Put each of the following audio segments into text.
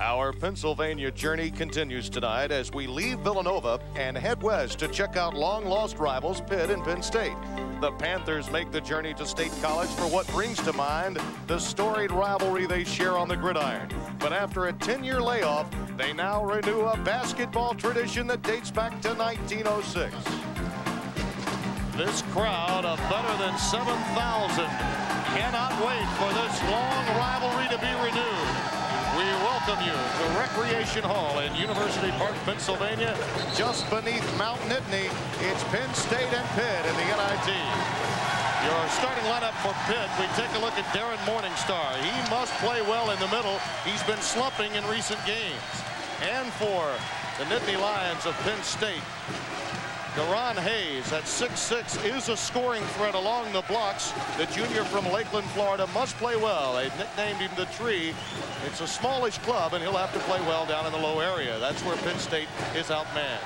Our Pennsylvania journey continues tonight as we leave Villanova and head west to check out long-lost rivals Pitt and Penn State. The Panthers make the journey to State College for what brings to mind the storied rivalry they share on the gridiron. But after a 10-year layoff, they now renew a basketball tradition that dates back to 1906. This crowd of better than 7,000 cannot wait for this long rivalry to be renewed. We welcome you to Recreation Hall in University Park, Pennsylvania, just beneath Mount Nittany. It's Penn State and Pitt in the NIT. Your starting lineup for Pitt, we take a look at Darren Morningstar. He must play well in the middle. He's been slumping in recent games. And for the Nittany Lions of Penn State, Deron Hayes at 6'6" is a scoring threat along the blocks. The junior from Lakeland, Florida must play well. They nicknamed him the Tree. It's a smallish club, and he'll have to play well down in the low area. That's where Penn State is outmanned.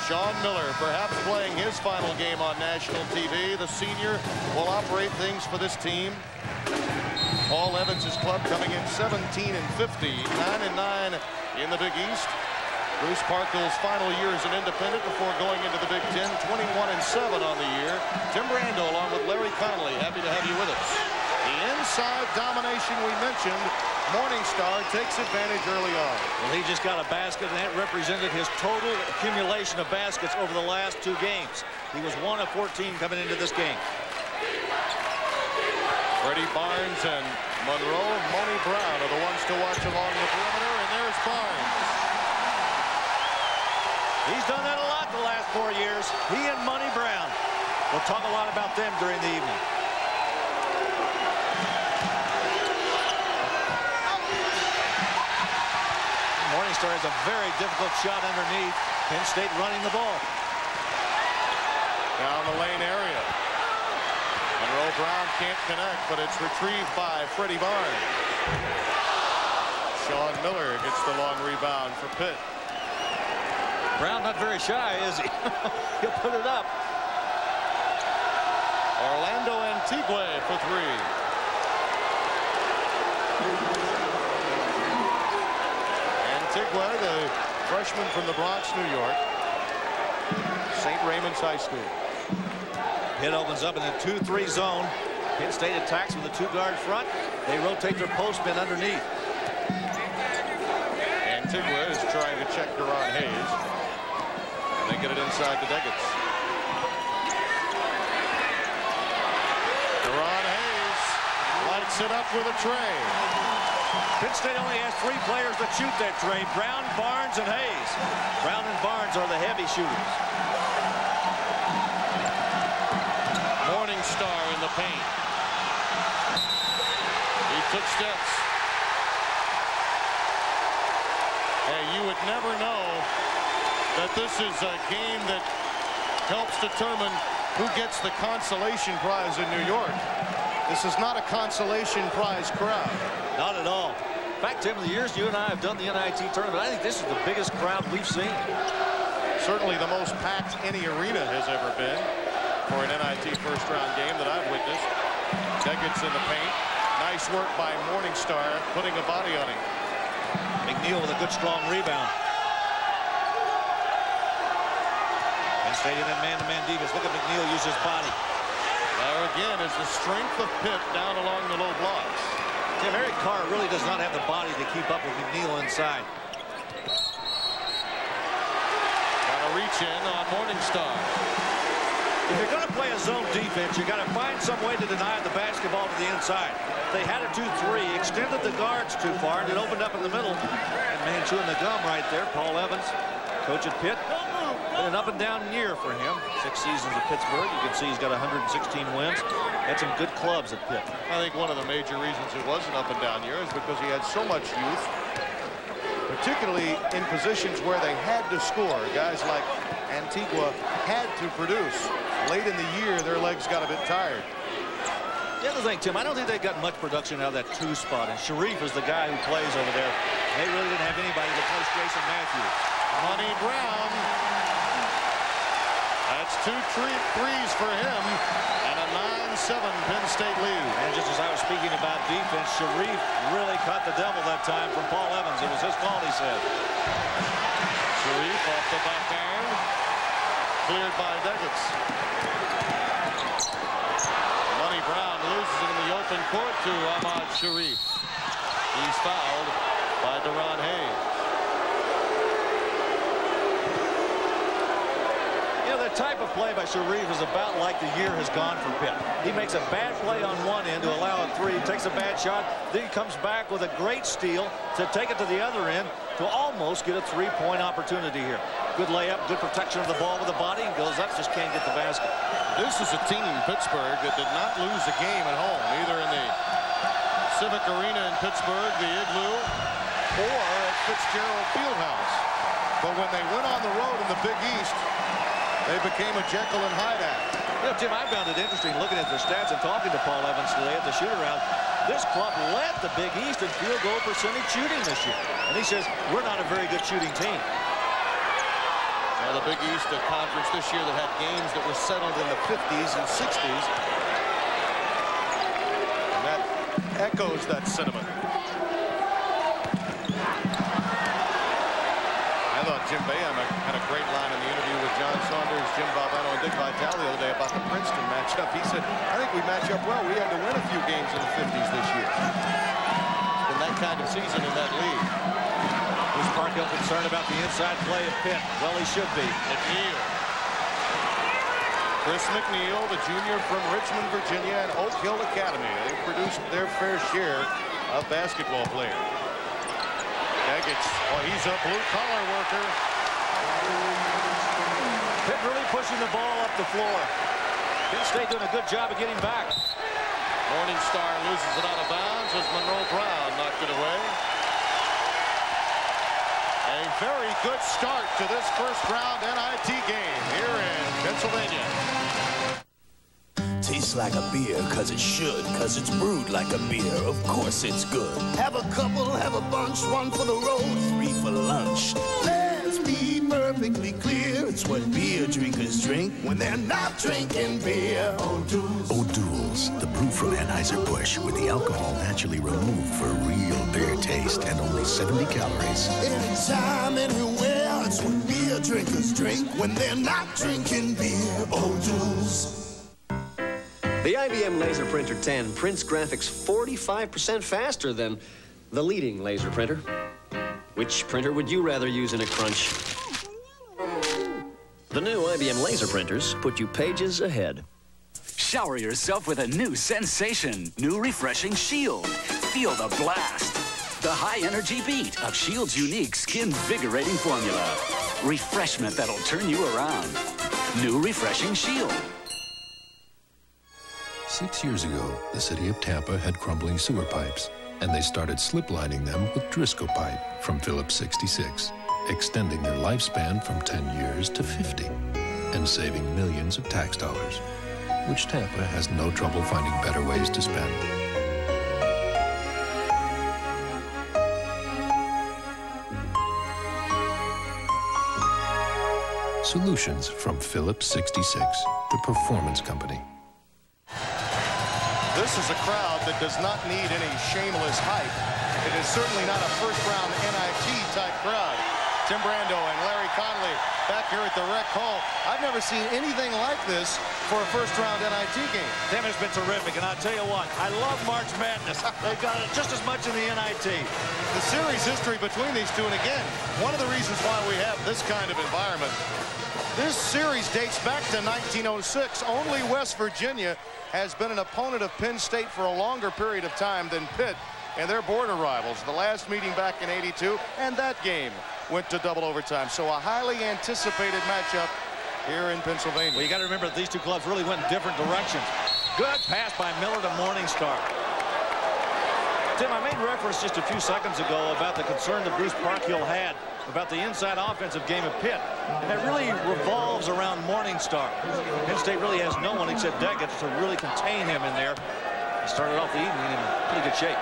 Sean Miller, perhaps playing his final game on national TV. The senior will operate things for this team. Paul Evans' club coming in 17-50, 9-9 in the Big East. Bruce Parkill's final year as an independent before going into the Big Ten, 21-7 on the year. Tim Brando along with Larry Connolly, happy to have you with us. The inside domination we mentioned, Morningstar takes advantage early on. Well, he just got a basket, and that represented his total accumulation of baskets over the last 2 games. He was 1 of 14 coming into this game. Freddie Barnes and Monroe, Moni Brown are the ones to watch along the perimeter, and there's Barnes. He's done that a lot the last 4 years. He and Money Brown. We'll talk a lot about them during the evening. Morningstar has a very difficult shot underneath. Penn State running the ball. Down the lane area. Monroe Brown can't connect, but it's retrieved by Freddie Barnes. Sean Miller gets the long rebound for Pitt. Brown not very shy, is he? He'll put it up. Orlando Antigua for 3. Antigua, the freshman from the Bronx, New York. St. Raymond's High School. Pitt opens up in the 2-3 zone. Penn State attacks with a 2-guard front. They rotate their postman underneath. Antigua is trying to check Deron Hayes. They get it inside to Deggets. Deron Hayes lights it up with a tray. Penn State only has 3 players that shoot that tray: Brown, Barnes, and Hayes. Brown and Barnes are the heavy shooters. Morningstar in the paint. He took steps. Hey, you would never know that this is a game that helps determine who gets the consolation prize in New York. This is not a consolation prize crowd. Not at all. In fact, Tim, in the years you and I have done the NIT tournament, I think this is the biggest crowd we've seen. Certainly the most packed any arena has ever been for an NIT first-round game that I've witnessed. Deggets in the paint. Nice work by Morningstar, putting a body on him. McNeil with a good, strong rebound. State in that man-to-man defense. Look at McNeil use his body. There again is the strength of Pitt down along the low blocks. Tim, Eric Carr really does not have the body to keep up with McNeil inside. Got to reach in on Morningstar. If you're going to play a zone defense, you got to find some way to deny the basketball to the inside. They had a 2-3, extended the guards too far, and it opened up in the middle. And man, chewing the gum right there, Paul Evans, coach at Pitt. Been an up-and-down year for him. 6 seasons at Pittsburgh. You can see he's got 116 wins. Had some good clubs at Pitt. I think one of the major reasons it was an up-and-down year is because he had so much youth, particularly in positions where they had to score. Guys like Antigua had to produce. Late in the year, their legs got a bit tired. The other thing, Tim, I don't think they got much production out of that 2 spot, and Sharif is the guy who plays over there. They really didn't have anybody to replace Jason Matthews. Money Brown. That's 2 threes for him, and a 9-7 Penn State lead. And just as I was speaking about defense, Sharif really caught the devil that time from Paul Evans. It was his fault, he said. Sharif off the backhand, cleared by Deggets. Money Brown loses it in the open court to Ahmad Sharif. He's fouled by Deron Hayes. The type of play by Sharif is about like the year has gone for Pitt. He makes a bad play on one end to allow a three, takes a bad shot, then he comes back with a great steal to take it to the other end to almost get a three-point opportunity here. Good layup, good protection of the ball with the body, goes up, just can't get the basket. This is a team, Pittsburgh, that did not lose a game at home, either in the Civic Arena in Pittsburgh, the Igloo, or at Fitzgerald Fieldhouse. But when they went on the road in the Big East, they became a Jekyll and Hyde act. You know, Tim, I found it interesting looking at their stats and talking to Paul Evans today at the shoot-around. This club led the Big East in field goal percentage shooting this year. And he says, we're not a very good shooting team. Now, the Big East, a conference this year that had games that were settled in the 50s and 60s. And that echoes that sentiment. I thought Jim Boeheim had a great line in the interview with John Saunders, Jim Valvano, and Dick Vitale the other day about the Princeton matchup. He said, I think we match up well. We had to win a few games in the 50s this year. It's been that kind of season in that league. Bruce Parkhill concerned about the inside play of Pitt. Well, he should be. McNeil. Chris McNeil, the junior from Richmond, Virginia, and Oak Hill Academy. They've produced their fair share of basketball players. Deggets, oh, he's a blue-collar worker. Pitt really pushing the ball up the floor. Penn State doing a good job of getting back. Morningstar loses it out of bounds as Monroe Brown knocked it away. A very good start to this first-round NIT game here in Pennsylvania. Tastes like a beer, cause it should, cause it's brewed like a beer. Of course it's good. Have a couple, have a bunch, one for the road, 3 for lunch. Let's be perfectly clear, it's what beer drinkers drink when they're not drinking beer. O'Doul's. O'Doul's, the brew from Anheuser-Busch, with the alcohol naturally removed for real beer taste and only 70 calories. Anytime, anywhere, it's what beer drinkers drink when they're not drinking beer. O'Doul's. The IBM Laser Printer 10 prints graphics 45% faster than the leading laser printer. Which printer would you rather use in a crunch? The new IBM laser printers put you pages ahead. Shower yourself with a new sensation, new refreshing Shield. Feel the blast. The high-energy beat of Shield's unique skin-vigorating formula. Refreshment that'll turn you around. New refreshing Shield. 6 years ago, the city of Tampa had crumbling sewer pipes, and they started slip lining them with Driscoll pipe from Phillips 66, extending their lifespan from 10 years to 50, and saving millions of tax dollars, which Tampa has no trouble finding better ways to spend. Solutions from Phillips 66, the performance company. This is a crowd that does not need any shameless hype. It is certainly not a first-round NIT type crowd. Tim Brando and Larry Connolly back here at the Rec Hall. I've never seen anything like this for a first-round NIT game. Tim has been terrific, and I'll tell you what, I love March Madness. They've got it just as much in the NIT. The series history between these two, and again, one of the reasons why we have this kind of environment. This series dates back to 1906. Only West Virginia has been an opponent of Penn State for a longer period of time than Pitt and their border rivals. The last meeting back in '82, and that game went to double overtime. So a highly anticipated matchup here in Pennsylvania. Well, you got to remember that these two clubs really went in different directions. Good pass by Miller to Morningstar. Tim, I made reference just a few seconds ago about the concern that Bruce Parkhill had about the inside offensive game of Pitt. And it really revolves around Morningstar. Penn State really has no one except Deggets to really contain him in there. He started off the evening in pretty good shape.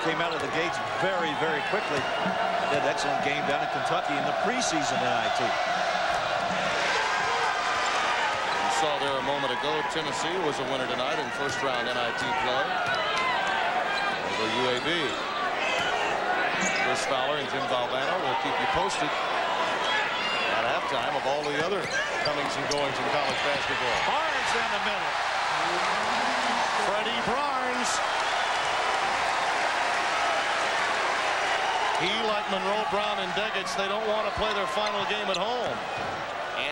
came out of the gates very, very quickly. They had an excellent game down in Kentucky in the preseason NIT. You saw there a moment ago, Tennessee was a winner tonight in first-round NIT play over UAB. Chris Fowler and Jim Valvano will keep you posted at halftime of all the other comings and goings in college basketball. Barnes down the middle. Freddie Barnes. He, like Monroe, Brown, and Deggets, they don't want to play their final game at home.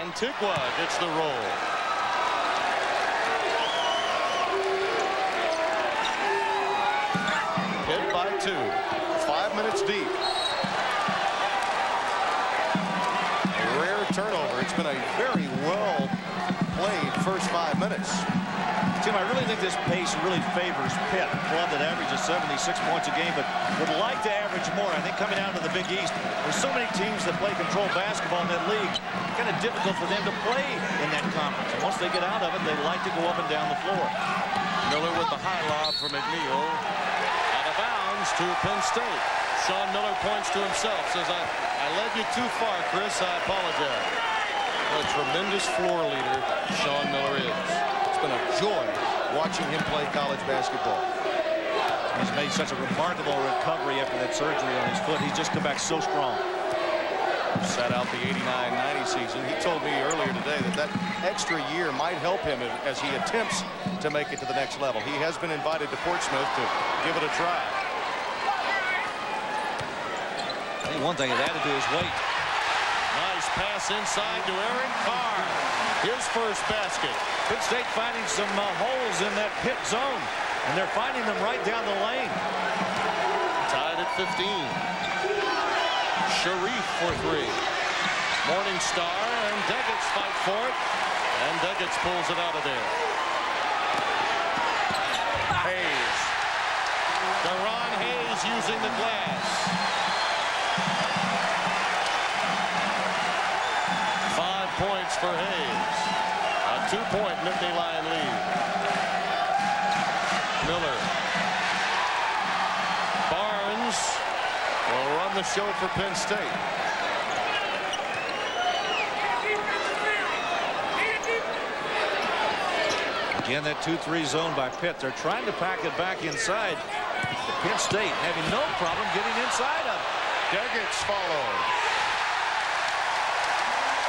Antigua gets the roll. Pitt by 2. 5 minutes deep. A rare turnover. It's been a very well played first 5 minutes. Tim, I really think this pace really favors Pitt, a club that averages 76 points a game, but would like to average more. I think coming out of the Big East, there's so many teams that play control basketball in that league. Kind of difficult for them to play in that conference. And once they get out of it, they like to go up and down the floor. Miller with the high lob for McNeil. Out of bounds to Penn State. Sean Miller points to himself, says, I led you too far, Chris. I apologize. What a tremendous floor leader Sean Miller is. It's been a joy watching him play college basketball. He's made such a remarkable recovery after that surgery on his foot. He's just come back so strong. Sat out the 89-90 season. He told me earlier today that extra year might help him as he attempts to make it to the next level. He has been invited to Portsmouth to give it a try. I think one thing it had to do is wait. Nice pass inside to Aaron Carr. His first basket. Penn State finding some holes in that Pitt zone, and they're finding them right down the lane. Tied at 15. Sharif for 3. Morningstar and Deggets fight for it, and Deggets pulls it out of there. Hayes. Deron Hayes using the glass. 5 points for Hayes. A 2-point Nittany Lion lead. Miller. Barnes will run the show for Penn State. Again, that 2-3 zone by Pitt. They're trying to pack it back inside. Penn State having no problem getting inside of it. Deggets follows.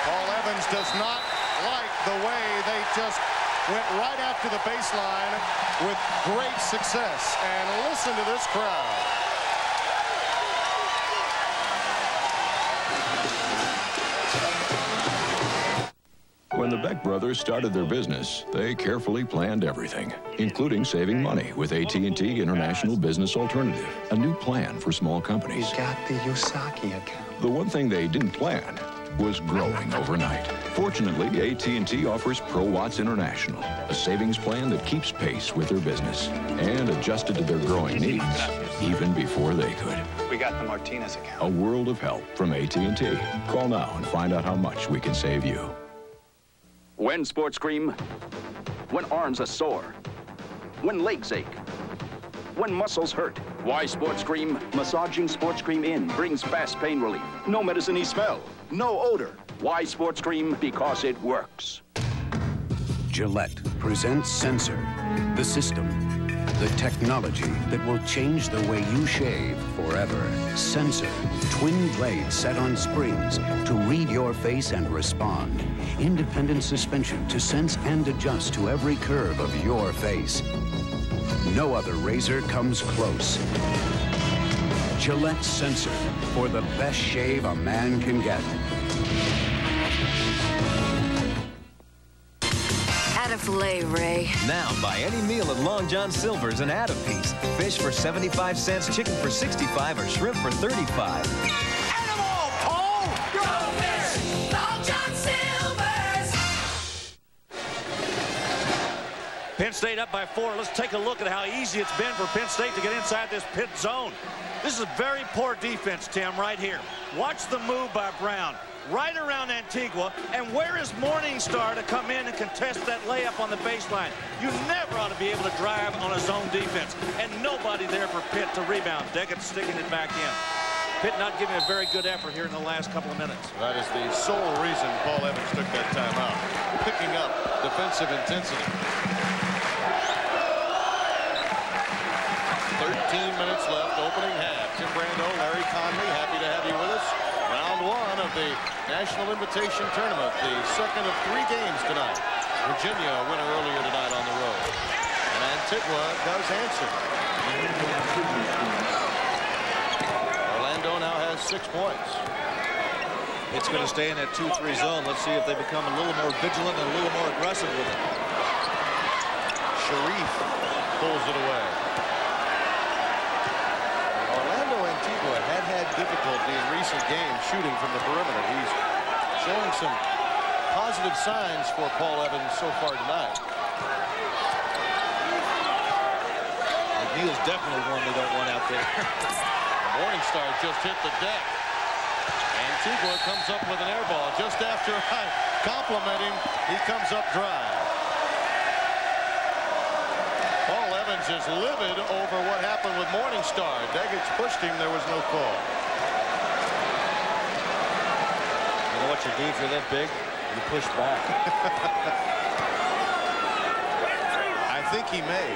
Paul Evans does not like the way they just went right after the baseline with great success. And listen to this crowd. When the Beck brothers started their business, they carefully planned everything, including saving money with AT&T International Business Alternative, a new plan for small companies. We got the Yosaki account. The one thing they didn't plan was growing overnight. Fortunately, AT&T offers ProWatts International, a savings plan that keeps pace with their business and adjusted to their growing needs even before they could. We got the Martinez account. A world of help from AT&T. Call now and find out how much we can save you. When sports cream, when arms are sore, when legs ache, when muscles hurt. Why sports cream? Massaging sports cream in brings fast pain relief. No medicine-y smell, no odor. Why sports cream? Because it works. Gillette presents Sensor, the system, the technology that will change the way you shave forever. Sensor, twin blades set on springs to read your face and respond. Independent suspension to sense and adjust to every curve of your face. No other razor comes close. Gillette Sensor, for the best shave a man can get. Add a filet, Ray. Now, buy any meal at Long John Silver's and add a piece. Fish for 75 cents, chicken for 65, or shrimp for 35. Animal, Paul! Go fish! Long John Silver's! Penn State up by 4. Let's take a look at how easy it's been for Penn State to get inside this Pitt zone. This is very poor defense, Tim, right here. Watch the move by Brown. right around Antigua. And where is Morningstar to come in and contest that layup on the baseline? You never ought to be able to drive on a zone defense. And nobody there for Pitt to rebound. Deckett sticking it back in. Pitt not giving a very good effort here in the last couple of minutes. That is the sole reason Paul Evans took that timeout. Picking up defensive intensity. 13 minutes left, opening half. Tim Brando, Larry Conley, happy to have you with us. Round one of the National Invitation Tournament, the second of 3 games tonight. Virginia, a winner earlier tonight on the road. And Antigua does answer. Orlando now has 6 points. It's going to stay in that 2-3 zone. Let's see if they become a little more vigilant and a little more aggressive with it. Sharif pulls it away. Antigua had difficulty in recent games shooting from the perimeter. He's showing some positive signs for Paul Evans so far tonight. McNeil's definitely one they don't want out there. Morningstar just hit the deck. Antigua comes up with an air ball. Just after I compliment him, he comes up dry. Paul Evans is livid over what happened with Morningstar. Deggett's pushed him. There was no call. You know what you do if you're that big? You push back. I think he may.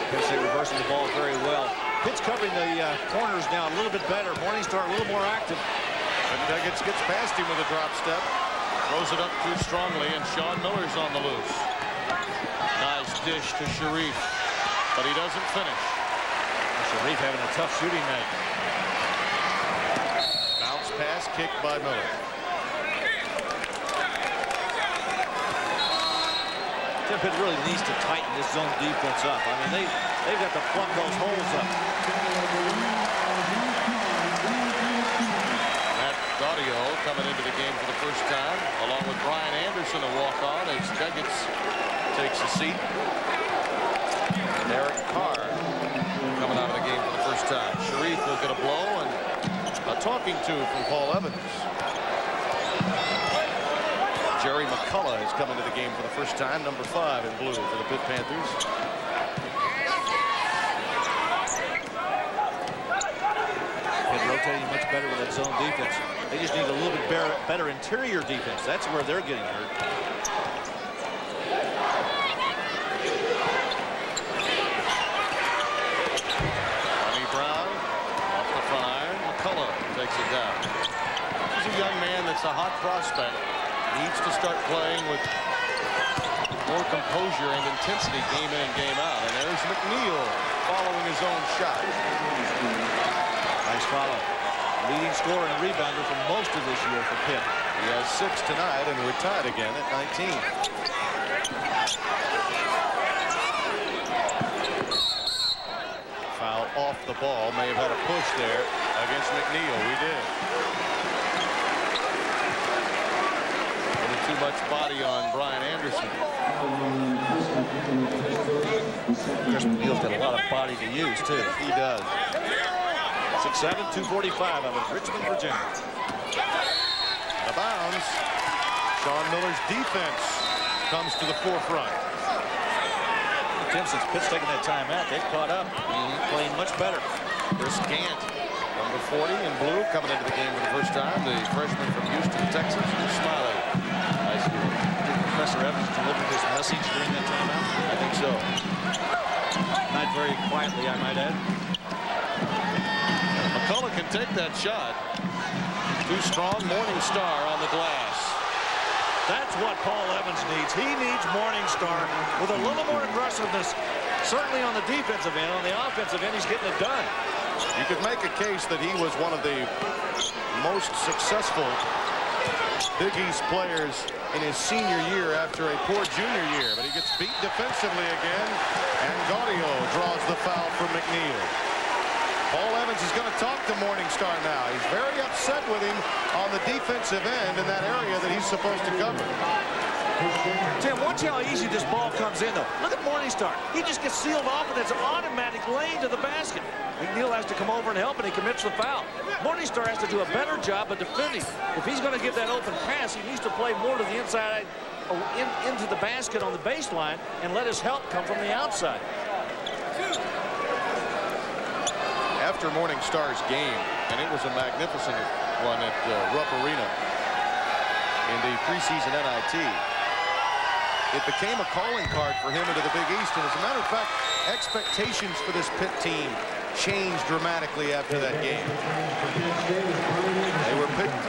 Penn State reversing the ball very well. Pitt's covering the corners now a little bit better. Morningstar a little more active. And Deggett gets past him with a drop step. Throws it up too strongly, and Sean Miller's on the loose. Nice dish to Sharif, but he doesn't finish. Sharif having a tough shooting night. Bounce pass kicked by Miller. Pitt really needs to tighten this zone defense up. I mean, they've got to plug those holes up. Gaudio coming into the game for the first time, along with Brian Anderson, a walk-on, as Deggett takes a seat. And Eric Carr coming out of the game for the first time. Sharif will get a blow and a talking to from Paul Evans. Jerry McCullough has come into the game for the first time, number 5 in blue for the Pitt Panthers. Pitt rotating much better with that zone defense. They just need a little bit better interior defense. That's where they're getting hurt. Johnny Brown off the front iron. McCullough takes it down. He's a young man that's a hot prospect. Needs to start playing with more composure and intensity game in and game out. And there's McNeil following his own shot. Nice follow. Leading scorer and rebounder for most of this year for Pitt. He has 6 tonight, and we're tied again at 19. Foul off the ball. May have had a push there against McNeil. We did. Putting too much body on Brian Anderson. Chris McNeil's got a lot of body to use, too. He does. 6'7", 245 out of Richmond, Virginia. Out of bounds. Sean Miller's defense comes to the forefront. Tim, since Pitt's taking that timeout, they've caught up. Playing much better. Chris Gant, number 40 in blue, coming into the game for the first time. The freshman from Houston, Texas, Smiley High School. Did Professor Evans deliver his message during that timeout? I think so. Not very quietly, I might add. McCullough can take that shot. Too strong. Morningstar on the glass. That's what Paul Evans needs. He needs Morningstar with a little more aggressiveness. Certainly on the defensive end. On the offensive end, he's getting it done. You could make a case that he was one of the most successful Big East players in his senior year after a poor junior year. But he gets beat defensively again, and Gaudio draws the foul for McNeil. Paul Evans is going to talk to Morningstar now. He's very upset with him on the defensive end in that area that he's supposed to cover. Tim, watch how easy this ball comes in, though. Look at Morningstar. He just gets sealed off, and it's an automatic lane to the basket. McNeil has to come over and help, and he commits the foul. Morningstar has to do a better job of defending. If he's going to give that open pass, he needs to play more to the inside, into the basket on the baseline, and let his help come from the outside. After Morningstar's game, and it was a magnificent one at Rupp Arena in the preseason NIT, it became a calling card for him into the Big East. And as a matter of fact, expectations for this Pitt team changed dramatically after that game. They were picked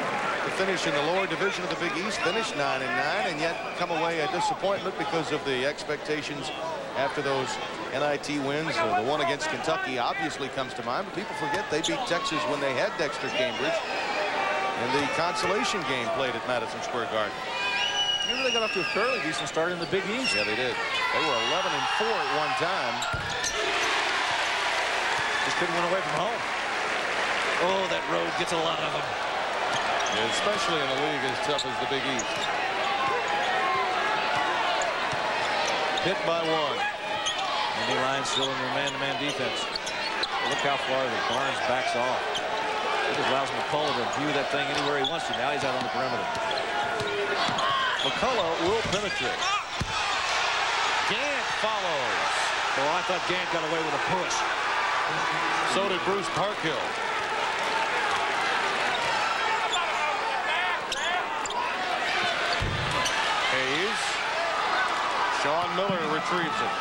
to finish in the lower division of the Big East, finished 9-9, and yet come away a disappointment because of the expectations after those NIT wins. The one against Kentucky obviously comes to mind, but people forget they beat Texas when they had Dexter Cambridge in the consolation game played at Madison Square Garden. Maybe they got off to a fairly decent start in the Big East. Yeah, they did. They were 11-4 at one time. Just couldn't win away from home. Oh, that road gets a lot of them. Yeah, especially in a league as tough as the Big East. Hit by one. And the line still in their man-to-man defense. Look how far the Barnes backs off. It just allows McCullough to view that thing anywhere he wants to. Now he's out on the perimeter. McCullough will penetrate. Gant follows. Oh, I thought Gant got away with a push. So did Bruce Parkhill. Hayes. Sean Miller retrieves it.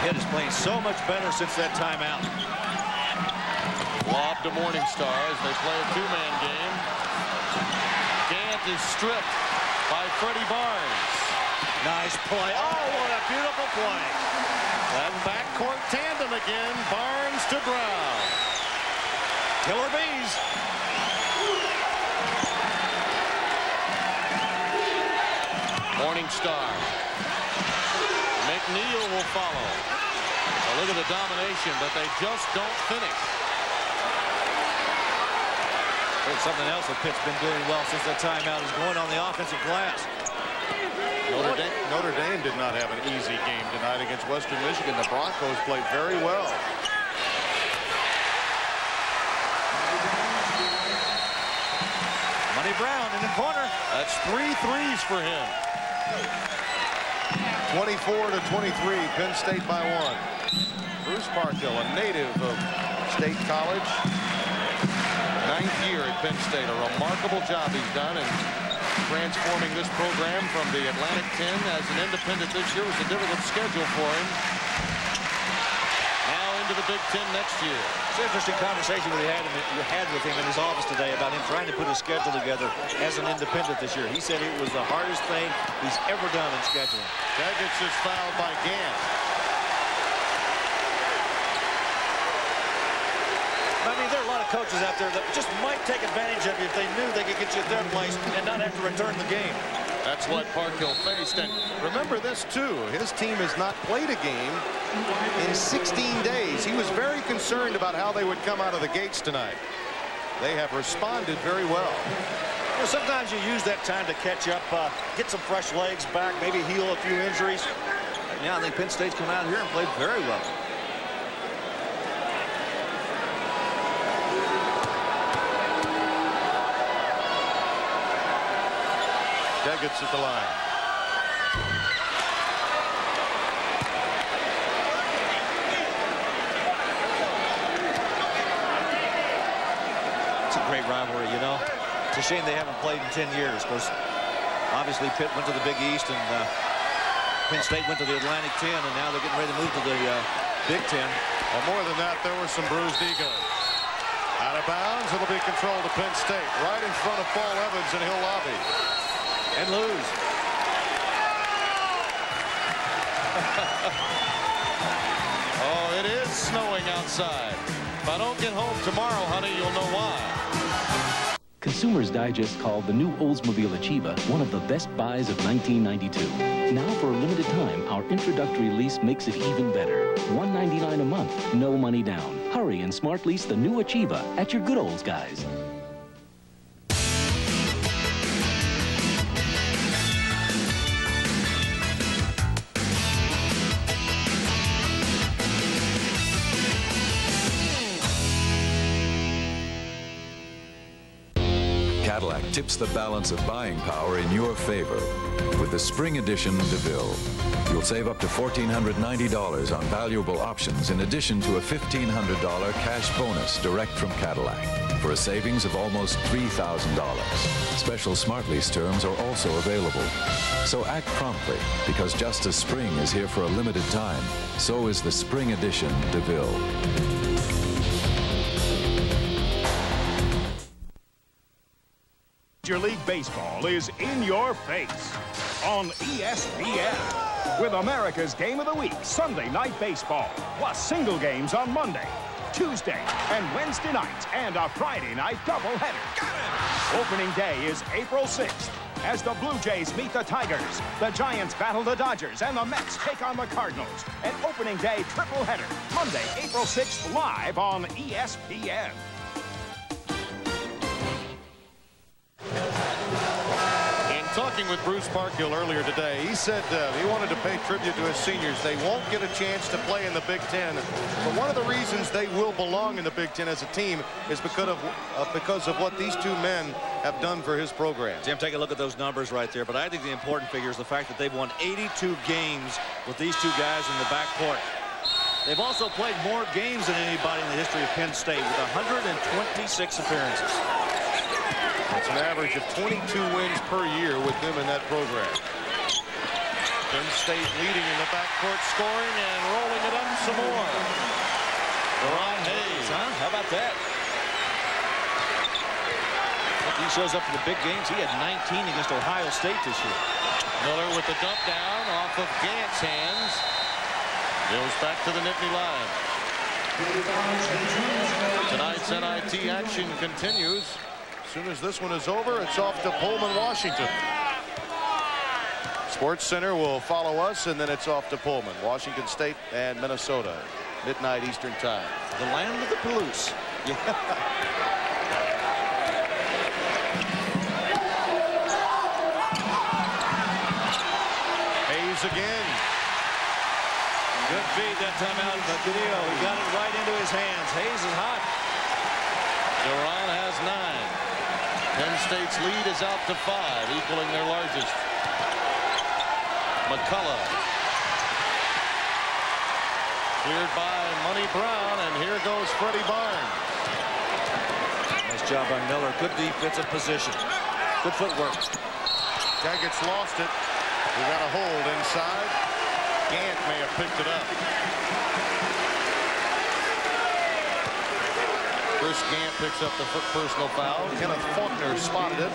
Pitt is playing so much better since that timeout. Lob to Morningstar as they play a two-man game. Gant is stripped by Freddie Barnes. Nice play. Oh, what a beautiful play. That backcourt tandem again. Barnes to Brown. Killer bees. Morningstar. McNeil will follow. Well, look at the domination, but they just don't finish. There's something else that Pitt's been doing well since that timeout is going on the offensive glass. Notre Dame did not have an easy game tonight against Western Michigan. The Broncos played very well. Money Brown in the corner. That's 3 threes for him. 24-23, Penn State by 1. Bruce Parkhill, a native of State College. 9th year at Penn State. A remarkable job he's done in transforming this program from the Atlantic 10 as an independent this year. Was a difficult schedule for him. Now into the Big Ten next year. It's an interesting conversation we had with him in his office today about him trying to put his schedule together as an independent this year. He said it was the hardest thing he's ever done in scheduling. Daggett is fouled by Gant. I mean, there are a lot of coaches out there that just might take advantage of you if they knew they could get you at their place and not have to return the game. That's what Parkhill faced. And remember this, too. His team has not played a game in 16 days. He was very concerned about how they would come out of the gates tonight. They have responded very well. You know, sometimes you use that time to catch up, get some fresh legs back, maybe heal a few injuries. Right now, I think Penn State's come out here and played very well. Daggett's at the line. It's a great rivalry, you know. It's a shame they haven't played in 10 years because obviously Pitt went to the Big East and Penn State went to the Atlantic 10, and now they're getting ready to move to the Big Ten. Well, more than that, there was some bruised ego. Out of bounds, it'll be controlled to Penn State, right in front of Paul Evans, and he'll lobby. And lose. Oh, it is snowing outside. If I don't get home tomorrow, honey, you'll know why. Consumers Digest called the new Oldsmobile Achieva one of the best buys of 1992. Now, for a limited time, our introductory lease makes it even better. $199 a month, no money down. Hurry and smart lease the new Achieva at your Good Olds guys. Cadillac tips the balance of buying power in your favor. With the Spring Edition DeVille, you'll save up to $1,490 on valuable options in addition to a $1,500 cash bonus direct from Cadillac for a savings of almost $3,000. Special Smart Lease terms are also available. So act promptly, because just as spring is here for a limited time, so is the Spring Edition DeVille. Major League Baseball is in your face on ESPN with America's Game of the Week, Sunday Night Baseball, plus single games on Monday, Tuesday, and Wednesday nights, and a Friday night doubleheader. Opening day is April 6th as the Blue Jays meet the Tigers, the Giants battle the Dodgers, and the Mets take on the Cardinals. An opening day tripleheader, Monday, April 6th, live on ESPN. Talking with Bruce Parkhill earlier today, he said he wanted to pay tribute to his seniors. They won't get a chance to play in the Big Ten, but one of the reasons they will belong in the Big Ten as a team is because of what these two men have done for his program. Jim, take a look at those numbers right there, but I think the important figure is the fact that they've won 82 games with these two guys in the backcourt. They've also played more games than anybody in the history of Penn State with 126 appearances. That's an average of 22 wins per year with them in that program. Penn State leading in the backcourt scoring and rolling it up some more. Deron Hayes, huh? How about that? He shows up for the big games. He had 19 against Ohio State this year. Miller with the dump down off of Gant's hands. Goes back to the Nittany line. Tonight's NIT action continues. As soon as this one is over, it's off to Pullman, Washington. Sports Center will follow us, and then it's off to Pullman. Washington State and Minnesota, midnight Eastern time. The land of the Palouse. Yeah. Hayes again. Good feed that time out, but Cadillo, he got it right into his hands. Hayes is hot. Duran has 9. Penn State's lead is out to 5, equaling their largest. McCullough. Cleared by Money Brown, and here goes Freddie Barnes. Nice job by Miller. Good defensive position. Good footwork. Daggett's lost it. We got a hold inside. Gant may have picked it up. Chris Gant picks up the personal foul. Kenneth Faulkner spotted it.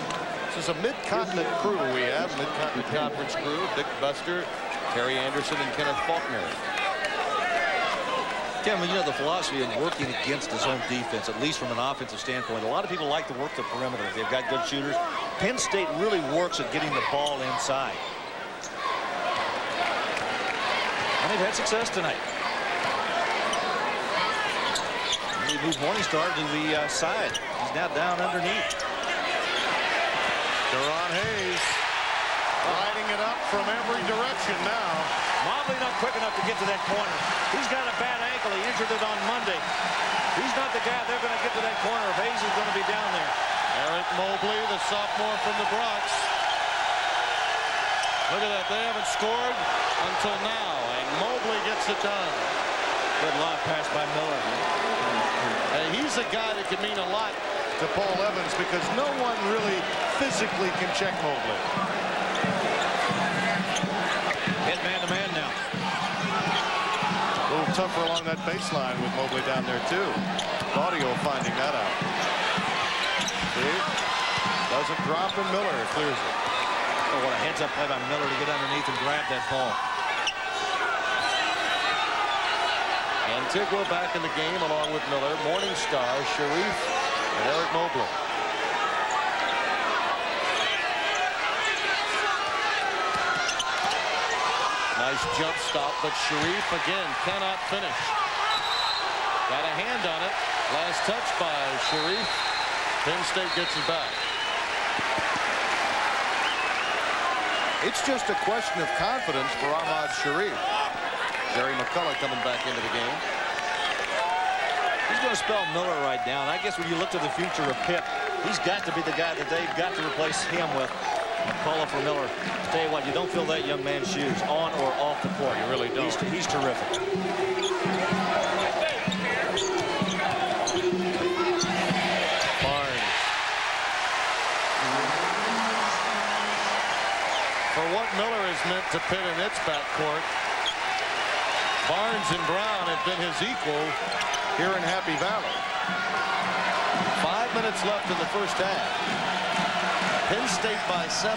This is a mid-continent crew we have. Mid-continent conference crew. Dick Buster, Terry Anderson, and Kenneth Faulkner. Kevin, you know the philosophy of working against his own defense, at least from an offensive standpoint. A lot of people like to work the perimeter. They've got good shooters. Penn State really works at getting the ball inside. And they've had success tonight. Moves Morningstar to the side. He's now down underneath. Deron Hayes lighting it up from every direction now. Mobley not quick enough to get to that corner. He's got a bad ankle. He injured it on Monday. He's not the guy they're going to get to that corner if Hayes is going to be down there. Eric Mobley, the sophomore from the Bronx. Look at that. They haven't scored until now, and Mobley gets it done. Good lob pass by Miller. And he's a guy that can mean a lot to Paul Evans because no one really physically can check Mobley. Hit man-to-man now. A little tougher along that baseline with Mobley down there, too. Audio finding that out. See? Doesn't drop, and Miller clears it. Oh, what a heads-up play by Miller to get underneath and grab that ball. Antigua back in the game along with Miller, Morningstar, Sharif, and Eric Mobley. Nice jump stop, but Sharif again cannot finish. Got a hand on it. Last touch by Sharif. Penn State gets it back. It's just a question of confidence for Ahmad Sharif. Jerry McCullough coming back into the game. He's going to spell Miller right down? I guess when you look to the future of Pitt, he's got to be the guy that they've got to replace him with. Call up for Miller. Tell you what, you don't fill that young man's shoes on or off the court. You really don't. He's terrific. Barnes. For what Miller has meant to Pitt in its backcourt, Barnes and Brown have been his equal here in Happy Valley. 5 minutes left in the first half. Penn State by 7.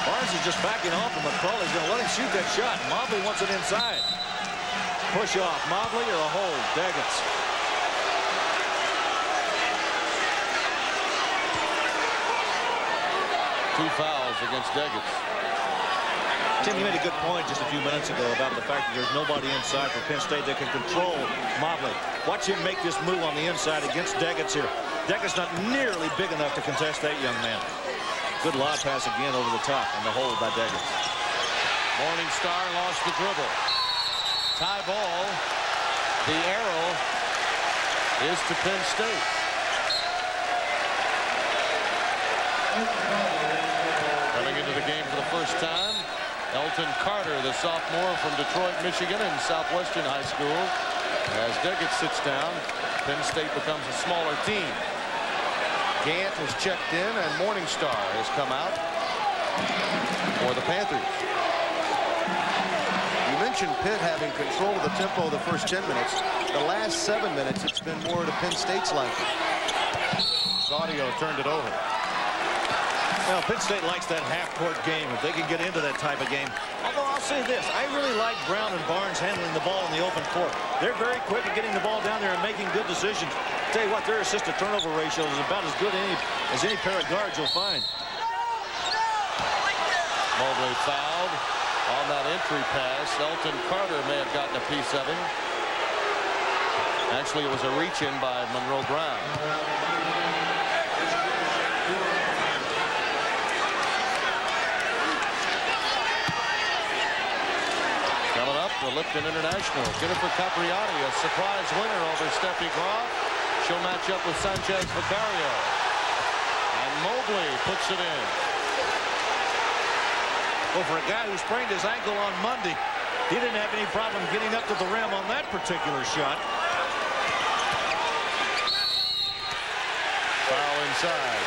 Barnes is just backing off, and McCrawley's going to let him shoot that shot. Mobley wants it inside. Push off. Mobley or a hold. Deggans. Two fouls against Deggans. Tim, you made a good point just a few minutes ago about the fact that there's nobody inside for Penn State that can control Mobley. Watch him make this move on the inside against Deggans here. Deggans not nearly big enough to contest that young man. Good lob pass again over the top and the hold by Deggans. Morningstar lost the dribble. Tie ball. The arrow is to Penn State. Coming into the game for the first time, Elton Carter, the sophomore from Detroit, Michigan, in Southwestern High School. As Deggans sits down, Penn State becomes a smaller team. Gant has checked in, and Morningstar has come out for the Panthers. You mentioned Pitt having control of the tempo of the first 10 minutes. The last 7 minutes, it's been more to Penn State's liking. Audio turned it over. Well, Penn State likes that half-court game if they can get into that type of game. Although I'll say this, I really like Brown and Barnes handling the ball in the open court. They're very quick at getting the ball down there and making good decisions. Tell you what, their assist-to-turnover ratio is about as good as any pair of guards you'll find. Mobley fouled on that entry pass. Elton Carter may have gotten a piece of him. Actually, it was a reach-in by Monroe Brown. Coming up, the Lipton International. Jennifer Capriati, a surprise winner over Steffi Graf. She'll match up with Sanchez Vicario. And Mobley puts it in. Well, for a guy who sprained his ankle on Monday, he didn't have any problem getting up to the rim on that particular shot. Foul inside.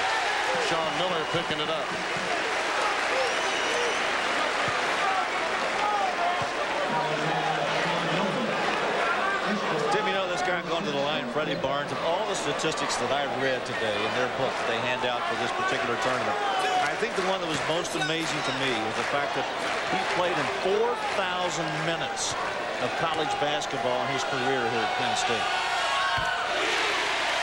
Sean Miller picking it up. Tim, you know this guy going to the line, Freddie Barnes, of all the statistics that I read today in their book that they hand out for this particular tournament, I think the one that was most amazing to me was the fact that he played in 4,000 minutes of college basketball in his career here at Penn State.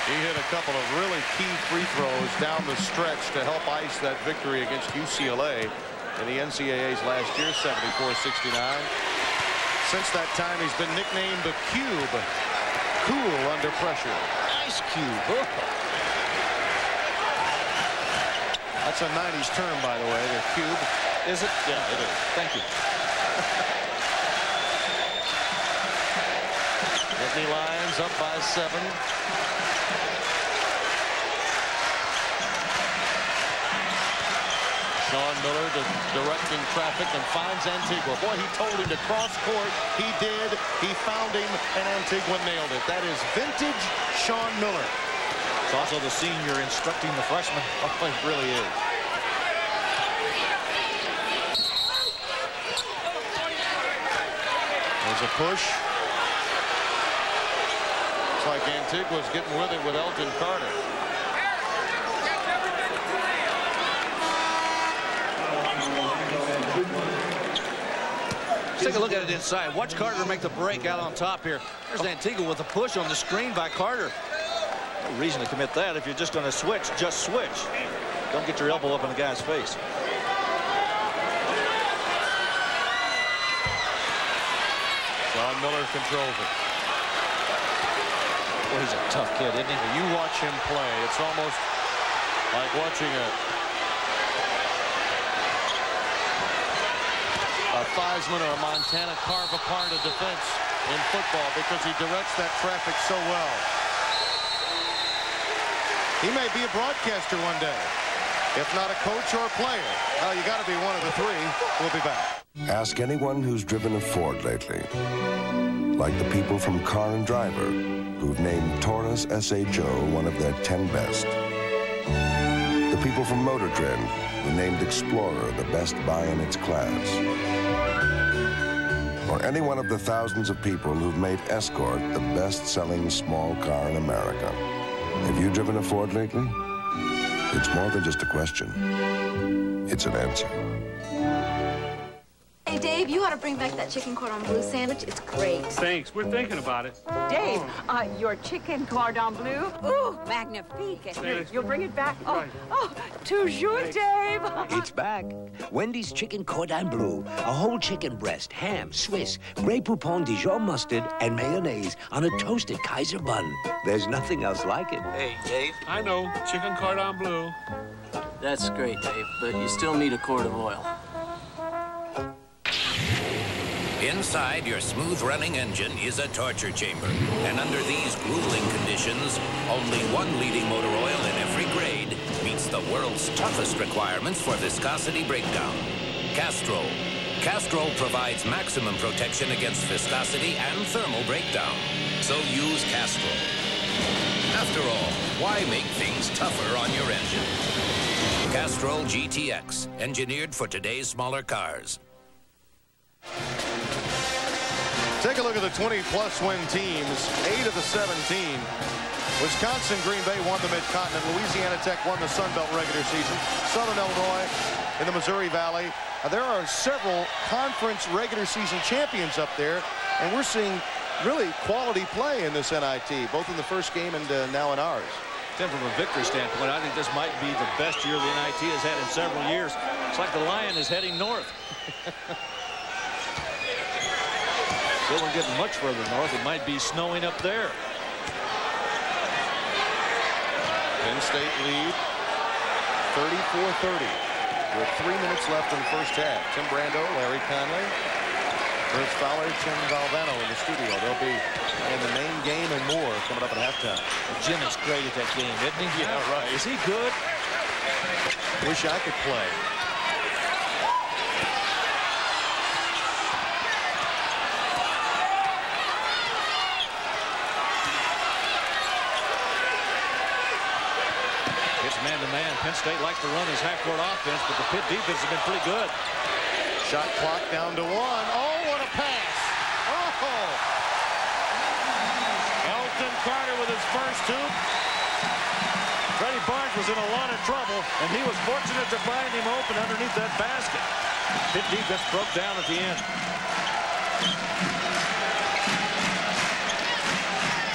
He hit a couple of really key free throws down the stretch to help ice that victory against UCLA in the NCAA's last year, 74-69. Since that time, he's been nicknamed the Cube. Cool under pressure. Ice Cube. Oh. That's a 90s term, by the way, the Cube. Is it? Yeah, it is. Thank you. Nittany Lions up by 7. Sean Miller directing traffic and finds Antigua. Boy, he told him to cross court. He did. He found him, and Antigua nailed it. That is vintage Sean Miller. It's also the senior instructing the freshman. Oh, it really is. There's a push. Looks like Antigua's getting with it with Elton Carter. Let's take a look at it inside. Watch Carter make the break out on top here. There's Antigua with a push on the screen by Carter. No reason to commit that. If you're just going to switch, just switch. Don't get your elbow up in the guy's face. Sean Miller controls it. Boy, he's a tough kid, isn't he? You watch him play. It's almost like watching a Theismann or a Montana carve apart a defense. in football because he directs that traffic so well. He may be a broadcaster one day, if not a coach or a player. Well, you got to be one of the three. We'll be back. Ask anyone who's driven a Ford lately, like the people from Car and Driver, who've named Taurus SHO one of their 10 best. The people from Motor Trend, who named Explorer the best buy in its class. Or any one of the thousands of people who've made Escort the best-selling small car in America. Have you driven a Ford lately? It's more than just a question. It's an answer. Hey, Dave, you ought to bring back that chicken cordon bleu sandwich. It's great. Thanks. We're thinking about it. Dave, your chicken cordon bleu. Ooh, magnifique. You'll bring it back? Oh, oh, toujours, Dave. It's back. Wendy's chicken cordon bleu. A whole chicken breast, ham, Swiss, Grey Poupon Dijon mustard, and mayonnaise on a toasted Kaiser bun. There's nothing else like it. Hey, Dave. I know. Chicken cordon bleu. That's great, Dave, but you still need a quart of oil. Inside your smooth-running engine is a torture chamber. And under these grueling conditions, only one leading motor oil in every grade meets the world's toughest requirements for viscosity breakdown. Castrol. Castrol provides maximum protection against viscosity and thermal breakdown. So use Castrol. After all, why make things tougher on your engine? Castrol GTX, engineered for today's smaller cars. Take a look at the 20-plus win teams. 8 of the 17. Wisconsin, Green Bay won the Mid-Continent. Louisiana Tech won the Sun Belt regular season. Southern Illinois in the Missouri Valley. There are several conference regular season champions up there, and we're seeing really quality play in this NIT, both in the first game and now in ours. Tim, from a victory standpoint, I think this might be the best year the NIT has had in several years. It's like the Lion is heading north. Still not getting much further north. It might be snowing up there. Penn State lead 34-30 with 3 minutes left in the first half. Tim Brando, Larry Conley, Chris Fowler, Tim Valvano in the studio. They'll be in the main game and more coming up at halftime. Jim is great at that game, isn't he? Yeah, right. Is he good? Wish I could play. Man-to-man. Penn State likes to run his half-court offense, but the Pitt defense has been pretty good. Shot clock down to 1. Oh, what a pass. Oh! Elton Carter with his first hoop. Freddie Barnes was in a lot of trouble, and he was fortunate to find him open underneath that basket. Pitt defense broke down at the end.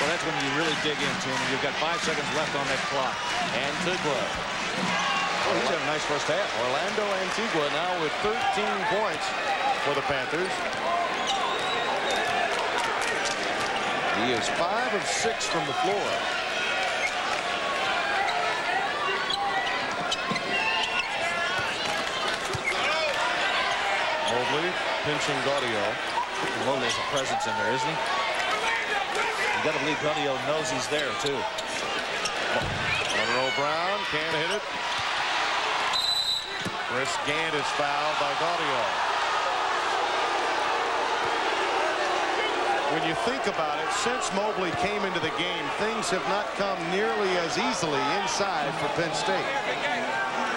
Well, that's when you really dig into him. You've got 5 seconds left on that clock. Antigua. Oh, he's had a nice first half. Orlando Antigua now with 13 points for the Panthers. He is 5 of 6 from the floor. Mobley pinching Gaudio. Mobley has a presence in there, isn't he? You got to believe Gaudio knows he's there, too. Monroe Brown can't hit it. Chris Gant is fouled by Gaudio. When you think about it, since Mobley came into the game, things have not come nearly as easily inside for Penn State.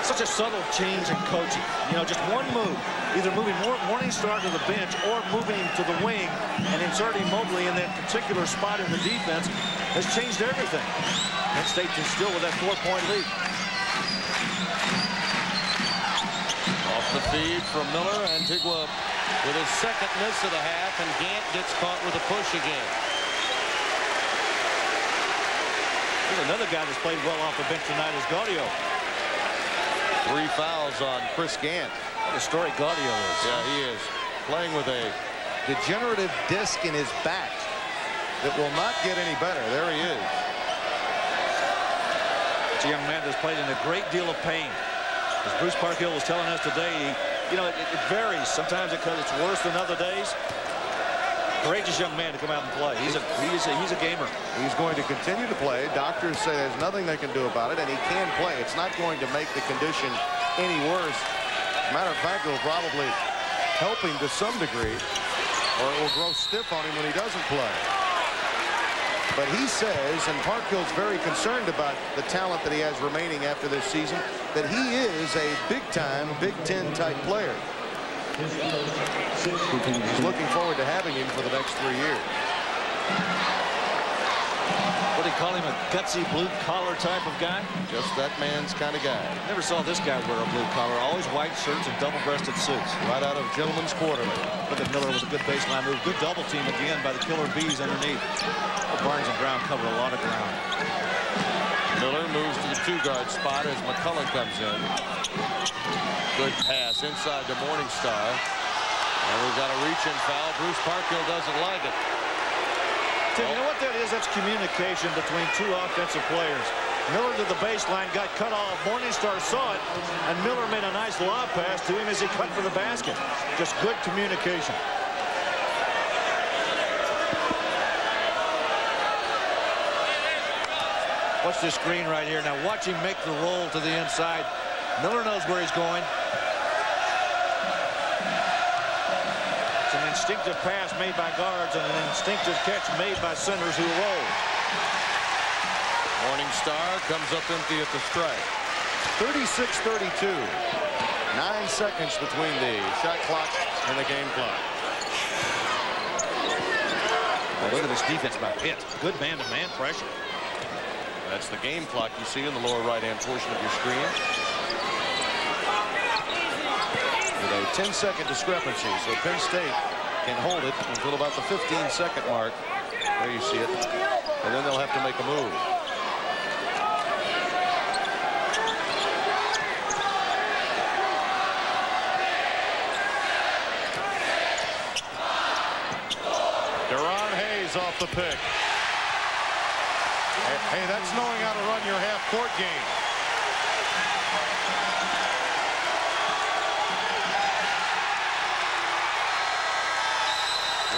Such a subtle change in coaching. You know, just one move, either moving Morningstar to the bench or moving him to the wing and inserting Mobley in that particular spot in the defense has changed everything. Penn State is still with that 4-point lead. Off the feed from Miller. Antigua with his second miss of the half, and Gant gets caught with a push again. Here's another guy that's played well off the bench tonight is Gaudio. 3 fouls on Chris Gant. What a story Gaudio is. Yeah, he is. Playing with a degenerative disc in his back that will not get any better. There he is. It's a young man that's played in a great deal of pain. As Bruce Parkhill was telling us today, you know, it varies. Sometimes it's worse than other days. Courageous young man to come out and play. He's a gamer. He's going to continue to play. Doctors say there's nothing they can do about it, and he can play. It's not going to make the condition any worse. As a matter of fact, it will probably help him to some degree, or it will grow stiff on him when he doesn't play. But he says, and Parkhill's very concerned about the talent that he has remaining after this season, that he is a big-time Big Ten type player. He's looking forward to having him for the next 3 years. What do you call him, a gutsy blue-collar type of guy? Just that man's kind of guy. Never saw this guy wear a blue collar. Always white shirts and double-breasted suits. Right out of Gentleman's Quarterly. Look at Miller with a good baseline move. Good double team again by the Killer Bees underneath. Barnes and Brown cover a lot of ground. Miller moves to the 2-guard spot as McCullough comes in. Good pass inside to Morningstar. And we've got a reach-in foul. Bruce Parkhill doesn't like it. Tim, you know what that is? That's communication between two offensive players. Miller to the baseline, got cut off. Morningstar saw it, and Miller made a nice lob pass to him as he cut for the basket. Just good communication. Watch this screen right here. Now watch him make the roll to the inside. Miller knows where he's going. It's an instinctive pass made by guards and an instinctive catch made by centers who roll. Morningstar comes up empty at the strike. 36-32. 9 seconds between the shot clock and the game clock. Well, look at this defense by Pitt. Good man-to-man pressure. That's the game clock you see in the lower right-hand portion of your screen. With a 10-second discrepancy, so Penn State can hold it until about the 15-second mark. There you see it. And then they'll have to make a move. Deron Hayes off the pick. Hey, that's knowing how to run your half-court game.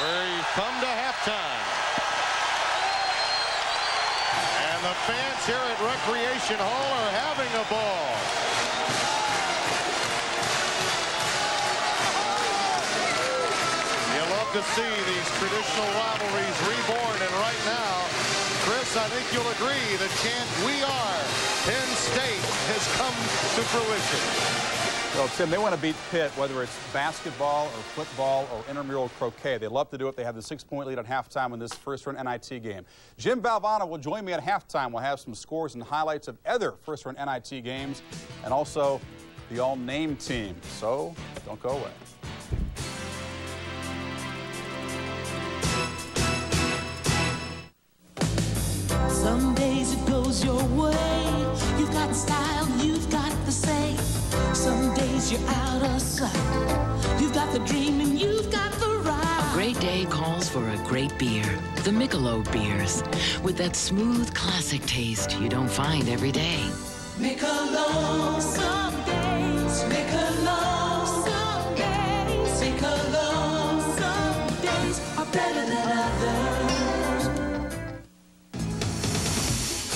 We've come to halftime. And the fans here at Recreation Hall are having a ball. You love to see these traditional rivalries reborn, and right now, Chris, I think you'll agree the chant "We Are Penn State" has come to fruition. Well, Tim, they want to beat Pitt, whether it's basketball or football or intramural croquet. They love to do it. They have the 6-point lead at halftime in this first-round NIT game. Jim Valvano will join me at halftime. We'll have some scores and highlights of other first-round NIT games and also the all-name team. So don't go away. Some days it goes your way. You've got style, you've got the say. Some days you're out of sight. You've got the dream and you've got the ride. A great day calls for a great beer. The Michelob beers. With that smooth classic taste you don't find every day. Michelob. Some days. Michelob. Some days. Michelob. Some days are better than others.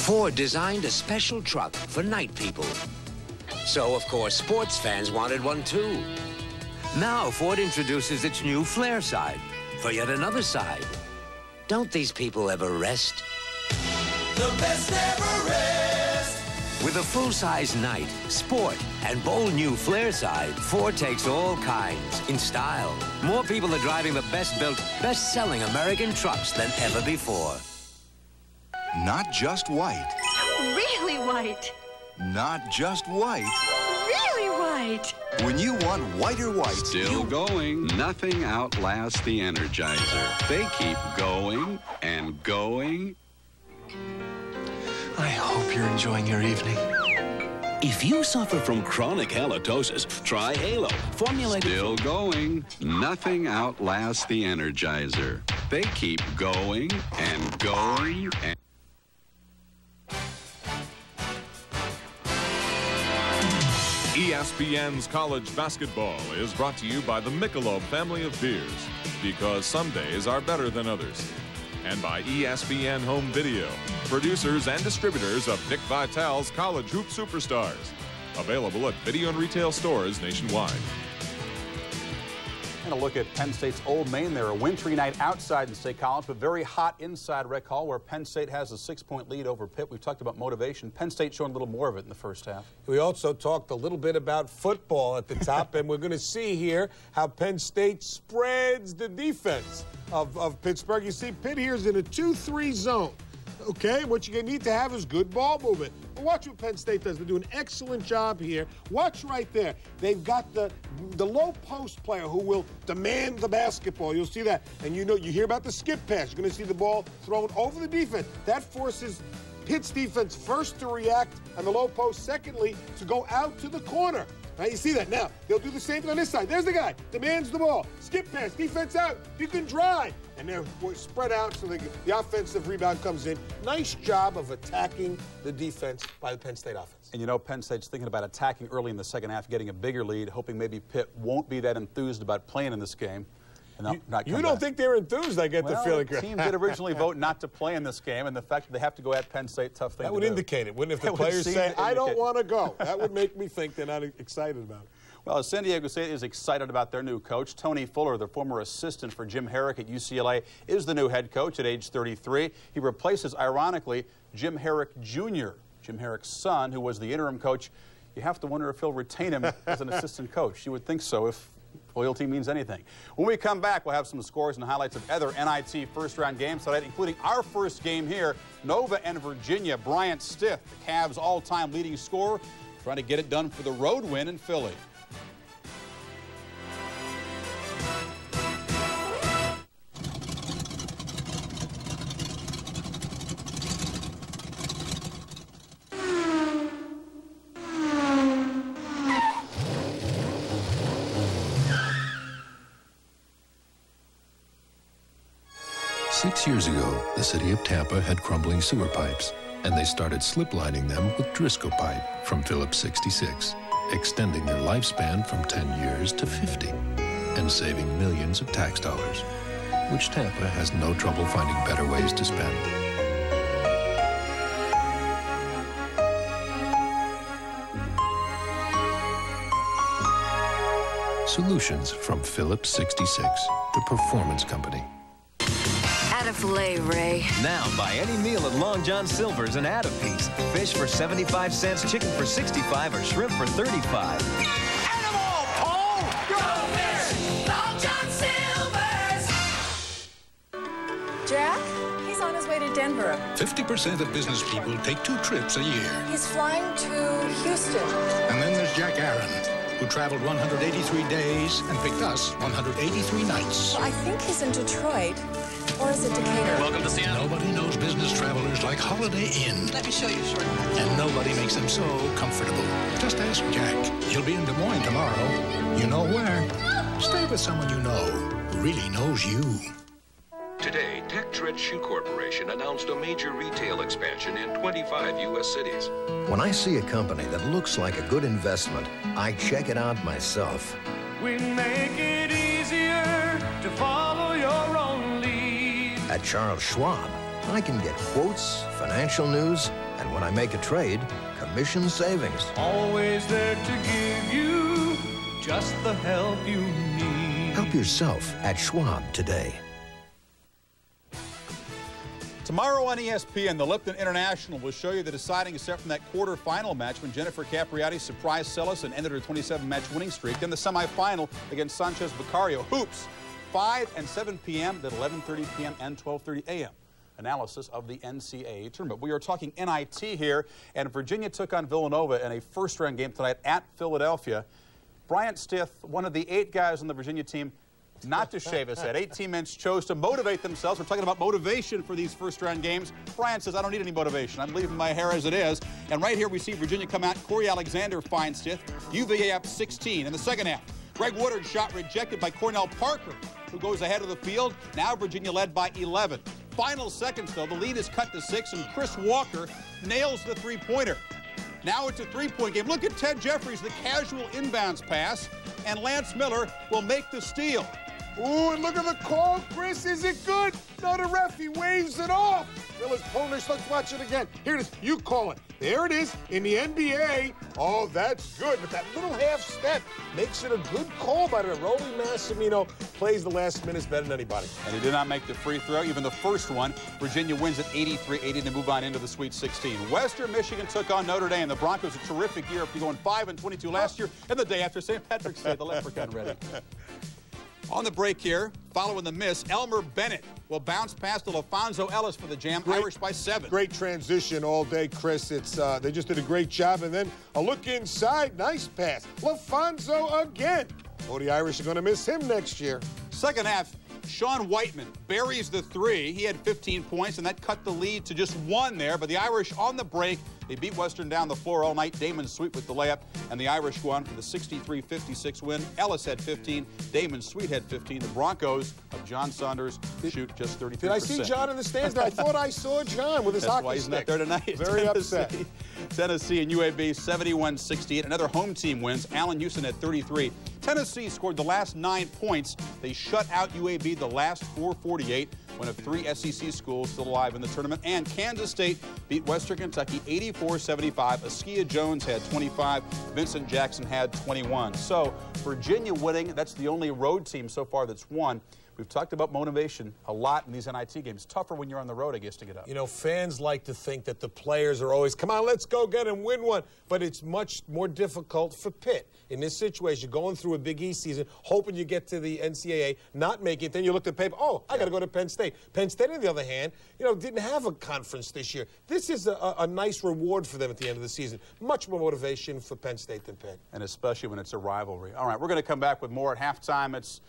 Ford designed a special truck for night people. So, of course, sports fans wanted one too. Now, Ford introduces its new Flare side for yet another side. Don't these people ever rest? The best never rest. With a full-size night, sport, and bold new Flare side, Ford takes all kinds in style. More people are driving the best-built, best-selling American trucks than ever before. Not just white. Really white. Not just white. Really white. When you want whiter white, Still going. Nothing outlasts the Energizer. They keep going and going. I hope you're enjoying your evening. If you suffer from chronic halitosis, try Halo, formulated... Still going. Nothing outlasts the Energizer. They keep going and going and... ESPN's college basketball is brought to you by the Michelob family of beers, because some days are better than others. And by ESPN Home Video, producers and distributors of Dick Vitale's College Hoop Superstars. Available at video and retail stores nationwide. And a look at Penn State's Old Main there. A wintry night outside in State College, but very hot inside Rec Hall, where Penn State has a 6-point lead over Pitt. We've talked about motivation. Penn State showing a little more of it in the first half. We also talked a little bit about football at the top, and we're going to see here how Penn State spreads the defense of Pittsburgh. You see, Pitt here is in a 2-3 zone. Okay, what you need to have is good ball movement. But watch what Penn State does. They do an excellent job here. Watch right there. They've got the low post player who will demand the basketball. You'll see that. And you hear about the skip pass. You're going to see the ball thrown over the defense. That forces Pitt's defense first to react on the low post, secondly to go out to the corner. Right, you see that. Now, they'll do the same thing on this side. There's the guy. Demands the ball. Skip pass. Defense out. You can drive. And they're spread out so the offensive rebound comes in. Nice job of attacking the defense by the Penn State offense. And you know, Penn State's thinking about attacking early in the second half, getting a bigger lead, hoping maybe Pitt won't be that enthused about playing in this game. You don't think they're enthused, I get the feeling. The team did originally vote not to play in this game, and the fact that they have to go at Penn State, tough thing that would indicate it, wouldn't it? If the players say, I don't want to go, that would make me think they're not excited about it. Well, San Diego State is excited about their new coach. Tony Fuller, the former assistant for Jim Herrick at UCLA, is the new head coach at age 33. He replaces, ironically, Jim Herrick Jr., Jim Herrick's son, who was the interim coach. You have to wonder if he'll retain him as an assistant coach. You would think so if loyalty means anything. When we come back, we'll have some scores and highlights of other NIT first-round games tonight, including our first game here, Nova and Virginia. Bryant Stith, the Cavs' all-time leading scorer, trying to get it done for the road win in Philly. Six years ago, the city of Tampa had crumbling sewer pipes, and they started slip lining them with Driscoll pipe from Phillips 66, extending their lifespan from 10 years to 50, and saving millions of tax dollars, which Tampa has no trouble finding better ways to spend. Solutions from Phillips 66, the performance company. Add a filet, Ray. Now, buy any meal at Long John Silver's and add a piece. Fish for 75 cents, chicken for 65, or shrimp for 35. Add them all, Paul! Go Fish! Long John Silver's! Jack? He's on his way to Denver. 50% of business people take 2 trips a year. He's flying to Houston. And then there's Jack Aaron, who traveled 183 days and picked us 183 nights. Well, I think he's in Detroit. Or is it Decatur? Welcome to Seattle. Nobody knows business travelers like Holiday Inn. Let me show you shortly. And nobody makes them so comfortable. Just ask Jack. He'll be in Des Moines tomorrow. You know where. Stay with someone you know who really knows you. Today, TechTread Shoe Corporation announced a major retail expansion in 25 U.S. cities. When I see a company that looks like a good investment, I check it out myself. We make it easier to follow your own lead. At Charles Schwab, I can get quotes, financial news, and when I make a trade, commission savings. Always there to give you just the help you need. Help yourself at Schwab today. Tomorrow on ESPN, the Lipton International will show you the deciding set from that quarterfinal match when Jennifer Capriati surprised Celis and ended her 27-match winning streak. Then the semifinal against Sanchez Vicario. Hoops, 5 and 7 p.m., then 11:30 p.m. and 12:30 a.m. Analysis of the NCAA tournament. We are talking NIT here, and Virginia took on Villanova in a first-round game tonight at Philadelphia. Bryant Stith, one of the 8 guys on the Virginia team, not to shave his head. 8 teammates chose to motivate themselves. We're talking about motivation for these first-round games. Bryant says, I don't need any motivation. I'm leaving my hair as it is. And right here we see Virginia come out. Corey Alexander finds Stith. UVA up 16 in the second half. Greg Woodard's shot rejected by Cornell Parker, who goes ahead of the field. Now Virginia led by 11. Final seconds, though. The lead is cut to 6, and Chris Walker nails the three-pointer. Now it's a three-point game. Look at Ted Jeffries, the casual inbounds pass, and Lance Miller will make the steal. Ooh, and look at the call, Chris. Is it good? No, the ref, he waves it off. Miller's Polish. Let's watch it again. Here it is. You call it. There it is in the NBA. Oh, that's good. But that little half step makes it a good call by the Rolly Massimino. Plays the last minutes better than anybody. And he did not make the free throw, even the first one. Virginia wins at 83-80 to move on into the Sweet 16. Western Michigan took on Notre Dame. The Broncos a terrific year after going 5-22 last year, and the day after St. Patrick's Day, the Leprechaun ready. On the break here, following the miss, Elmer Bennett will bounce past to LaFonso Ellis for the jam. Irish by 7. Great transition all day, Chris. It's they just did a great job. And then a look inside. Nice pass. LaFonso again. Oh, the Irish are going to miss him next year. Second half, Sean Whiteman buries the 3. He had 15 points, and that cut the lead to just 1 there. But the Irish on the break, they beat Western down the floor all night. Damon Sweet with the layup, and the Irish go on for the 63-56 win. Ellis had 15. Damon Sweet had 15. The Broncos of John Saunders shoot just 33%. Did I see John in the stands there? I thought I saw John with his hockey That's why he's stick. not there tonight. Very upset. Tennessee and UAB 71-68. Another home team wins. Allen Houston at 33. Tennessee scored the last 9 points. They shut out UAB the last 4:48. One of 3 SEC schools still alive in the tournament. And Kansas State beat Western Kentucky 84-75. Askia Jones had 25. Vincent Jackson had 21. So Virginia winning. That's the only road team so far that's won. We've talked about motivation a lot in these NIT games. Tougher when you're on the road, I guess, to get up. You know, fans like to think that the players are always, come on, let's go get and win one. But it's much more difficult for Pitt. In this situation, going through a Big East season, hoping you get to the NCAA, not make it, then you look at the paper, oh, I got to go to Penn State. Penn State, on the other hand, you know, didn't have a conference this year. This is a nice reward for them at the end of the season. Much more motivation for Penn State than Pitt. And especially when it's a rivalry. All right, we're going to come back with more at halftime. It's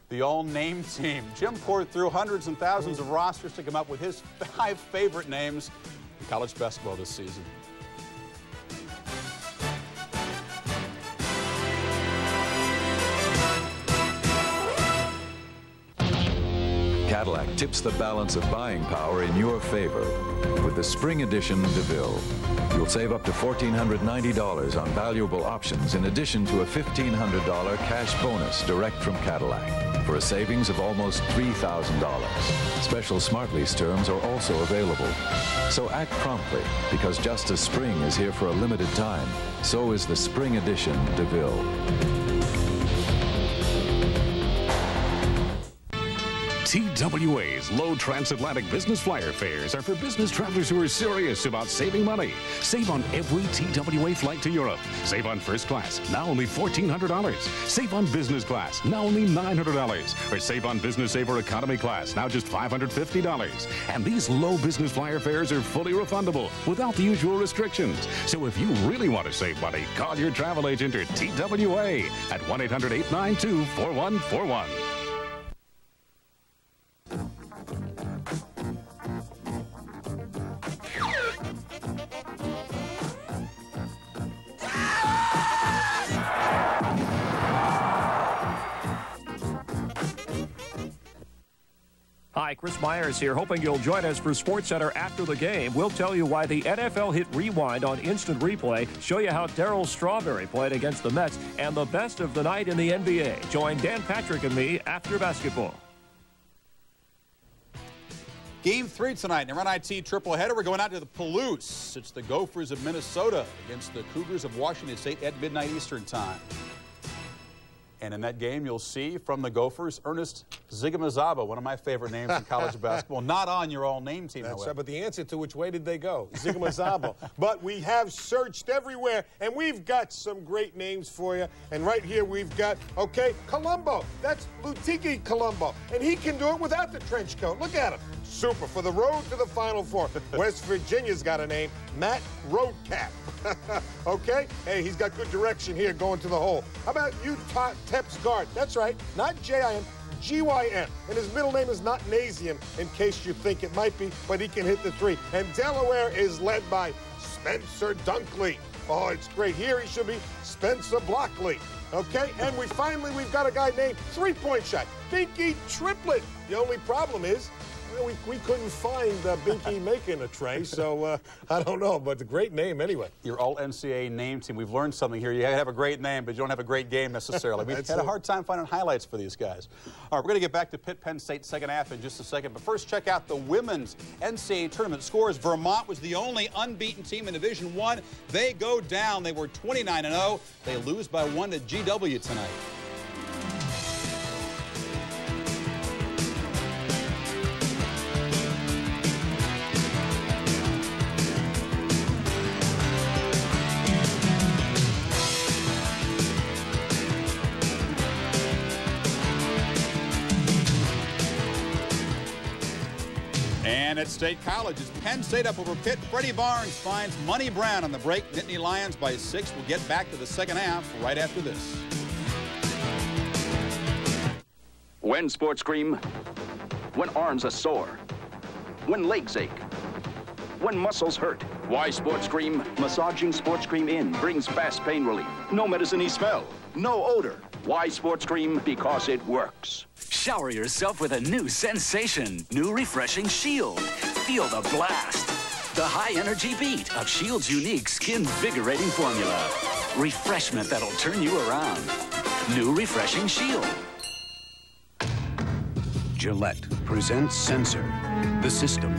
the all-name team. Jim poured through hundreds and thousands of rosters to come up with his 5 favorite names in college basketball this season. Cadillac tips the balance of buying power in your favor with the Spring Edition DeVille. You'll save up to $1,490 on valuable options in addition to a $1,500 cash bonus direct from Cadillac for a savings of almost $3,000. Special Smart Lease terms are also available. So act promptly, because just as spring is here for a limited time, so is the Spring Edition DeVille. TWA's low transatlantic business flyer fares are for business travelers who are serious about saving money. Save on every TWA flight to Europe. Save on first class, now only $1,400. Save on business class, now only $900. Or save on business saver economy class, now just $550. And these low business flyer fares are fully refundable without the usual restrictions. So if you really want to save money, call your travel agent or TWA at 1-800-892-4141. Hi, Chris Myers here, hoping you'll join us for SportsCenter after the game. We'll tell you why the NFL hit Rewind on Instant Replay, show you how Darryl Strawberry played against the Mets, and the best of the night in the NBA. Join Dan Patrick and me after basketball. Game 3 tonight in our NIT triple header. We're going out to the Palouse. It's the Gophers of Minnesota against the Cougars of Washington State at midnight Eastern time. And in that game, you'll see from the Gophers, Ernest Zigamazaba, one of my favorite names in college basketball. Not on your all-name team, That's however. right, but the answer to which way did they go? Zigamazaba. But we have searched everywhere, and we've got some great names for you. And right here we've got, okay, Colombo. That's Lutiki Colombo. And he can do it without the trench coat. Look at him. Super. For the road to the Final Four. West Virginia's got a name, Matt Roadcap. Okay? Hey, he's got good direction here going to the hole. How about Utah Tep's guard? That's right, not J-I-M, G-Y-M. And his middle name is not Nazium, in case you think it might be, but he can hit the 3. And Delaware is led by Spencer Dunkley. Oh, it's great. Here he should be Spencer Blockley. Okay? And we've got a guy named 3-point shot, Dinky Triplet. The only problem is We couldn't find Binky making a tray, so I don't know, but it's a great name anyway. Your all-NCAA name team. We've learned something here. You have a great name, but you don't have a great game necessarily. We've had a hard time finding highlights for these guys. All right, we're going to get back to Pitt, Penn State second half in just a second, but first check out the women's NCAA tournament scores. Vermont was the only unbeaten team in Division I. They go down. They were 29-0. They lose by 1 to GW tonight. And at State College, it's Penn State up over Pitt. Freddie Barnes finds Money Brown on the break. Nittany Lions by 6. We'll get back to the second half right after this. When sports cream, when arms are sore, when legs ache, when muscles hurt. Why sports cream? Massaging sports cream in brings fast pain relief. No medicine-y smell, no odor. Why sports cream? Because it works. Shower yourself with a new sensation. New refreshing Shield. Feel the blast. The high-energy beat of Shield's unique skin-vigorating formula. Refreshment that'll turn you around. New refreshing Shield. Gillette presents Sensor, the system,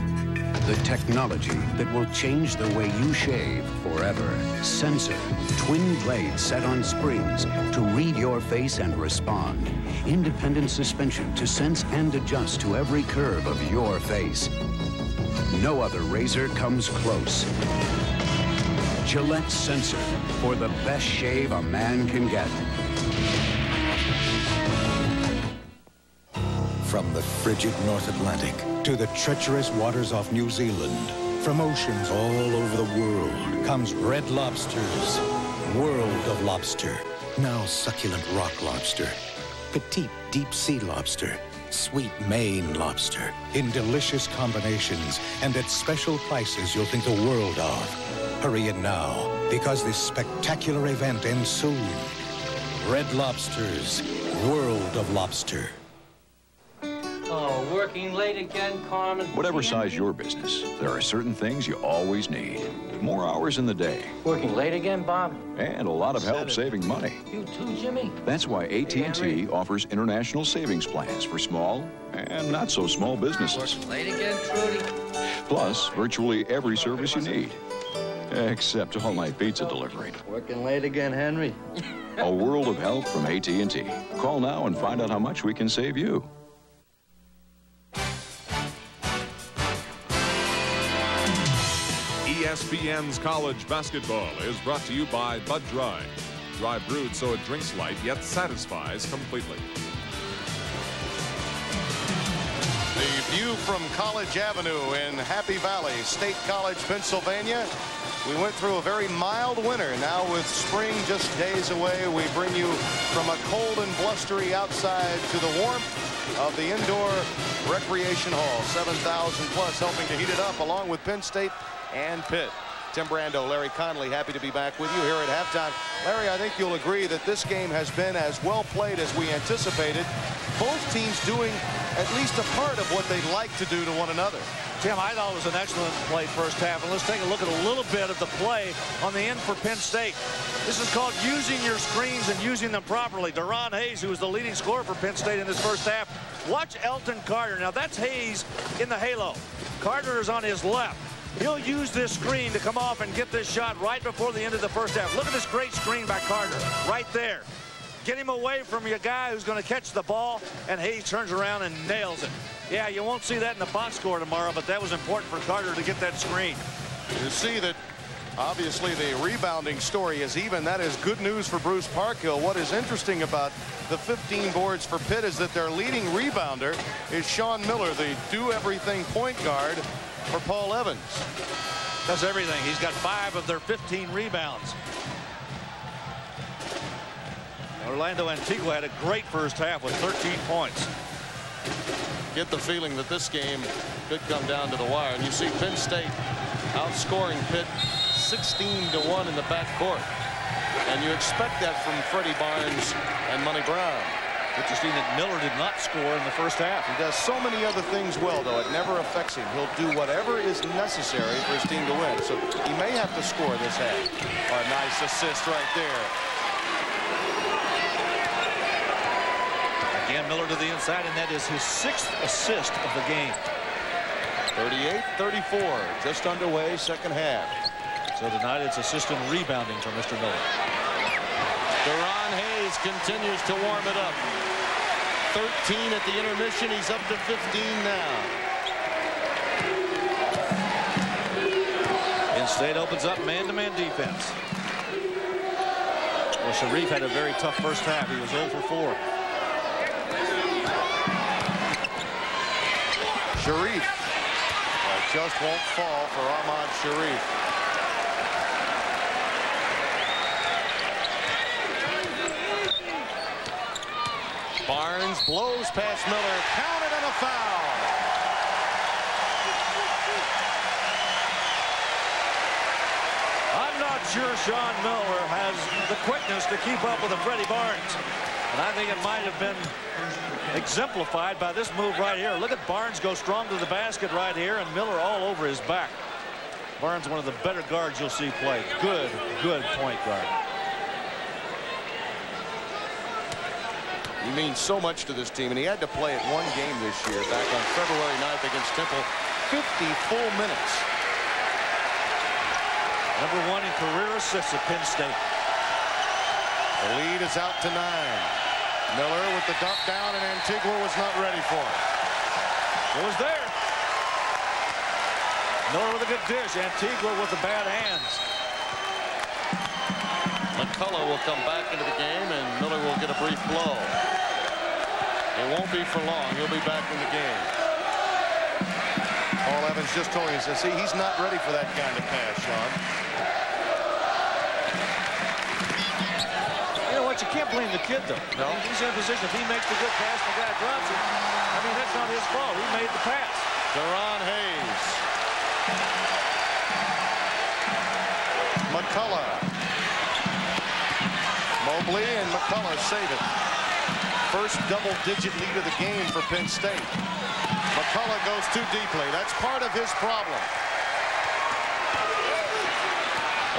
the technology that will change the way you shave forever. Sensor, twin blades set on springs to read your face and respond. Independent suspension to sense and adjust to every curve of your face. No other razor comes close. Gillette Sensor, for the best shave a man can get. From the frigid North Atlantic to the treacherous waters off New Zealand, from oceans all over the world comes Red Lobster's World of Lobster. Now succulent rock lobster, petite deep sea lobster, sweet Maine lobster, in delicious combinations and at special prices you'll think the world of. Hurry in now, because this spectacular event ends soon. Red Lobster's World of Lobster. Oh, working late again, Carmen? Whatever size your business, there are certain things you always need. More hours in the day. Working late again, Bob? And a lot of help saving money. You too, Jimmy? That's why AT&T offers international savings plans for small and not so small businesses. Working late again, Trudy? Plus, virtually every service you need. Except all-night pizza delivery. Working late again, Henry? A world of help from AT&T. Call now and find out how much we can save you. ESPN's college basketball is brought to you by Bud Dry. Dry brewed so it drinks light, yet satisfies completely. The view from College Avenue in Happy Valley, State College, Pennsylvania. We went through a very mild winter. Now with spring just days away, we bring you from a cold and blustery outside to the warmth of the indoor recreation hall. 7,000 plus helping to heat it up along with Penn State and Pitt. Tim Brando, Larry Connolly, happy to be back with you here at halftime. Larry, I think you'll agree that this game has been as well played as we anticipated. Both teams doing at least a part of what they'd like to do to one another. Tim, I thought it was an excellent play first half, and let's take a look at a little bit of the play on the end for Penn State. This is called using your screens and using them properly. Deron Hayes, who was the leading scorer for Penn State in this first half. Watch Elton Carter. Now that's Hayes in the halo. Carter is on his left. He'll use this screen to come off and get this shot right before the end of the first half. Look at this great screen by Carter right there. Get him away from your guy who's going to catch the ball, and Hayes turns around and nails it. Yeah, you won't see that in the box score tomorrow, but that was important for Carter to get that screen. You see that obviously the rebounding story is even. That is good news for Bruce Parkhill. What is interesting about the 15 boards for Pitt is that their leading rebounder is Sean Miller, the do-everything point guard for Paul Evans. Does everything. He's got 5 of their 15 rebounds. Orlando Antigua had a great first half with 13 points. Get the feeling that this game could come down to the wire. And you see Penn State outscoring Pitt 16-1 in the backcourt. And you expect that from Freddie Barnes and Money Brown. Interesting that Miller did not score in the first half. He does so many other things well, though. It never affects him. He'll do whatever is necessary for his team to win. So he may have to score this half. A nice assist right there. Again, Miller to the inside, and that is his 6th assist of the game. 38-34, just underway, second half. So tonight it's assist and rebounding for Mr. Miller. Deron Hayes continues to warm it up. 13 at the intermission. He's up to 15 now. Penn State opens up man-to-man defense. Well, Sharif had a very tough first half. He was 0 for 4. Sharif. Just won't fall for Ahmad Sharif. Barnes blows past Miller. Counted and a foul. I'm not sure Sean Miller has the quickness to keep up with a Freddie Barnes. And I think it might have been exemplified by this move right here. Look at Barnes go strong to the basket right here, and Miller all over his back. Barnes, one of the better guards you'll see play. Good point guard. He means so much to this team, and he had to play at one game this year back on February 9th against Temple. 50 full minutes. Number 1 in career assists at Penn State. The lead is out to 9. Miller with the dump down, and Antigua was not ready for it. It was there. Miller with a good dish. Antigua with the bad hands. McCullough will come back into the game, and Miller will get a brief blow. It won't be for long. He'll be back in the game. Paul Evans just told me, he said, see, he's not ready for that kind of pass, Sean. You know what? You can't blame the kid, though. No. He's in a position. If he makes the good pass and the guy drops it, I mean, that's not his fault. He made the pass. Deron Hayes. McCullough. Mobley and McCullough save it. First double-digit lead of the game for Penn State. McCullough goes too deeply. That's part of his problem.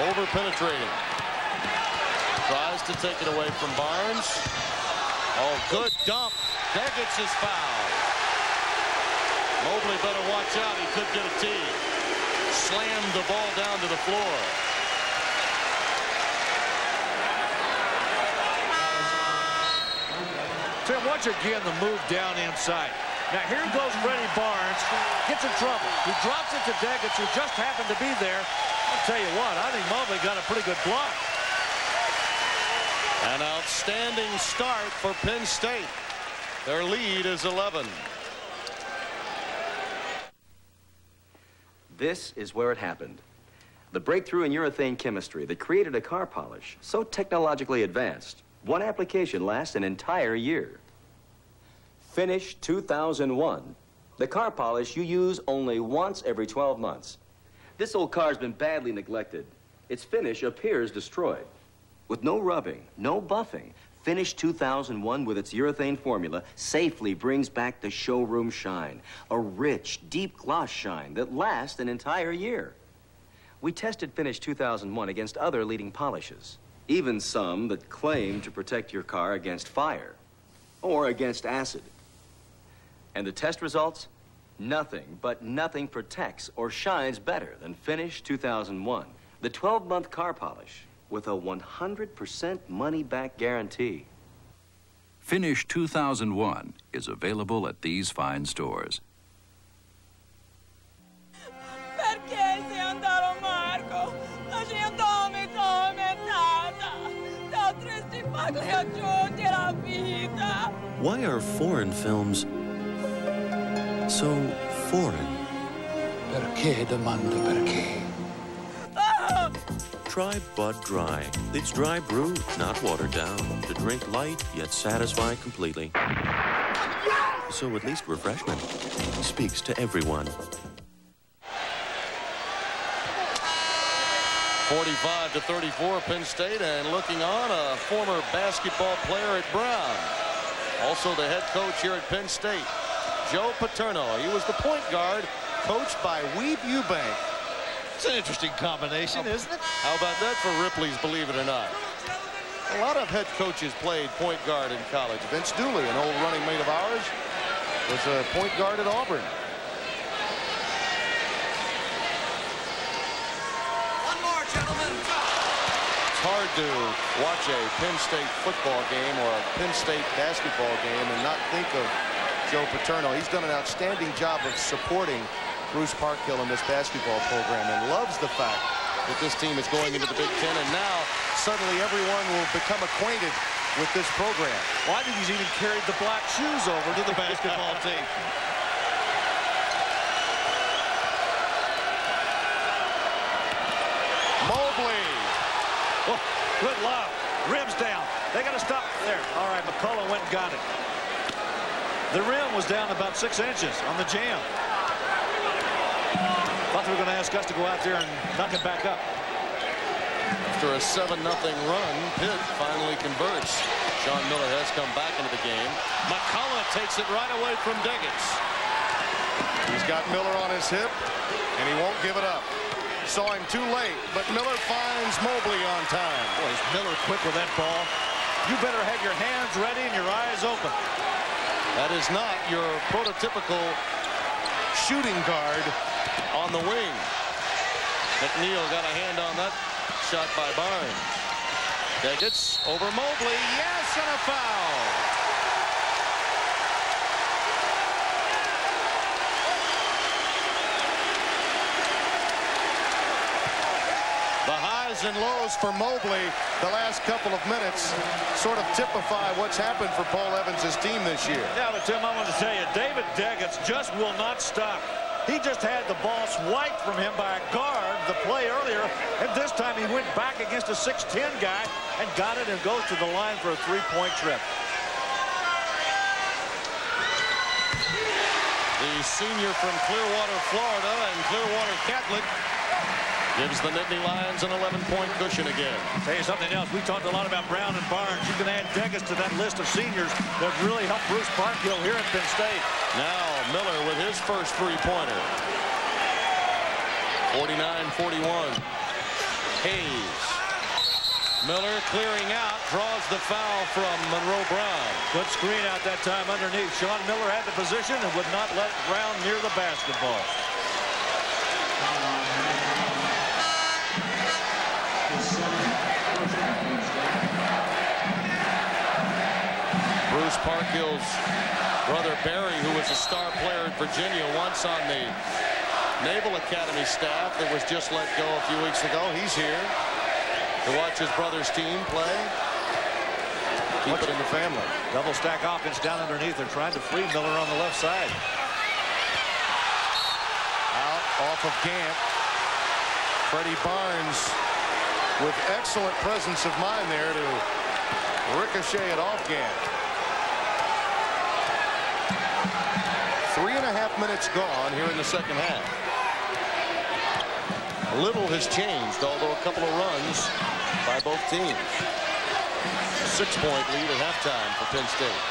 Over-penetrating. Tries to take it away from Barnes. Oh, good dump. Degich is fouled. Mobley better watch out. He could get a tee. Slammed the ball down to the floor. Tim, watch again the move down inside. Now here goes Freddie Barnes. Gets in trouble. He drops it to Degich, who just happened to be there. I'll tell you what, I think Mobley got a pretty good block. An outstanding start for Penn State. Their lead is 11. This is where it happened. The breakthrough in urethane chemistry that created a car polish so technologically advanced, one application lasts an entire year. Finish 2001. The car polish you use only once every 12 months. This old car's been badly neglected. Its finish appears destroyed. With no rubbing, no buffing, Finish 2001 with its urethane formula safely brings back the showroom shine. A rich, deep gloss shine that lasts an entire year. We tested Finish 2001 against other leading polishes, even some that claim to protect your car against fire or against acid. And the test results? Nothing, but nothing protects or shines better than Finish 2001, the 12-month car polish with a 100% money-back guarantee. Finish 2001 is available at these fine stores. Perché sei andato, Marco? Lasciandomi tormentata. T'avresti pagliacciuti la vita. Why are foreign films so foreign? Perché domando perché? Try Bud Dry. It's dry brewed, not watered down. To drink light, yet satisfy completely. So at least refreshment speaks to everyone. 45-34, Penn State, and looking on, a former basketball player at Brown. Also the head coach here at Penn State, Joe Paterno. He was the point guard, coached by Weeb Eubank. It's an interesting combination, isn't it? How about that for Ripley's Believe It or Not? A lot of head coaches played point guard in college. Vince Dooley, an old running mate of ours, was a point guard at Auburn. One more, gentlemen. It's hard to watch a Penn State football game or a Penn State basketball game and not think of Joe Paterno. He's done an outstanding job of supporting Bruce Parkhill in this basketball program and loves the fact that this team is going into the Big Ten, and now suddenly everyone will become acquainted with this program. Well, I think he's even carried the black shoes over to the basketball team. Mobley. Oh, good lob. Rim's down. They got to stop there. All right, McCullough went and got it. The rim was down about 6 inches on the jam. Thought they were going to ask us to go out there and knock it back up. After a 7-0 run, Pitt finally converts. Sean Miller has come back into the game. McCullough takes it right away from Deggans. He's got Miller on his hip, and he won't give it up. Saw him too late, but Miller finds Mobley on time. Boy, is Miller quick with that ball. You better have your hands ready and your eyes open. That is not your prototypical shooting guard on the wing. McNeil got a hand on that shot by Barnes. Deggans over Mobley. Yes, and a foul. The highs and lows for Mobley the last couple of minutes sort of typify what's happened for Paul Evans' team this year. Yeah, but Tim, I want to tell you, David Deggans just will not stop. He just had the ball swiped from him by a guard the play earlier, and this time he went back against a 6'10 guy and got it and goes to the line for a 3-point trip. The senior from Clearwater, Florida, and Clearwater Catholic gives the Nittany Lions an 11-point cushion again. Tell you something else. We talked a lot about Brown and Barnes. You can add Deggans to that list of seniors that really helped Bruce Parkhill here at Penn State. Now Miller with his first three-pointer. 49-41. Hayes. Miller clearing out, draws the foul from Monroe Brown. Good screen out that time underneath. Sean Miller had the position and would not let Brown near the basketball. Bruce Parkhill's brother Barry, who was a star player at Virginia, once on the Naval Academy staff that was just let go a few weeks ago. He's here to watch his brother's team play. Keep it in the family. Double stack offense down underneath. They're trying to free Miller on the left side. Out off of Gant. Freddie Barnes with excellent presence of mind there to ricochet it off Gant. 3.5 minutes gone here in the second half. Little has changed, although a couple of runs by both teams. A 6-point lead at halftime for Penn State.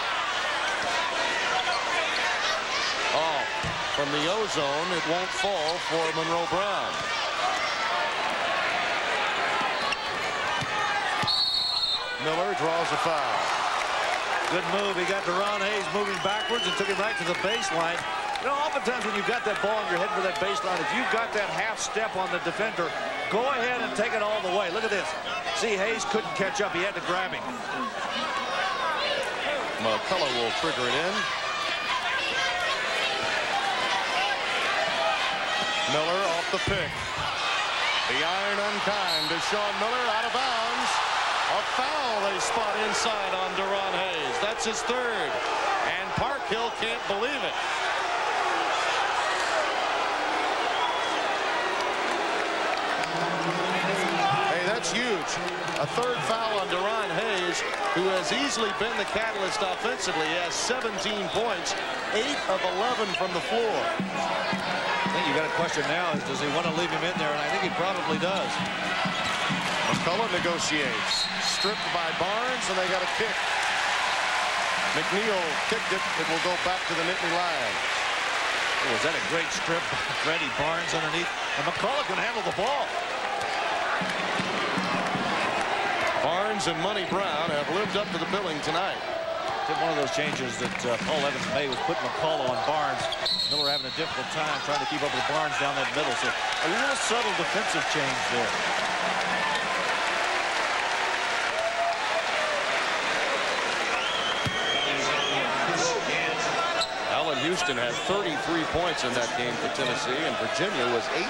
Oh, from the O-zone, it won't fall for Monroe Brown. Miller draws a foul. Good move. He got Deron Hayes moving backwards and took him right to the baseline. You know, oftentimes when you've got that ball in your head for that baseline, if you've got that half step on the defender, go ahead and take it all the way. Look at this. See, Hayes couldn't catch up. He had to grab him. McCullough will trigger it in. Miller off the pick. The iron unkind to Sean Miller, out of bounds. A foul they spot inside on Deron Hayes. That's his third. And Parkhill can't believe it. Hey, that's huge. A third foul on Deron Hayes, who has easily been the catalyst offensively. He has 17 points, 8 of 11 from the floor. I think you got a question now is, does he want to leave him in there? And I think he probably does. McCullough negotiates. Stripped by Barnes, and they got a kick. McNeil kicked it. It will go back to the Nittany Lions. Oh, was that a great strip by Freddie Barnes underneath? And McCullough can handle the ball. Barnes and Money Brown have lived up to the billing tonight. Did one of those changes that Paul Evans made was put McCullough on Barnes. Miller having a difficult time trying to keep up with Barnes down that middle. So a little subtle defensive change there. Allen Houston had 33 points in that game for Tennessee, and Virginia was 18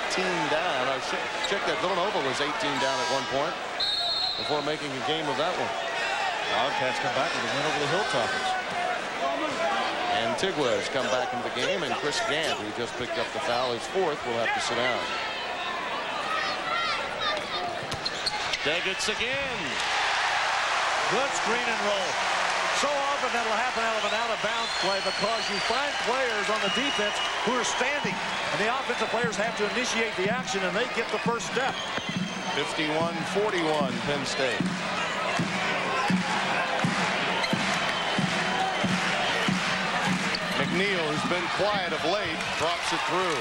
down. I checked that Villanova was 18 down at one point before making a game of that one. Wildcats come back with a win over the Hilltoppers. Antigua has come back into the game, and Chris Gant, who just picked up the foul, his fourth, will have to sit down. Deggetts again. Good screen and roll. So often that'll happen out of an out-of-bounds play because you find players on the defense who are standing, and the offensive players have to initiate the action, and they get the first step. 51-41, Penn State. McNeil, who's been quiet of late, drops it through.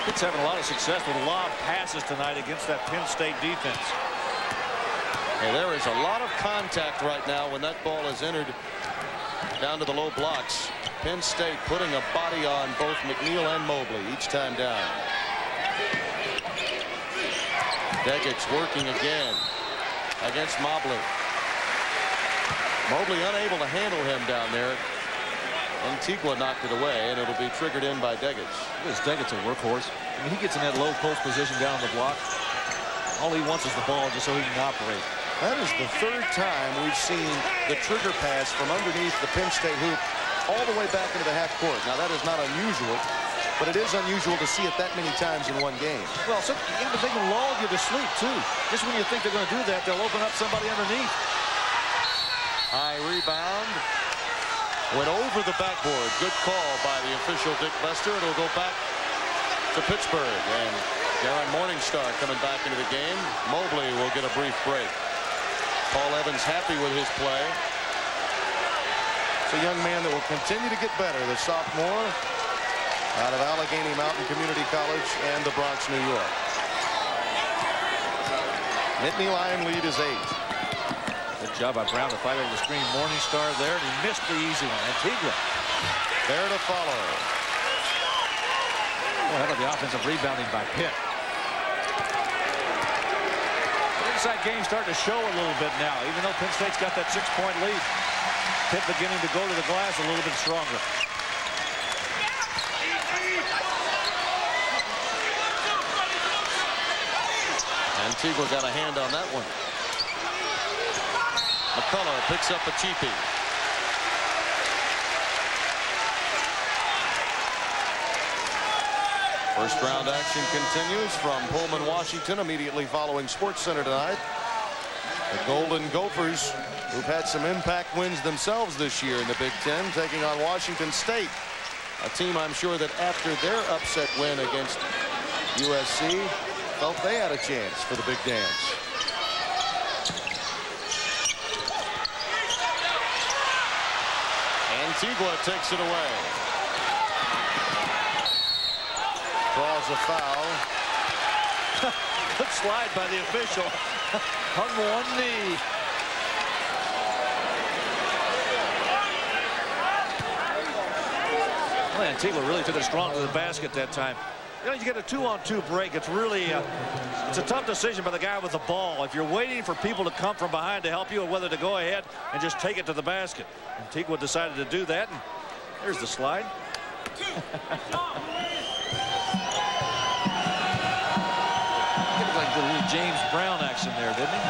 Pitt's having a lot of success with lob passes tonight against that Penn State defense. And there is a lot of contact right now when that ball is entered down to the low blocks. Penn State putting a body on both McNeil and Mobley each time down. Deggetts working again against Mobley. Mobley unable to handle him down there. Antigua knocked it away, and it'll be triggered in by Deggetts. This Deggetts a workhorse. I mean, he gets in that low post position down on the block. All he wants is the ball just so he can operate. That is the third time we've seen the trigger pass from underneath the Penn State hoop all the way back into the half court. Now, that is not unusual, but it is unusual to see it that many times in one game. Well, so, yeah, but they can lull you to sleep, too. Just when you think they're going to do that, they'll open up somebody underneath. High rebound. Went over the backboard. Good call by the official, Dick Buster. It'll go back to Pittsburgh. And Darren Morningstar coming back into the game. Mobley will get a brief break. Paul Evans happy with his play. It's a young man that will continue to get better. The sophomore out of Allegheny Mountain Community College and the Bronx, New York. Nittany Lion lead is 8. Good job by Brown to fight over the screen. Morningstar there, and he missed the easy one. Antigua there to follow. Well, how about the offensive rebounding by Pitt? The inside game starting to show a little bit now, even though Penn State's got that 6-point lead. Pitt beginning to go to the glass a little bit stronger. Antigua got a hand on that one. McCullough picks up a cheapie. First round action continues from Pullman, Washington, immediately following SportsCenter tonight. The Golden Gophers, who've had some impact wins themselves this year in the Big Ten, taking on Washington State, a team I'm sure that after their upset win against USC felt they had a chance for the big dance. Antigua takes it away. Draws a foul. Good slide by the official. Hung one knee. Well, Antigua really took it strong to the basket that time. You know, you get a 2-on-2 break. It's really it's a tough decision by the guy with the ball. If you're waiting for people to come from behind to help you, or whether to go ahead and just take it to the basket. Antigua decided to do that, and there's the slide. Looked like the little James Brown action there, didn't he?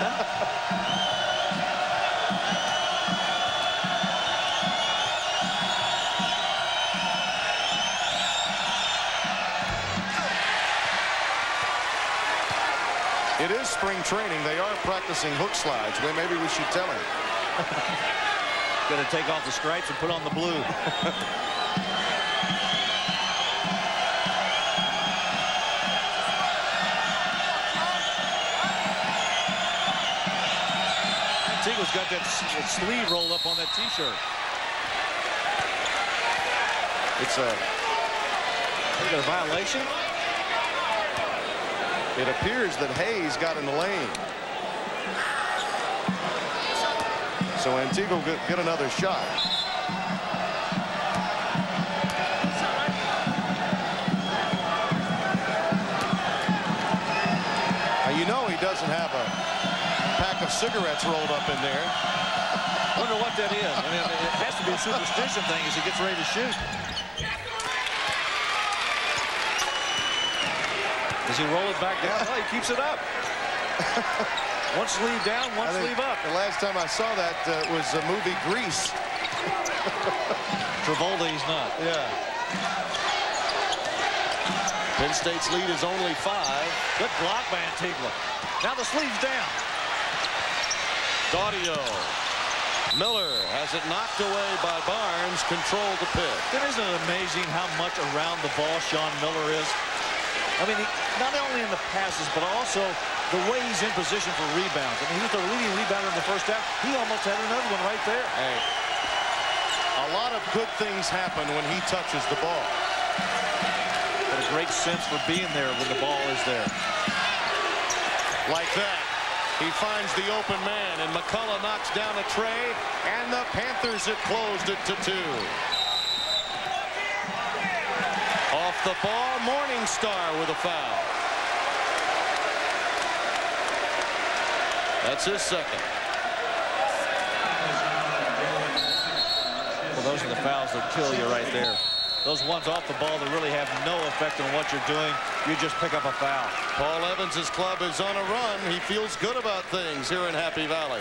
It is spring training. They are practicing hook slides. Well, maybe we should tell him. Got to take off the stripes and put on the blue. Antigua's got that sleeve rolled up on that T-shirt. It's a violation. It appears that Hayes got in the lane. So Antigua will get another shot. Now, you know he doesn't have a pack of cigarettes rolled up in there. Wonder what that is. I mean, it has to be a superstition thing as he gets ready to shoot. Does he roll it back down? No, he keeps it up. One sleeve down, one sleeve up. The last time I saw that was a movie Grease. Travolta, he's not. Yeah. Penn State's lead is only 5. Good block by Antigua. Now the sleeve's down. Gaudio. Miller has it knocked away by Barnes. Control to Pitt. Isn't it amazing how much around the ball Sean Miller is? I mean, not only in the passes, but also the way he's in position for rebounds. I mean, he was the leading rebounder in the first half. He almost had another one right there. Hey, a lot of good things happen when he touches the ball. Got a great sense for being there when the ball is there. Like that. He finds the open man, and McCullough knocks down a tray, and the Panthers have closed it to 2. Off the ball, Morningstar with a foul. That's his second. Well, those are the fouls that kill you right there. Those ones off the ball that really have no effect on what you're doing. You just pick up a foul. Paul Evans's club is on a run. He feels good about things here in Happy Valley.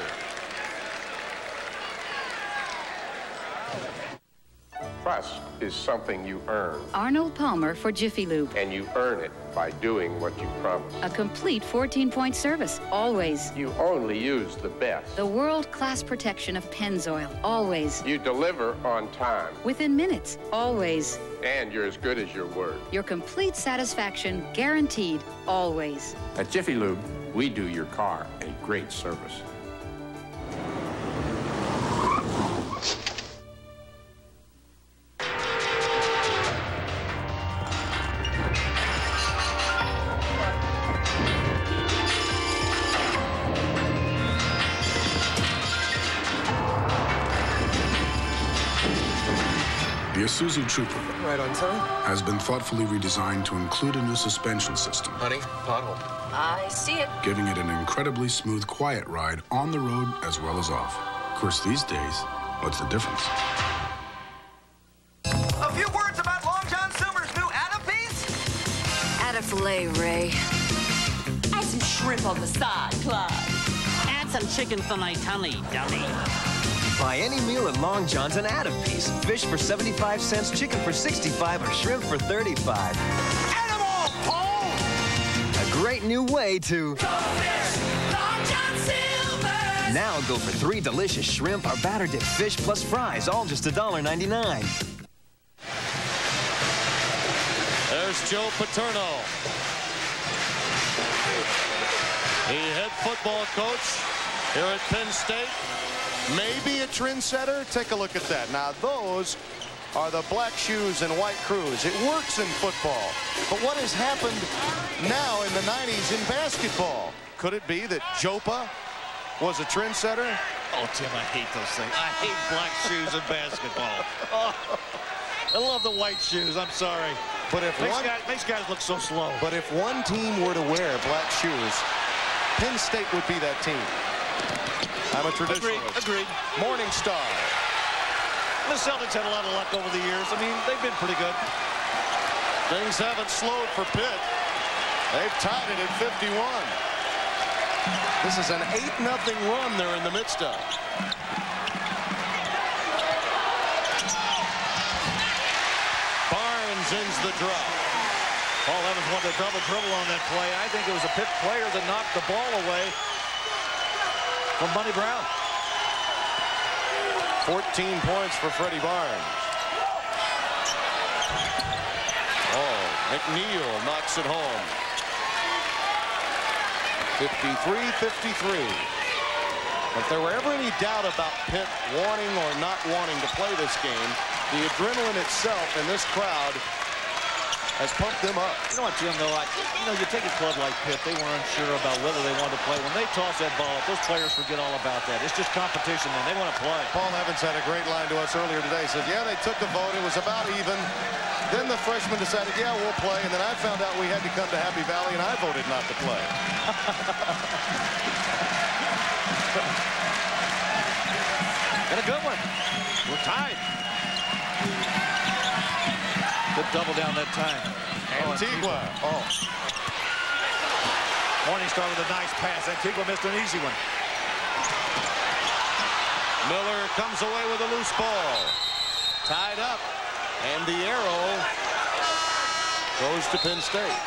Trust is something you earn. Arnold Palmer for Jiffy Lube. And you earn it by doing what you promise. A complete 14-point service, always. You only use the best. The world-class protection of Pennzoil, always. You deliver on time. Within minutes, always. And you're as good as your word. Your complete satisfaction, guaranteed, always. At Jiffy Lube, we do your car a great service. The Isuzu Trooper right on time. has been thoughtfully redesigned to include a new suspension system. Honey, pothole. I see it. Giving it an incredibly smooth, quiet ride on the road as well as off. Of course, these days, what's the difference? A few words about Long John Silver's new Atta-piece. Atta-filet, Ray. Add some shrimp on the side, Clyde. Add some chicken for my tummy, dummy. Buy any meal at Long John's and add a piece. Fish for 75 cents, chicken for 65, or shrimp for 35. Add 'em all, Paul! A great new way to... Go fish! Long John Silver's! Now go for 3 delicious shrimp or batter dip fish plus fries, all just $1.99. There's Joe Paterno. The head football coach here at Penn State. Maybe a trendsetter. Take a look at that. Now, those are the black shoes and white crews. It works in football. But what has happened now in the 90s in basketball? Could it be that Jopa was a trendsetter? Oh, Tim, I hate those things. I hate black shoes in basketball. Oh, I love the white shoes. I'm sorry. But if makes guys look so slow. But if one team were to wear black shoes, Penn State would be that team. I'm a traditionalist. Agreed. Morningstar. The Celtics had a lot of luck over the years. I mean, they've been pretty good. Things haven't slowed for Pitt. They've tied it at 51. This is an 8-0 run they're in the midst of. Barnes ends the drop. Paul Evans wanted to double dribble on that play. I think it was a Pitt player that knocked the ball away from Bunny Brown. 14 points for Freddie Barnes. Oh, McNeil knocks it home. 53-53. If there were ever any doubt about Pitt wanting or not wanting to play this game, the adrenaline itself in this crowd has pumped them up. You know what, Jim, though? You take a club like Pitt, they were unsure about whether they wanted to play. When they toss that ball up, those players forget all about that. It's just competition, and they want to play. Paul Evans had a great line to us earlier today. He said, yeah, they took the vote. It was about even. Then the freshmen decided, yeah, we'll play. And then I found out we had to come to Happy Valley, and I voted not to play. And a good one. We're tied. Good double down that time. Antigua. Oh. Morningstar with a nice pass. Antigua missed an easy one. Miller comes away with a loose ball. Tied up. And the arrow goes to Penn State.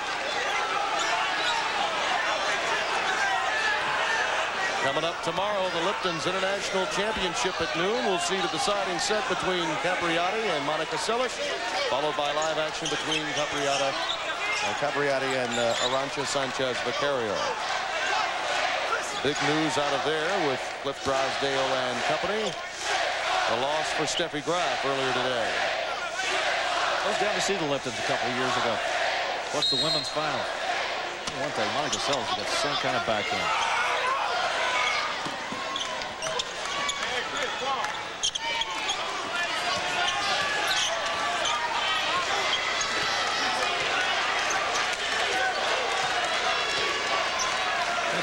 Coming up tomorrow, the Lipton's International Championship at noon. We'll see the deciding set between Capriati and Monica Seles, followed by live action between Capriati and Arantxa Sanchez Vicario. Big news out of there with Cliff Drysdale and company. A loss for Steffi Graf earlier today. I was down to see the Liptons a couple of years ago. What's the women's final? One thing, Monica Seles has got the same kind of backhand.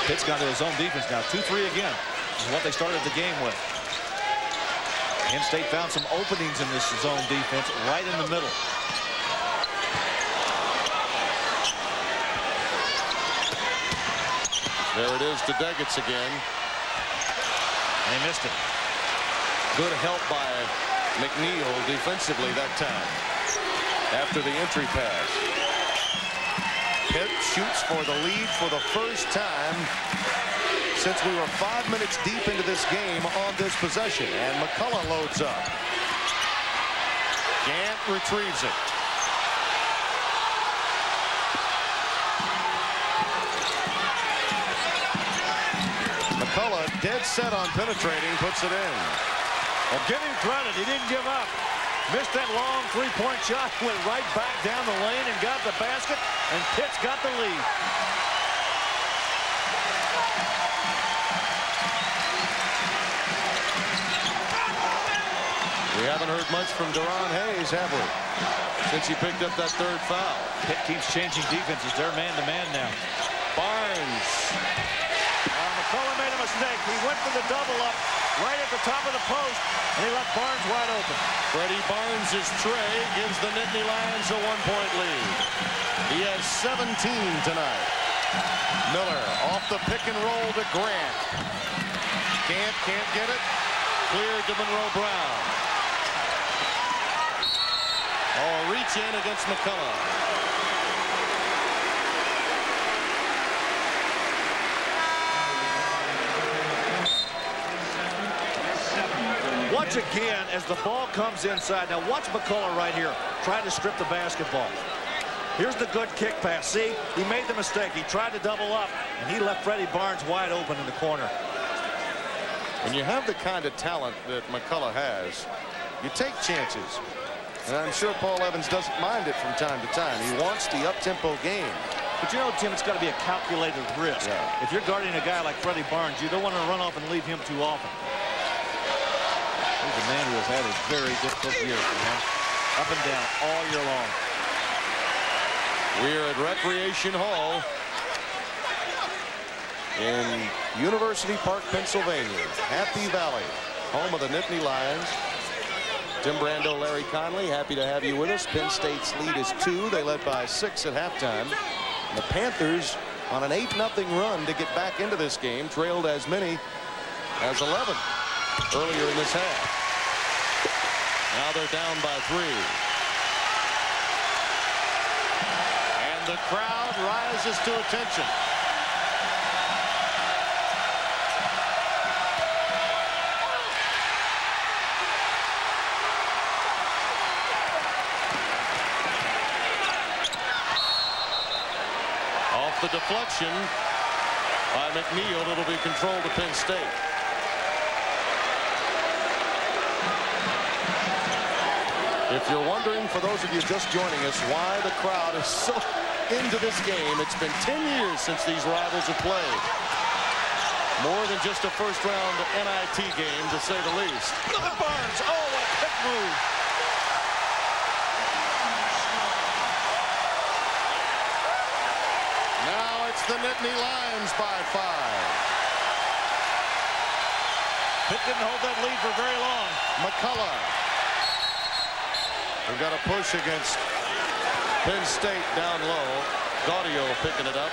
Pitt's gone to his own defense now. 2-3 again. This is what they started the game with. Penn State found some openings in this zone defense right in the middle. There it is to Deggets again. And he missed it. Good help by McNeil defensively that time after the entry pass. Pitt shoots for the lead for the first time since we were 5 minutes deep into this game on this possession. And McCullough loads up. Gant retrieves it. McCullough, dead set on penetrating, puts it in. Well, give him credit. He didn't give up. Missed that long three-point shot, went right back down the lane and got the basket, and Pitt's got the lead. We haven't heard much from Deron Hayes, have we? Since he picked up that third foul. Pitt keeps changing defenses. They're man-to-man now. Barnes. McCullough made a mistake. He went for the double-up right at the top of the post, and he left Barnes wide open. Freddie Barnes' tray gives the Nittany Lions a 1-point lead. He has 17 tonight. Miller off the pick and roll to Grant. Can't get it. Cleared to Monroe Brown. Oh, reach in against McCullough. Watch again as the ball comes inside. Now watch McCullough right here trying to strip the basketball. Here's the good kick pass. See, he made the mistake. He tried to double up, and he left Freddie Barnes wide open in the corner. When you have the kind of talent that McCullough has, you take chances. And I'm sure Paul Evans doesn't mind it from time to time. He wants the up-tempo game. But you know, Tim, it's got to be a calculated risk. Yeah. If you're guarding a guy like Freddie Barnes, you don't want to run off and leave him too often. He's a man who has had a very difficult year, up and down all year long. We're at Recreation Hall in University Park, Pennsylvania. Happy Valley, home of the Nittany Lions. Tim Brando, Larry Conley, happy to have you with us. Penn State's lead is 2. They led by 6 at halftime. And the Panthers on an 8-0 run to get back into this game, trailed as many as 11 earlier in this half. Now they're down by 3. And the crowd rises to attention. Off the deflection by McNeil, it'll be controlled to Penn State. If you're wondering, for those of you just joining us, why the crowd is so into this game, it's been 10 years since these rivals have played. More than just a first-round NIT game, to say the least. Look at Barnes. Oh, what a quick move. Now it's the Nittany Lions by 5. Pitt didn't hold that lead for very long. McCullough. We've got a push against Penn State down low. Gaudio picking it up.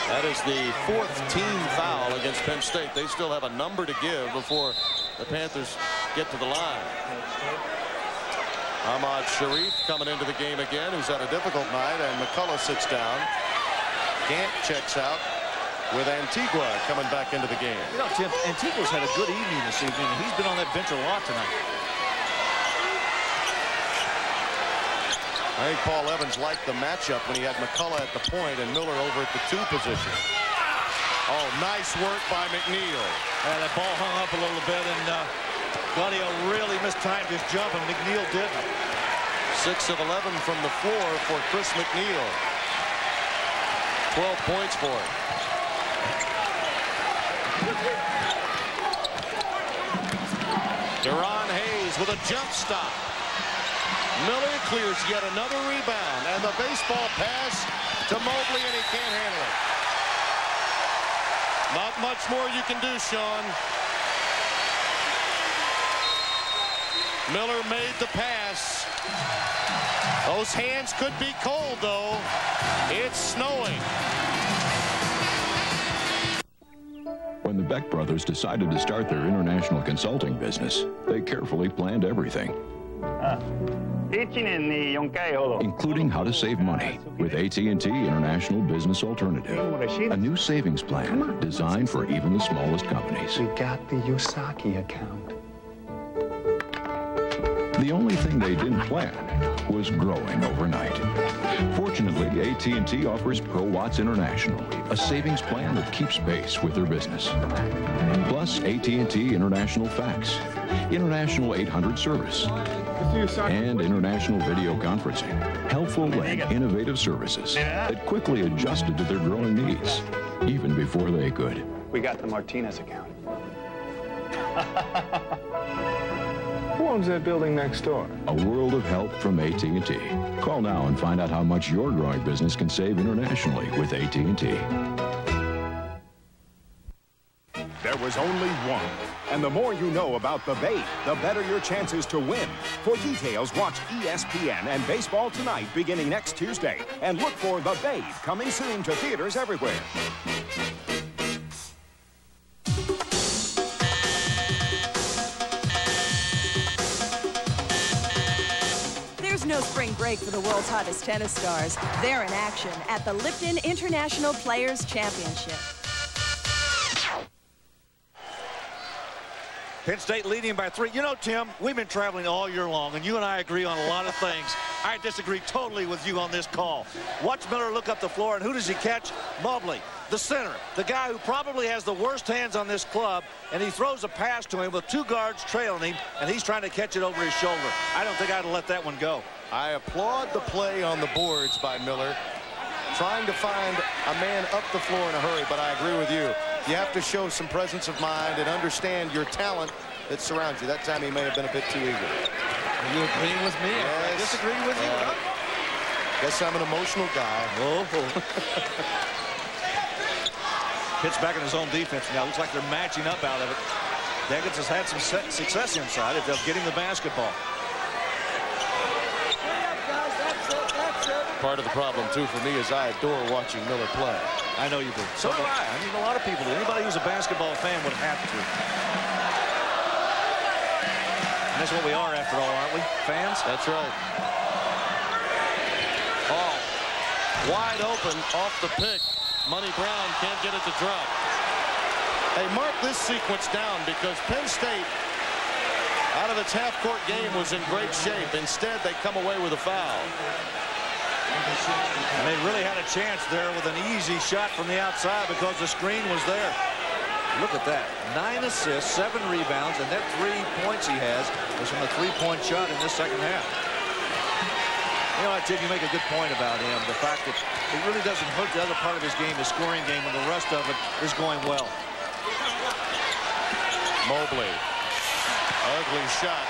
That is the 4th team foul against Penn State. They still have a number to give before the Panthers get to the line. Ahmad Sharif coming into the game again, who's had a difficult night, and McCullough sits down. Gant checks out, with Antigua coming back into the game. You know, Tim, Antigua's had a good evening this evening, and he's been on that bench a lot tonight. I think Paul Evans liked the matchup when he had McCullough at the point and Miller over at the 2 position. Oh, nice work by McNeil. Yeah, that ball hung up a little bit, and Gaudio really mistimed his jump, and McNeil didn't. 6 of 11 from the floor for Chris McNeil. 12 points for him. Deron Hayes with a jump stop. Miller clears yet another rebound, and the baseball pass to Mobley, and he can't handle it. Not much more you can do, Sean. Miller made the pass. Those hands could be cold, though. It's snowing. When the Beck brothers decided to start their international consulting business, they carefully planned everything, including how to save money with AT&T International Business Alternative, a new savings plan designed for even the smallest companies. We got the Yosaki account. The only thing they didn't plan was growing overnight. Fortunately, AT&T offers ProWatts International, a savings plan that keeps pace with their business. Plus, AT&T International Fax, International 800 service, and international video conferencing. Helpful and innovative services that quickly adjusted to their growing needs, even before they could. We got the Martinez account. Who owns that building next door? A world of help from AT&T. Call now and find out how much your growing business can save internationally with AT&T. There was only one. And the more you know about the Babe, the better your chances to win. For details, watch ESPN and Baseball Tonight beginning next Tuesday. And look for The Babe coming soon to theaters everywhere. No spring break for the world's hottest tennis stars. They're in action at the Lipton International Players Championship. Penn State leading by 3. You know, Tim, we've been traveling all year long, and you and I agree on a lot of things. I disagree totally with you on this call. Watch Miller look up the floor, and who does he catch? Mobley, the center, the guy who probably has the worst hands on this club, and he throws a pass to him with 2 guards trailing him, and he's trying to catch it over his shoulder. I don't think I'd have let that one go. I applaud the play on the boards by Miller, trying to find a man up the floor in a hurry, but I agree with you. You have to show some presence of mind and understand your talent that surrounds you. That time he may have been a bit too eager. Are you agreeing with me? Yes. I disagree with you. Guess I'm an emotional guy. Oh. Pitt's back in his own defense now. Looks like they're matching up out of it. Deggins has had some success inside if they'll get him the basketball. Part of the problem, too, for me is I adore watching Miller play. I know you do. So do I. I mean, a lot of people do. Anybody who's a basketball fan would have to. And that's what we are, after all, aren't we? Fans? That's right. Oh, wide open off the pick. Money Brown can't get it to drop. Hey, mark this sequence down because Penn State, out of its half-court game, was in great shape. Instead, they come away with a foul. And they really had a chance there with an easy shot from the outside because the screen was there. Look at that. 9 assists, 7 rebounds, and that 3 points he has was from a 3-point shot in this second half. You know, I think you make a good point about him. The fact that it really doesn't hurt the other part of his game, the scoring game, when the rest of it is going well. Mobley. Ugly shot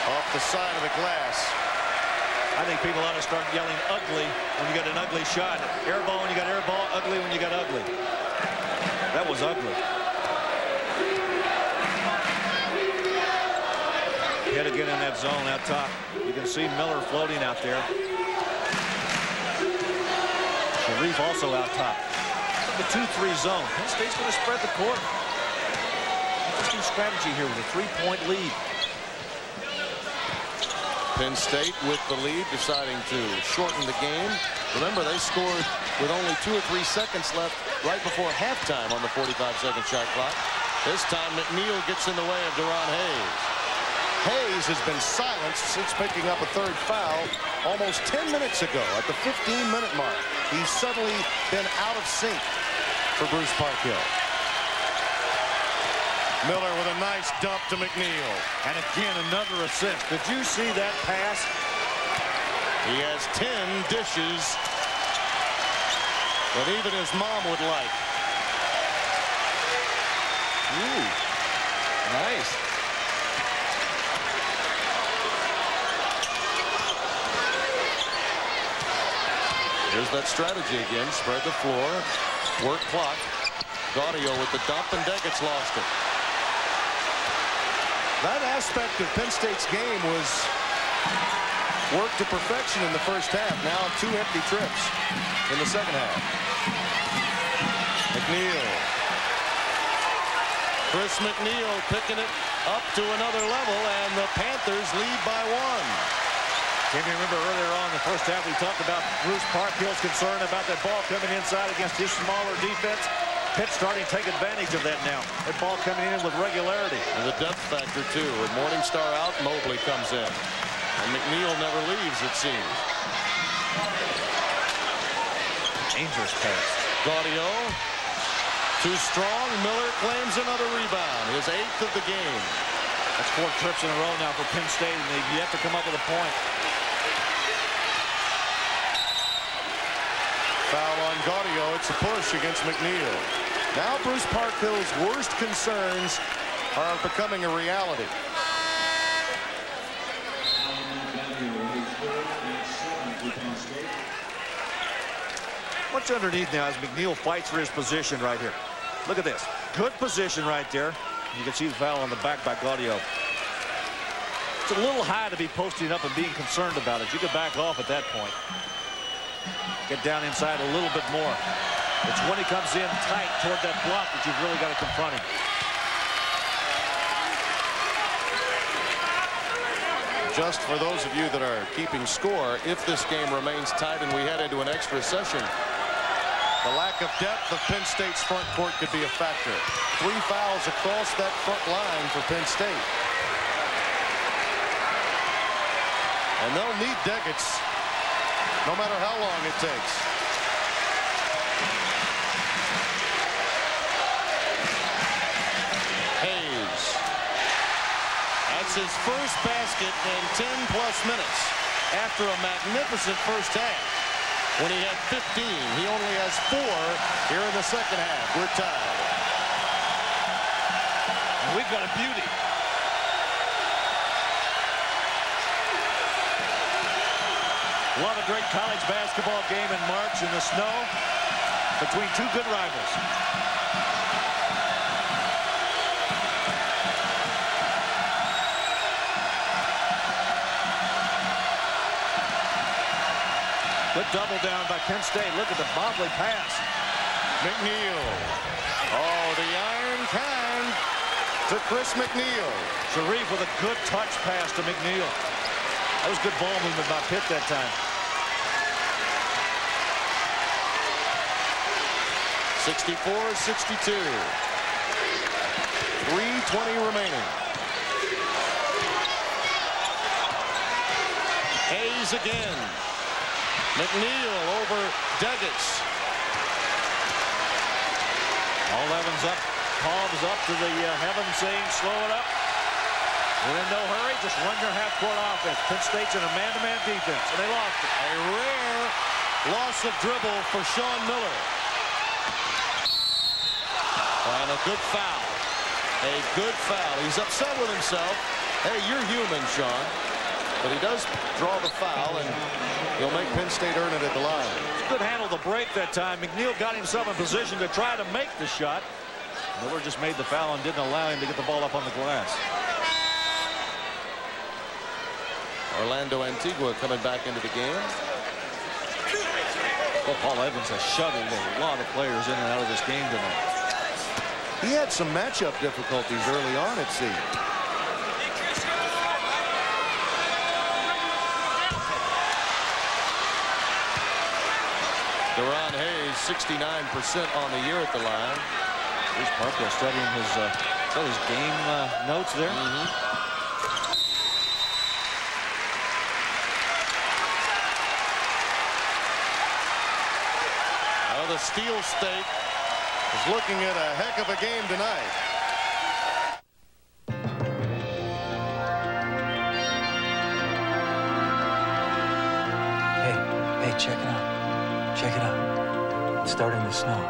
off the side of the glass. I think people ought to start yelling ugly when you got an ugly shot. Air ball when you got air ball, ugly when you got ugly. That was ugly. Hit again in that zone out top. You can see Miller floating out there. Sharif also out top. The 2-3 zone. Penn State's going to spread the court. Interesting strategy here with a 3-point lead. Penn State with the lead, deciding to shorten the game. Remember, they scored with only 2 or 3 seconds left right before halftime on the 45-second shot clock. This time, McNeil gets in the way of Deron Hayes. Hayes has been silenced since picking up a 3rd foul almost 10 minutes ago at the 15-minute mark. He's suddenly been out of sync for Bruce Parkhill. Miller with a nice dump to McNeil. And again, another assist. Did you see that pass? He has 10 dishes that even his mom would like. Ooh, nice. Here's that strategy again. Spread the floor, work clock. Gaudio with the dump, and Deggett's lost it. That aspect of Penn State's game was worked to perfection in the first half. Now 2 empty trips in the second half. McNeil. Chris McNeil picking it up to another level, and the Panthers lead by 1. Can you remember earlier on in the first half we talked about Bruce Parkhill's concern about that ball coming inside against his smaller defense? Pitt starting to take advantage of that now. That ball coming in with regularity. And the depth factor, too. With Morningstar out, Mobley comes in. And McNeil never leaves, it seems. Dangerous pass. Gaudio. Too strong. Miller claims another rebound. His 8th of the game. That's 4 trips in a row now for Penn State, and they've yet to come up with a point. Foul on Gaudio. It's a push against McNeil. Now Bruce Parkhill's worst concerns are becoming a reality. What's underneath now is McNeil fights for his position right here. Look at this. Good position right there. You can see the foul on the back by Gaudio. It's a little high to be posting up and being concerned about it. You could back off at that point. Get down inside a little bit more. It's when he comes in tight toward that block that you've really got to confront him. Just for those of you that are keeping score, if this game remains tight and we head into an extra session, the lack of depth of Penn State's front court could be a factor. 3 fouls across that front line for Penn State. And they'll need Deggett's no matter how long it takes. Hayes. That's his first basket in 10-plus minutes after a magnificent first half. When he had 15, he only has 4 here in the second half. We're tied. And we've got a beauty. We'll have a great college basketball game in March in the snow between 2 good rivals. Good double down by Penn State. Look at the Mobley pass. McNeil. Oh, the iron kind to Chris McNeil. Sharif with a good touch pass to McNeil. That was good ball movement by Pitt that time. 64-62. 3:20 remaining. Hayes again. McNeil over Degas. All Evans up, palms up to the heavens saying slow it up. We're in no hurry, just run your half-court offense. Penn State's in a man-to-man defense, and they lost it. A rare loss of dribble for Sean Miller. And a good foul. A good foul. He's upset with himself. Hey, you're human, Sean. But he does draw the foul, and he'll make Penn State earn it at the line. Good handle the break that time. McNeil got himself in position to try to make the shot. Miller just made the foul and didn't allow him to get the ball up on the glass. Orlando Antigua coming back into the game. Well, Paul Evans has shuttled a lot of players in and out of this game tonight. He had some matchup difficulties early on, it seemed. Deron Hayes, 69% on the year at the line. Here's Parker studying his game notes there. Well, the Steel State is looking at a heck of a game tonight. Hey, check it out. Check it out. It's starting to snow.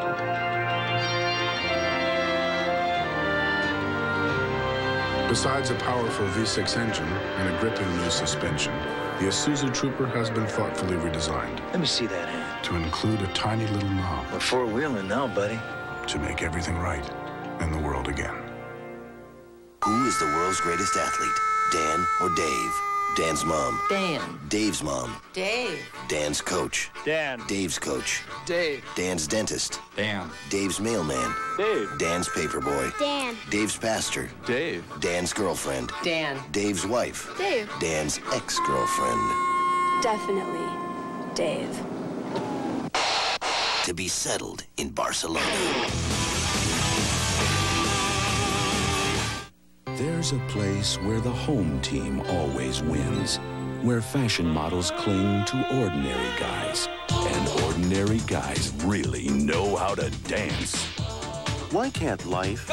Besides a powerful V6 engine and a gripping new suspension, the Isuzu Trooper has been thoughtfully redesigned. Let me see that hand. To include a tiny little knob. We're four-wheeling now, buddy. To make everything right in the world again. Who is the world's greatest athlete? Dan or Dave? Dan's mom. Dan. Dave's mom. Dave. Dan's coach. Dan. Dave's coach. Dave. Dan's dentist. Dan. Dave's mailman. Dave. Dan's paperboy. Dan. Dave's pastor. Dave. Dan's girlfriend. Dan. Dave's wife. Dave. Dan's ex-girlfriend. Definitely Dave. To be settled in Barcelona. There's a place where the home team always wins, where fashion models cling to ordinary guys, and ordinary guys really know how to dance. Why can't life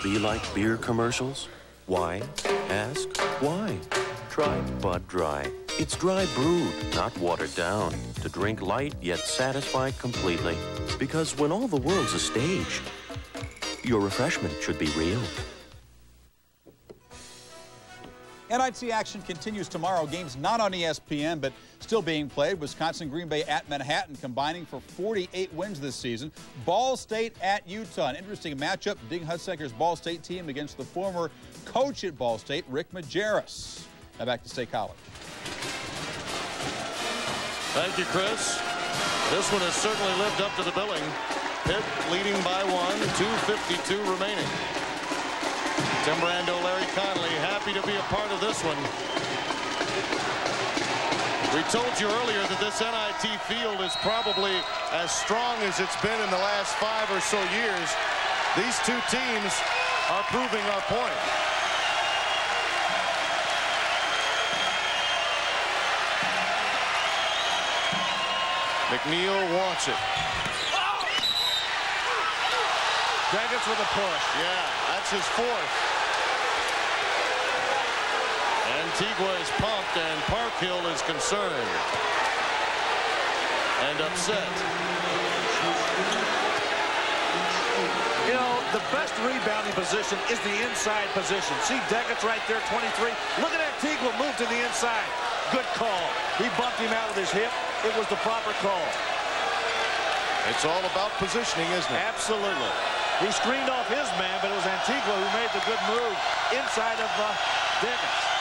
be like beer commercials? Why? Ask why. Try Bud Dry. It's dry brewed, not watered down, to drink light yet satisfy completely. Because when all the world's a stage, your refreshment should be real. NIT action continues tomorrow. Games not on ESPN, but still being played. Wisconsin, Green Bay at Manhattan, combining for 48 wins this season. Ball State at Utah. An interesting matchup. Dig Hudsecker's Ball State team against the former coach at Ball State, Rick Majerus. Now back to State College. Thank you, Chris. This one has certainly lived up to the billing. Pitt leading by 1, 2:52 remaining. Tim Brando, Larry Connolly, happy to be a part of this one. We told you earlier that this NIT field is probably as strong as it's been in the last 5 or so years. These two teams are proving our point. McNeil wants it. Degas with a push. Yeah, that's his 4th. Antigua is pumped, and Parkhill is concerned and upset. You know, the best rebounding position is the inside position. See Degas right there, 23. Look at Antigua move to the inside. Good call. He bumped him out with his hip. It was the proper call. It's all about positioning, isn't it? Absolutely. He screened off his man, but it was Antigua who made the good move inside of Degas.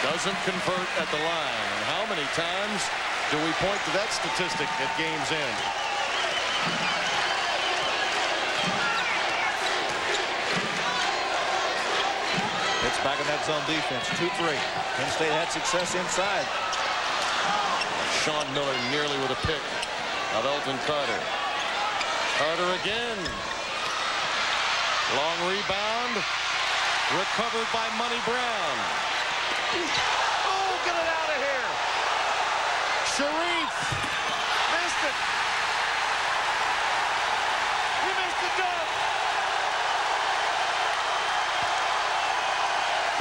Doesn't convert at the line. And how many times do we point to that statistic at game's end? It's back in that zone defense. 2-3. Penn State had success inside. Sean Miller nearly with a pick of Elton Carter. Carter again. Long rebound. Recovered by Money Brown. Oh, get it out of here. Sharif missed it. He missed the dunk.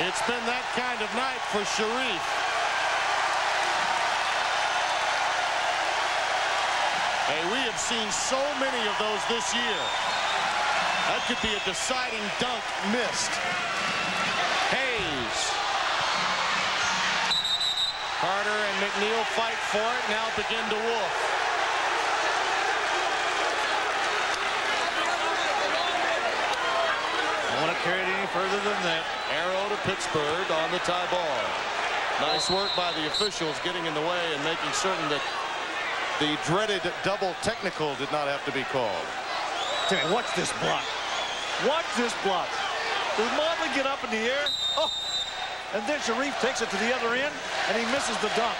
It's been that kind of night for Sharif. Hey, we have seen so many of those this year. That could be a deciding dunk missed. Hayes. Carter and McNeil fight for it. Now begin to wolf. I want to carry it any further than that. Arrow to Pittsburgh on the tie ball. Nice work by the officials getting in the way and making certain that the dreaded double technical did not have to be called. Timmy, watch this block. Watch this block. Does Mobley get up in the air? Oh! And then Sharif takes it to the other end, and he misses the dunk.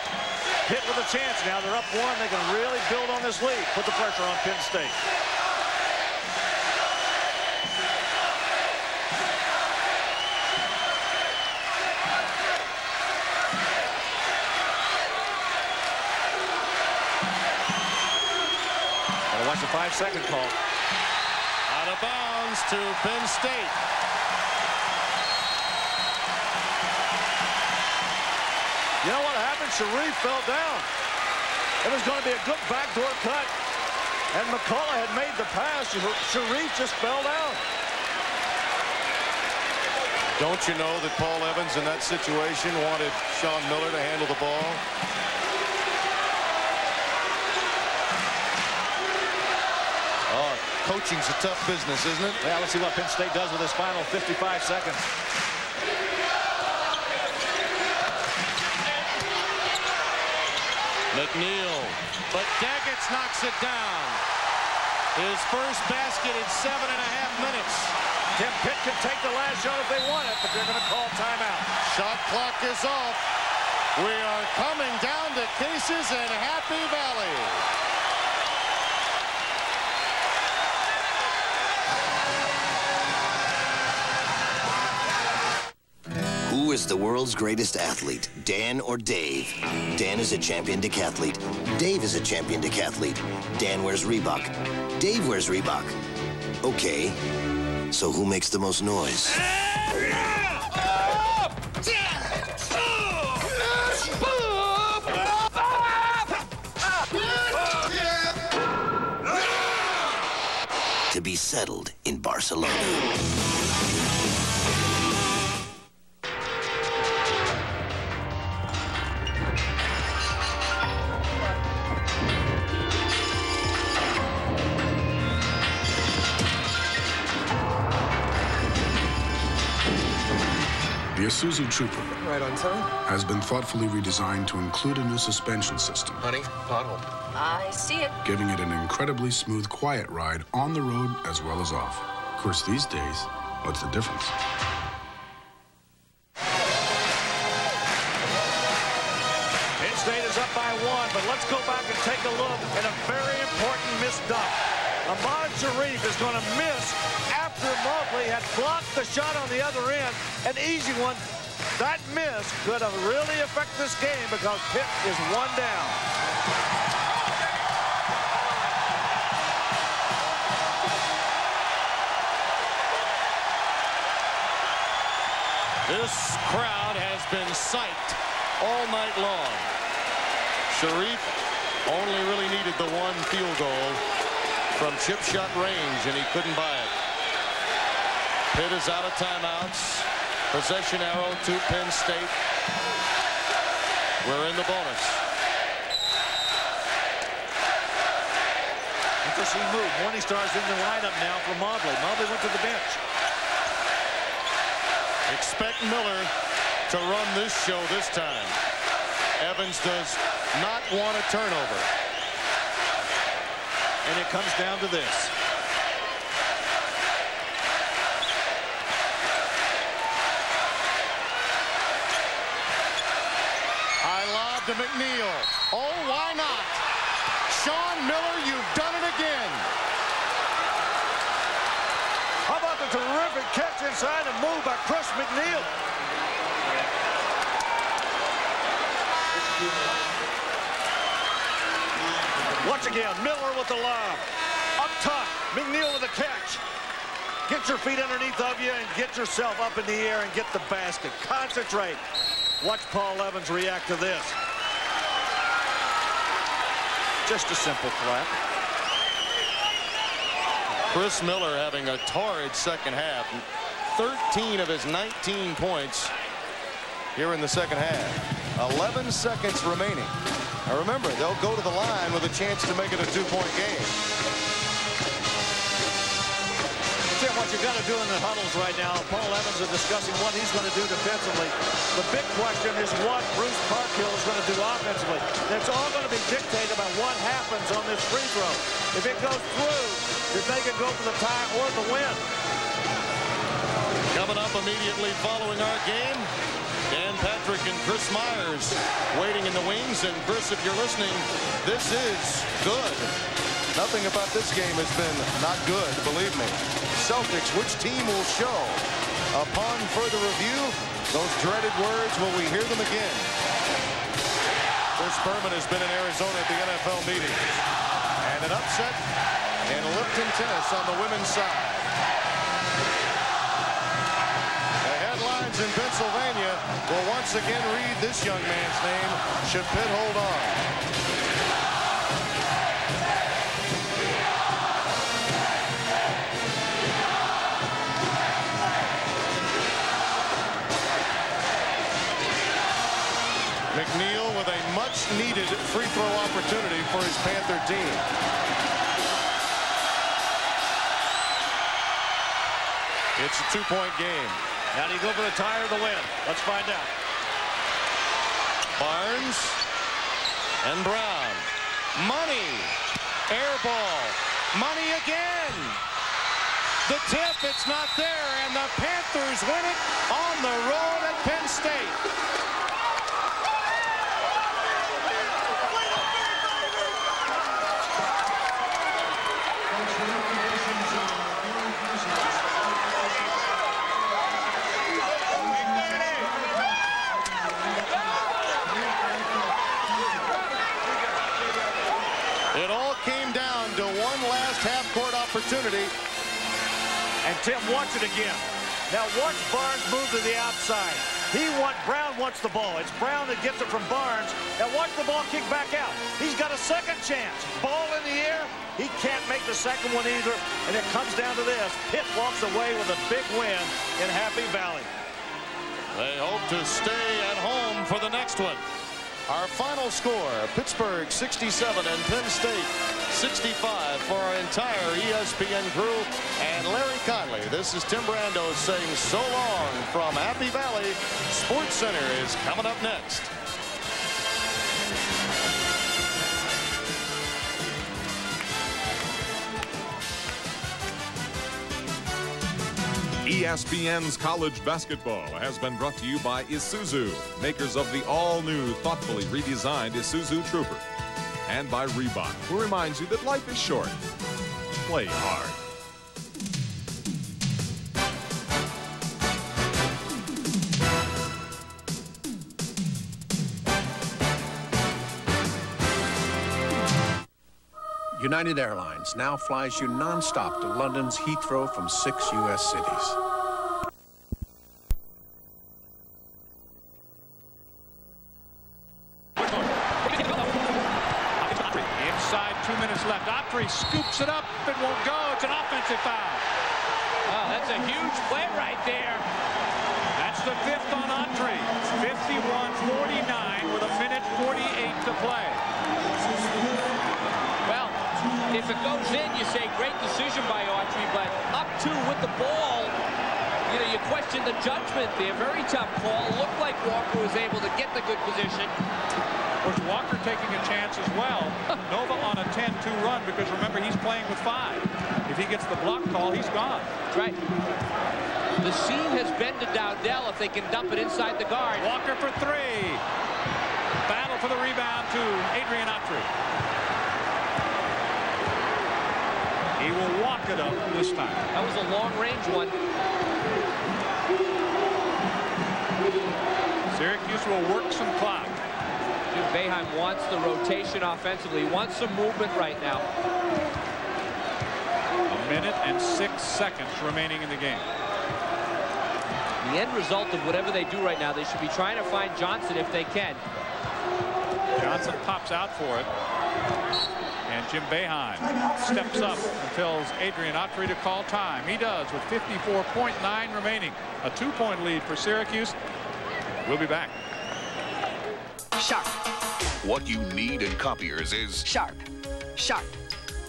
Pitt with a chance now. They're up one. They can really build on this lead. Put the pressure on Penn State. Gotta watch the 5-second call. Out of bounds to Penn State. You know what happened? Sharif fell down. It was going to be a good backdoor cut. And McCullough had made the pass. Sharif just fell down. Don't you know that Paul Evans in that situation wanted Sean Miller to handle the ball? Oh, coaching's a tough business, isn't it? Well, let's see what Penn State does with this final 55 seconds. McNeil, but Daggetts knocks it down. His first basket in 7.5 minutes. Tim, Pitt can take the last shot if they want it, but they're going to call timeout. Shot clock is off. We are coming down to cases in Happy Valley. Who is the world's greatest athlete, Dan or Dave? Dan is a champion decathlete. Dave is a champion decathlete. Dan wears Reebok. Dave wears Reebok. Okay, so who makes the most noise? To be settled in Barcelona. The Isuzu Trooper Right on time. has been thoughtfully redesigned to include a new suspension system, Honey, pothole. I see it. giving it an incredibly smooth, quiet ride on the road as well as off. Of course, these days, what's the difference? Penn State is up by 1, but let's go back and take a look at a very important missed dunk. Ahmad Sharif is going to miss after Mobley had blocked the shot on the other end. An easy one. That miss could have really affected this game because Pitt is 1 down. This crowd has been psyched all night long. Sharif only really needed the 1 field goal from chip shot range, and he couldn't buy it. Pitt is out of timeouts. Possession arrow to Penn State. We're in the bonus. Interesting move. Morningstar's in the lineup now for Mobley. Mobley went to the bench. Expect Miller to run this show this time. Evans does not want a turnover. And it comes down to this. High lob to McNeil. Oh, why not? Sean Miller, you've done it again. How about the terrific catch inside and move by Chris McNeil. Once again, Miller with the lob. Up top, McNeil with the catch. Get your feet underneath of you and get yourself up in the air and get the basket. Concentrate. Watch Paul Evans react to this. Just a simple clap. Chris Miller having a torrid second half. 13 of his 19 points here in the second half. 11 seconds remaining. Now remember, they'll go to the line with a chance to make it a 2-point game. Tim, what you've got to do in the huddles right now, Paul Evans is discussing what he's going to do defensively. The big question is what Bruce Parkhill is going to do offensively. And it's all going to be dictated by what happens on this free throw. If it goes through, if they can go for the tie or the win. Coming up immediately following our game, Dan Patrick and Chris Myers waiting in the wings. And Chris, if you're listening, this is good. Nothing about this game has been not good, believe me. Celtics, which team will show? Upon further review, those dreaded words, will we hear them again? Chris Berman has been in Arizona at the NFL meeting. And an upset in Lipton tennis on the women's side. The headlines in Pennsylvania will once again read this young man's name. Should Pitt hold on? McNeil with a much-needed free throw opportunity for his Panther team. It's a 2-point game. Now do you go for the tie or the win? Let's find out. Barnes and Brown. Money. Air ball. Money again. The tip, it's not there, and the Panthers win it on the road at Penn State. It all came down to one last half-court opportunity. And Tim, watch it again. Now watch Barnes move to the outside. Brown wants the ball. It's Brown that gets it from Barnes. Now watch the ball kick back out. He's got a second chance. Ball in the air. He can't make the second one either. And it comes down to this. Pitt walks away with a big win in Happy Valley. They hope to stay at home for the next one. Our final score, Pittsburgh 67 and Penn State 65 for our entire ESPN crew. And Larry Conley, this is Tim Brando saying so long from Happy Valley. Sports Center is coming up next. ESPN's college basketball has been brought to you by Isuzu, makers of the all-new, thoughtfully redesigned Isuzu Trooper. And by Reebok, who reminds you that life is short. Play hard. United Airlines now flies you non-stop to London's Heathrow from 6 U.S. cities. Inside, 2 minutes left. Autry scoops it up. It won't go. It's an offensive foul. Oh, that's a huge play right there. That's the 5th on Autry. 51-49 with a minute 48 to play. Well, if it goes in, you say great decision by Autry, but up 2 with the ball, you know, you question the judgment there. Very tough call. Looked like Walker was able to get the good position. Was Walker taking a chance as well? Nova on a 10-2 run, because remember, he's playing with 5. If he gets the block call, he's gone. Right. The seam has been to Dowdell if they can dump it inside the guard. Walker for 3. Battle for the rebound to Adrian Autry. He will walk it up this time. That was a long-range one. Syracuse will work some clock. Jim Boeheim wants the rotation offensively. He wants some movement right now. 1 minute and 6 seconds remaining in the game. The end result of whatever they do right now, they should be trying to find Johnson if they can. Johnson pops out for it. And Jim Boeheim steps up and tells Adrian Autry to call time. He does with 54.9 remaining. A 2-point lead for Syracuse. We'll be back. Sharp. What you need in copiers is Sharp. Sharp.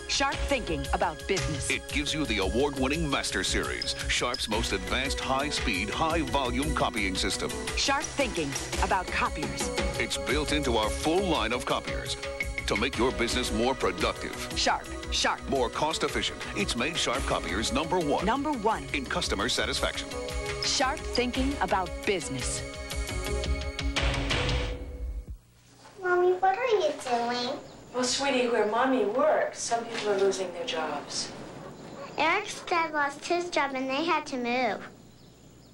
Sharp thinking about business. It gives you the award-winning Master Series, Sharp's most advanced high-speed, high-volume copying system. Sharp thinking about copiers. It's built into our full line of copiers to make your business more productive. Sharp. Sharp. More cost-efficient. It's made Sharp copiers #1. #1. In customer satisfaction. Sharp thinking about business. Mommy, what are you doing? Well, sweetie, where Mommy works, some people are losing their jobs. Eric's dad lost his job and they had to move.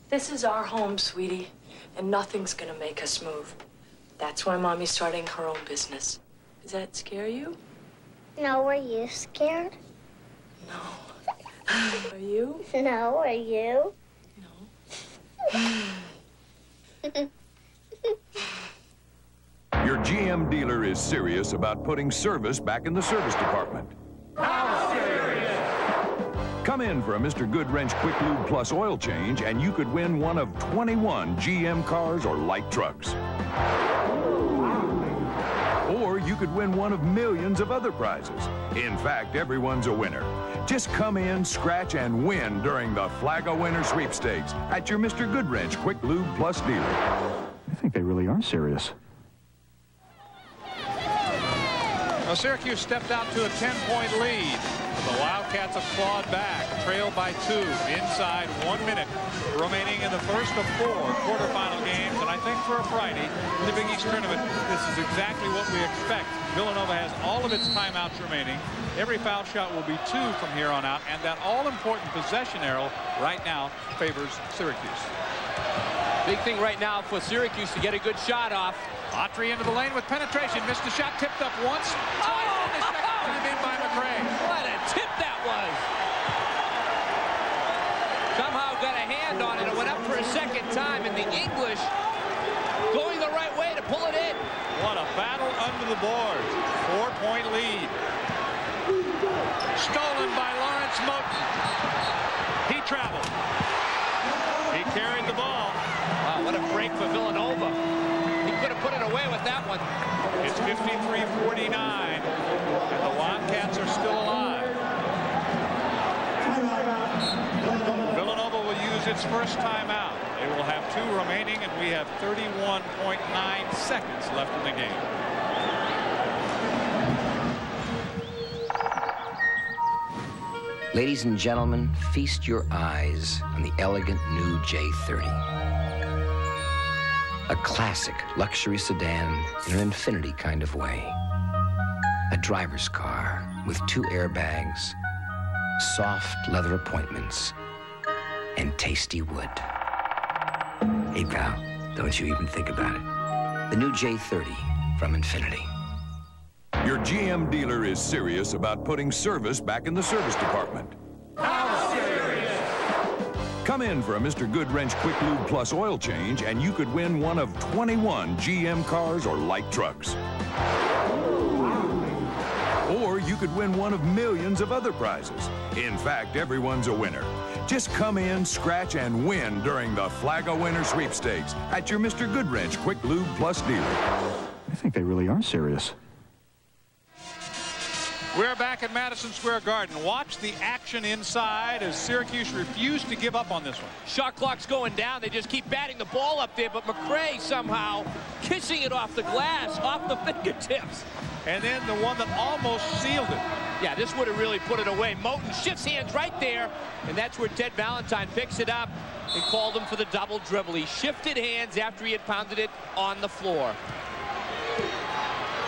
This is our home, sweetie, and nothing's gonna make us move. That's why Mommy's starting her own business. Does that scare you? No, were you scared? No. Are you? No, are you? No. Your GM dealer is serious about putting service back in the service department. How serious? Come in for a Mr. Goodwrench Quick Lube Plus oil change and you could win one of 21 GM cars or light trucks. Or you could win one of millions of other prizes. In fact, everyone's a winner. Just come in, scratch, and win during the Flag of Winter sweepstakes at your Mr. Goodwrench Quick Lube Plus dealer. I think they really are serious. Well, Syracuse stepped out to a 10-point lead. The Wildcats have clawed back, trailed by 2, inside 1 minute remaining in the first of 4 quarterfinal games. And I think for a Friday in the Big East Tournament, this is exactly what we expect. Villanova has all of its timeouts remaining. Every foul shot will be 2 from here on out, and that all-important possession arrow right now favors Syracuse. Big thing right now for Syracuse to get a good shot off. Autry into the lane with penetration. Missed the shot, tipped up once. Twice, and the second time in by McCray. What a tip that was. Somehow got a hand on it. It went up for a second time, and the English going the right way to pull it in. What a battle under the boards. 4-point lead. Stolen by Lawrence Moten. He traveled. He carried the ball. Wow, what a break for Villanova. He could have put it away with that one. It's 53-49, and the Wildcats are still alive. Villanova will use its first timeout. They will have 2 remaining, and we have 31.9 seconds left in the game. Ladies and gentlemen, feast your eyes on the elegant new J30. A classic luxury sedan in an infinity kind of way. A driver's car with 2 airbags, soft leather appointments, and tasty wood. Hey, pal, don't you even think about it. The new J30 from Infinity. Your GM dealer is serious about putting service back in the service department. How serious? Come in for a Mr. Goodwrench Quick Lube Plus oil change and you could win one of 21 GM cars or light trucks. Or you could win one of millions of other prizes. In fact, everyone's a winner. Just come in, scratch, and win during the Flag of Winter sweepstakes at your Mr. Goodwrench Quick Lube Plus dealer. I think they really are serious. We're back at Madison Square Garden. Watch the action inside as Syracuse refused to give up on this one. Shot clock's going down. They just keep batting the ball up there, but McCray somehow kissing it off the glass, off the fingertips. And then the one that almost sealed it. Yeah, this would have really put it away. Moten shifts hands right there, and that's where Ted Valentine picks it up and called him for the double dribble. He shifted hands after he had pounded it on the floor.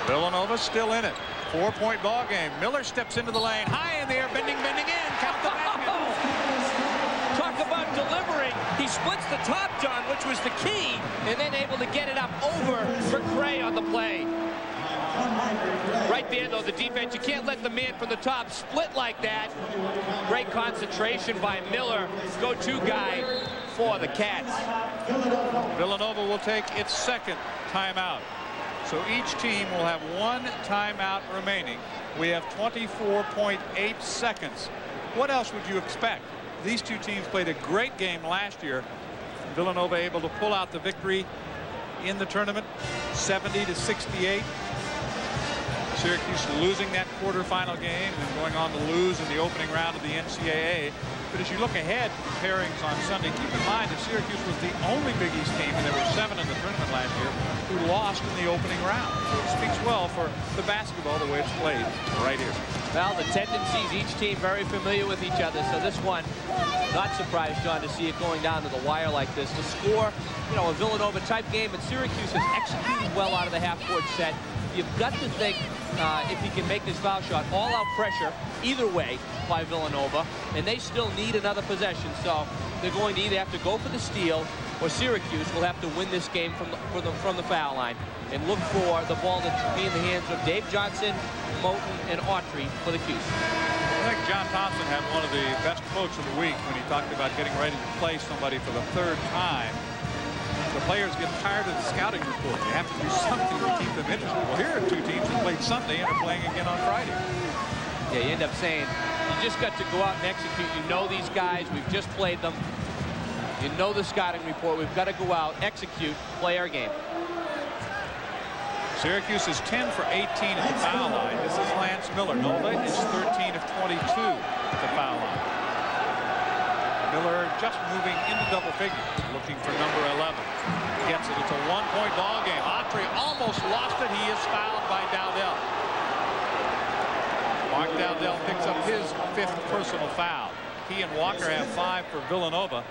Villanova still in it. 4-point ball game. Miller steps into the lane, high in the air, bending in, count the basket. Talk about delivering. He splits the top, John, which was the key, and then able to get it up over for Gray on the play. Right there, though, the defense, you can't let the man from the top split like that. Great concentration by Miller, go-to guy for the Cats. Villanova will take its second timeout. So each team will have one timeout remaining. We have 24.8 seconds. What else would you expect? These two teams played a great game last year. Villanova able to pull out the victory in the tournament, 70-68. Syracuse losing that quarterfinal game and going on to lose in the opening round of the NCAA. But as you look ahead to pairings on Sunday, keep in mind that Syracuse was the only Big East team, and there were 7 in the tournament last year, who lost in the opening round. So it speaks well for the basketball, the way it's played right here. Well, the tendencies, each team very familiar with each other. So this one, not surprised, John, to see it going down to the wire like this. The score, you know, a Villanova-type game, but Syracuse has executed well out of the half-court set. You've got to think if he can make this foul shot, all-out pressure either way by Villanova, and they still need another possession. So they're going to either have to go for the steal, or Syracuse will have to win this game from the foul line and look for the ball to be in the hands of Dave Johnson, Moten, and Autry for the Cuse. I think John Thompson had one of the best quotes of the week when he talked about getting ready to play somebody for the 3rd time. The players get tired of the scouting report. You have to do something to keep them interested. Well, here are 2 teams who played Sunday and are playing again on Friday. Yeah, you end up saying you just got to go out and execute. You know these guys. We've just played them. You know the scouting report. We've got to go out, execute, play our game. Syracuse is 10 for 18 at the foul line. This is Lance Miller. Nova is 13 of 22 at the foul line. Miller just moving into double figures, looking for number 11. Gets it. It's a 1-point ball game. Autry almost lost it. He is fouled by Dowdell. Mark Dowdell picks up his 5th personal foul. He and Walker have 5 for Villanova.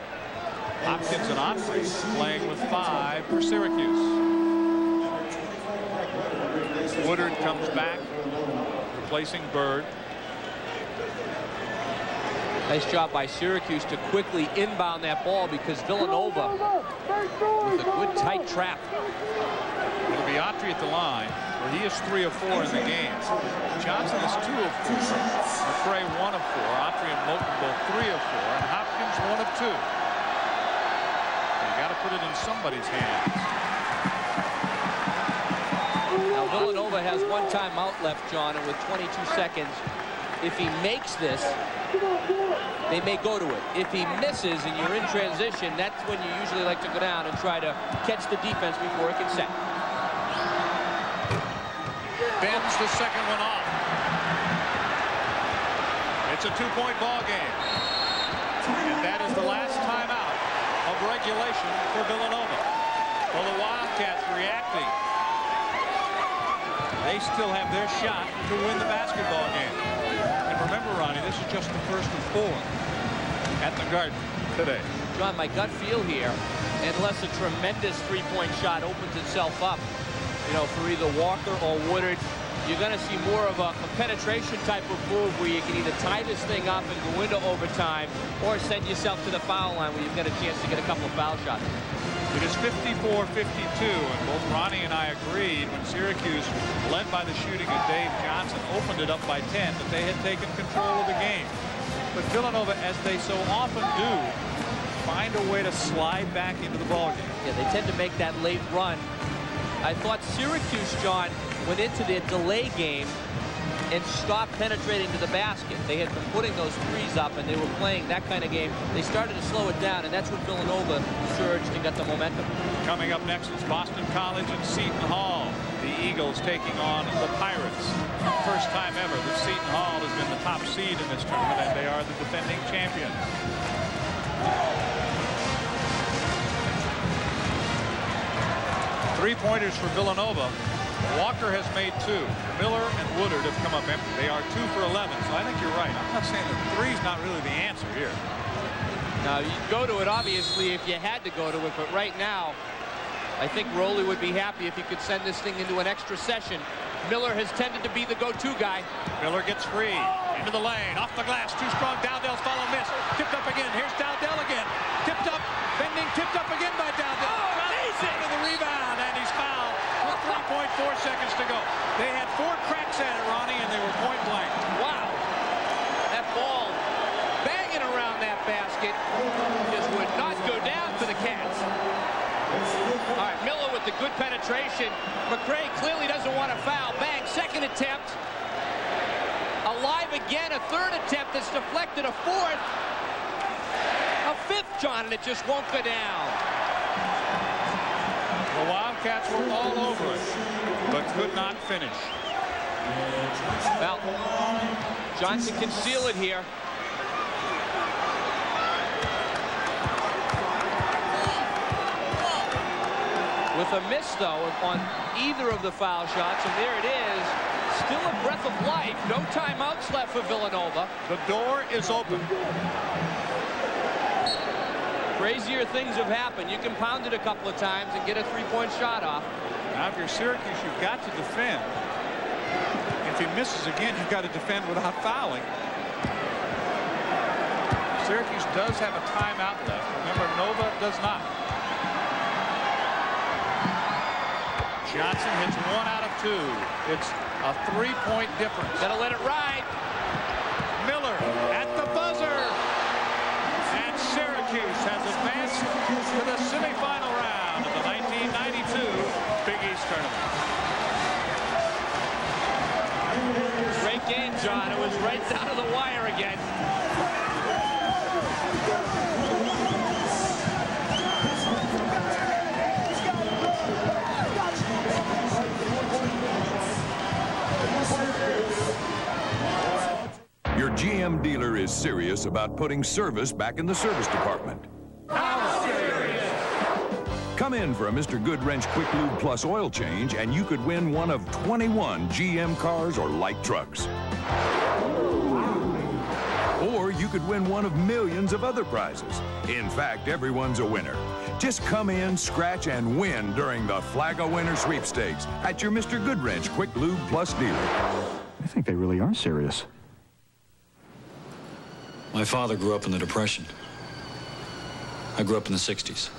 Hopkins and Autry playing with 5 for Syracuse. Woodard comes back, replacing Bird. Nice job by Syracuse to quickly inbound that ball, because Villanova with a good tight trap. It'll be Autry at the line, where he is 3 of 4 in the game. Johnson is 2 of 4. McCray 1 of 4. Autry and Moten both 3 of 4. And Hopkins 1 of 2. You got to put it in somebody's hands. Now Villanova has 1 timeout left, John, and with 22 seconds, if he makes this, they may go to it. If he misses and you're in transition, that's when you usually like to go down and try to catch the defense before it can set. Bends the second one off. It's a 2-point ball game. And that is the last timeout of regulation for Villanova. Well, the Wildcats reacting. They still have their shot to win the basketball game. And remember, Ronnie, this is just the first of 4 at the Garden today. John, my gut feel here, unless a tremendous 3-point shot opens itself up, you know, for either Walker or Woodard, you're going to see more of a penetration type of move where you can either tie this thing up and go into overtime, or send yourself to the foul line where you've got a chance to get a couple of foul shots. It is 54-52, and both Ronnie and I agreed when Syracuse, led by the shooting of Dave Johnson, opened it up by 10, that they had taken control of the game. But Villanova, as they so often do, find a way to slide back into the ballgame. Yeah, they tend to make that late run. I thought Syracuse, John, went into their delay game and stopped penetrating to the basket. They had been putting those threes up, and they were playing that kind of game. They started to slow it down, and that's when Villanova surged and got the momentum. Coming up next is Boston College and Seton Hall. The Eagles taking on the Pirates. First time ever that Seton Hall has been the top seed in this tournament, and they are the defending champions. Three-pointers for Villanova. Walker has made 2. Miller and Woodard have come up empty. They are 2 for 11, so I think you're right. I'm not saying that 3's not really the answer here. Now, you'd go to it, obviously, if you had to go to it, but right now, I think Rowley would be happy if he could send this thing into an extra session Miller has tended to be the go-to guy. Miller gets free. Into the lane. Off the glass. Too strong. Dowdell's follow miss. Tipped up again. Here's Dowdell again. Tipped up. Bending. Tipped up again by Dowdell. Oh, amazing. To the rebound. And he's fouled with 3.4 seconds to go. They had 4 cracks at it, Ronnie, and they were point blank. Wow. That ball banging around that basket just would not go down for the Cats. All right, Miller with the good penetration. McCray clearly doesn't want to foul. Bang, second attempt. Alive again, a third attempt that's deflected, a fourth. A fifth, John, and it just won't go down. The Wildcats were all over it, but could not finish. Well, Johnson can seal it here. With a miss, though, on either of the foul shots, and there it is. Still a breath of life. No timeouts left for Villanova. The door is open. Crazier things have happened. You can pound it a couple of times and get a three-point shot off. Now, if you're Syracuse, you've got to defend. If he misses again, you've got to defend without fouling. Syracuse does have a timeout left. Remember, Nova does not. Johnson hits 1 out of 2. It's a 3-point difference. Gonna let it ride. Miller at the buzzer. And Syracuse has advanced to the semifinal round of the 1992 Big East Tournament. Great game, John. It was right down to the wire again. Your GM dealer is serious about putting service back in the service department. How serious? Come in for a Mr. Goodwrench Quick Lube Plus oil change, and you could win one of 21 GM cars or light trucks. Or you could win one of millions of other prizes. In fact, everyone's a winner. Just come in, scratch, and win during the Flag of Winner sweepstakes at your Mr. Goodwrench Quick Lube Plus dealer. I think they really are serious. My father grew up in the Depression. I grew up in the 60s.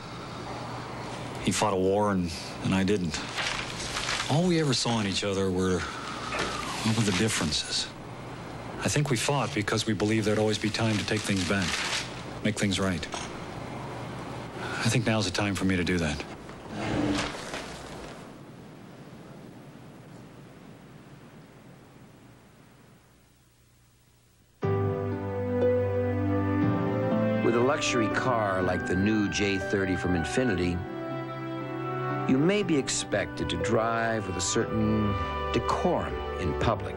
He fought a war and I didn't. All we ever saw in each other were the differences. I think we fought because we believed there'd always be time to take things back, make things right. I think now's the time for me to do that. With a luxury car like the new J30 from Infiniti, you may be expected to drive with a certain decorum in public.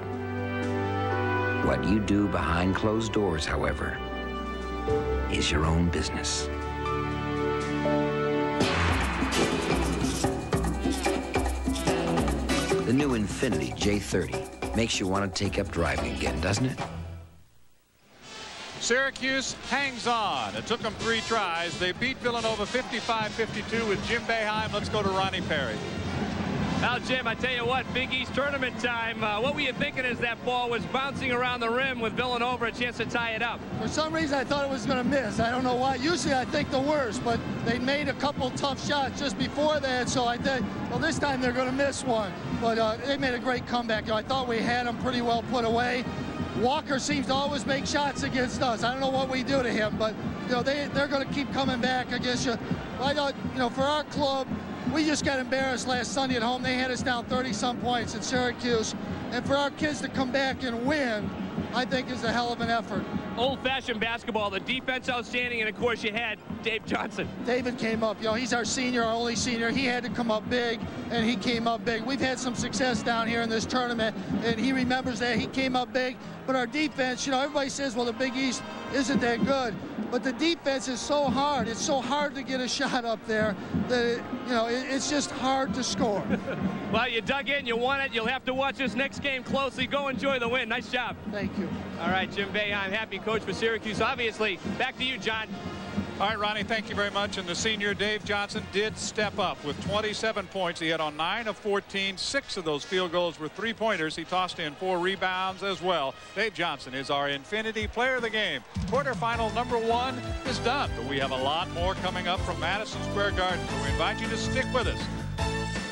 What you do behind closed doors, however, is your own business. The new Infiniti J30 makes you want to take up driving again, doesn't it? Syracuse hangs on. It took them 3 tries. They beat Villanova 55-52 with Jim Boeheim. Let's go to Ronnie Perry. Well, Jim, I tell you what, Big East tournament time. What were you thinking as that ball was bouncing around the rim with Villanova a chance to tie it up? For some reason, I thought it was going to miss. I don't know why. Usually, I think the worst, but they made a couple tough shots just before that, so I thought, well, this time they're going to miss one. But they made a great comeback. I thought we had them pretty well put away. Walker seems to always make shots against us. I don't know what we do to him, but they're going to keep coming back against you. I thought, for our club, we just got embarrassed last Sunday at home. They had us down 30-some points in Syracuse, and for our kids to come back and win, I think is a hell of an effort. Old-fashioned basketball, the defense outstanding, and of course you had Dave Johnson. David came up. He's our senior, our only senior. He had to come up big, and he came up big. We've had some success down here in this tournament, and he remembers that. He came up big. But our defense, everybody says, well, the Big East isn't that good. But the defense is so hard. It's so hard to get a shot up there that, it's just hard to score. Well, you dug in. You won it. You'll have to watch this next game closely. Go enjoy the win. Nice job. Thank you. All right, Jim Boeheim, happy coach for Syracuse. Obviously, back to you, John. All right, Ronnie, thank you very much. And the senior Dave Johnson did step up with 27 points. He hit on 9 of 14. 6 of those field goals were three-pointers. He tossed in 4 rebounds as well. Dave Johnson is our Infinity Player of the Game. Quarterfinal number 1 is done, but we have a lot more coming up from Madison Square Garden, so we invite you to stick with us.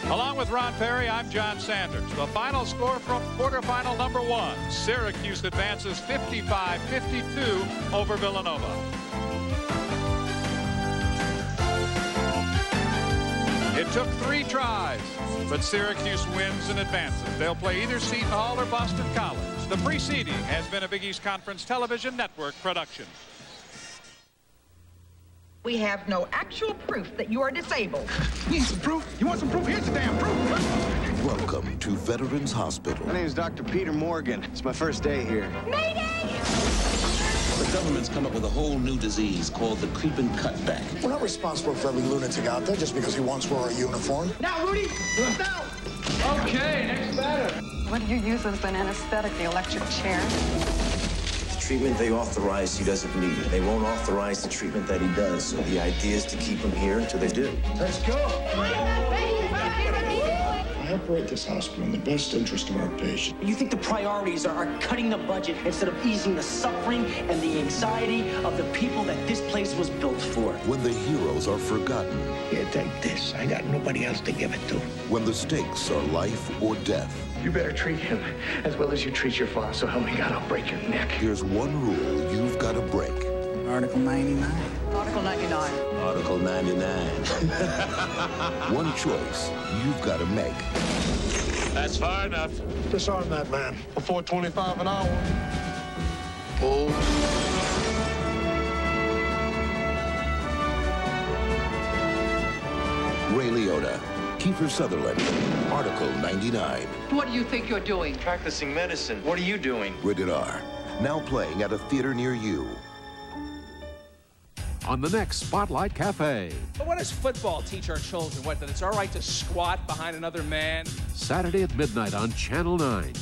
Along with Ron Perry, I'm John Sanders. The final score from quarterfinal number 1. Syracuse advances 55-52 over Villanova. It took 3 tries, but Syracuse wins and advances. They'll play either Seton Hall or Boston College. The preceding has been a Big East Conference Television Network production. We have no actual proof that you are disabled. You need some proof? You want some proof? Here's the damn proof. Welcome to Veterans Hospital. My name is Dr. Peter Morgan. It's my first day here. Mayday! The government's come up with a whole new disease called the creeping cutback. We're not responsible for every lunatic out there just because he once wore a uniform. Now, Rudy, now! Okay, next batter. What do you use as an anesthetic, the electric chair? The treatment they authorize, he doesn't need. They won't authorize the treatment that he does. So the idea is to keep him here until they do. Let's go. I operate this hospital in the best interest of our patient. You think the priorities are cutting the budget instead of easing the suffering and the anxiety of the people that this place was built for. When the heroes are forgotten. Here, take this. I got nobody else to give it to. When the stakes are life or death. You better treat him as well as you treat your father, so help me God, I'll break your neck. Here's one rule you've got to break. Article 99. Article 99. Article 99. One choice you've got to make. That's far enough. Disarm that man. For $4.25 an hour. Pull. Ray Liotta, Kiefer Sutherland, Article 99. What do you think you're doing? Practicing medicine. What are you doing? Rated R. Now playing at a theater near you. On the next Spotlight Cafe. But what does football teach our children? What, that it's all right to squat behind another man? Saturday at midnight on Channel 9.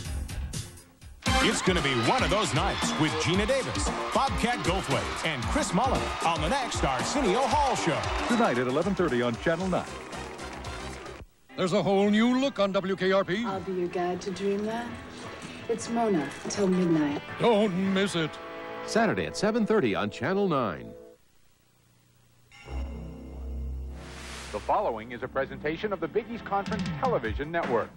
It's going to be one of those nights with Gina Davis, Bobcat Goldthwait, and Chris Mullen on the next Arsenio Hall Show. Tonight at 11:30 on Channel 9. There's a whole new look on WKRP. I'll be your guide to dreamland. It's Mona till midnight. Don't miss it. Saturday at 7:30 on Channel 9. The following is a presentation of the Big East Conference Television Network.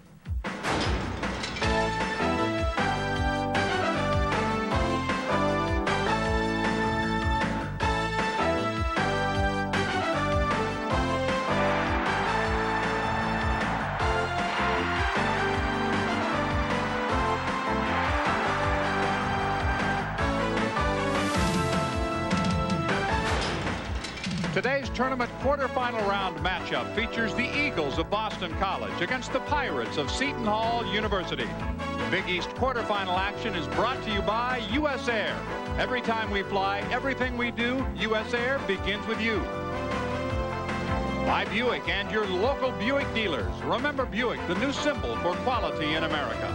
Today's tournament quarterfinal round matchup features the Eagles of Boston College against the Pirates of Seton Hall University. The Big East quarterfinal action is brought to you by U.S. Air. Every time we fly, everything we do, U.S. Air begins with you. By Buick and your local Buick dealers. Remember Buick, the new symbol for quality in America.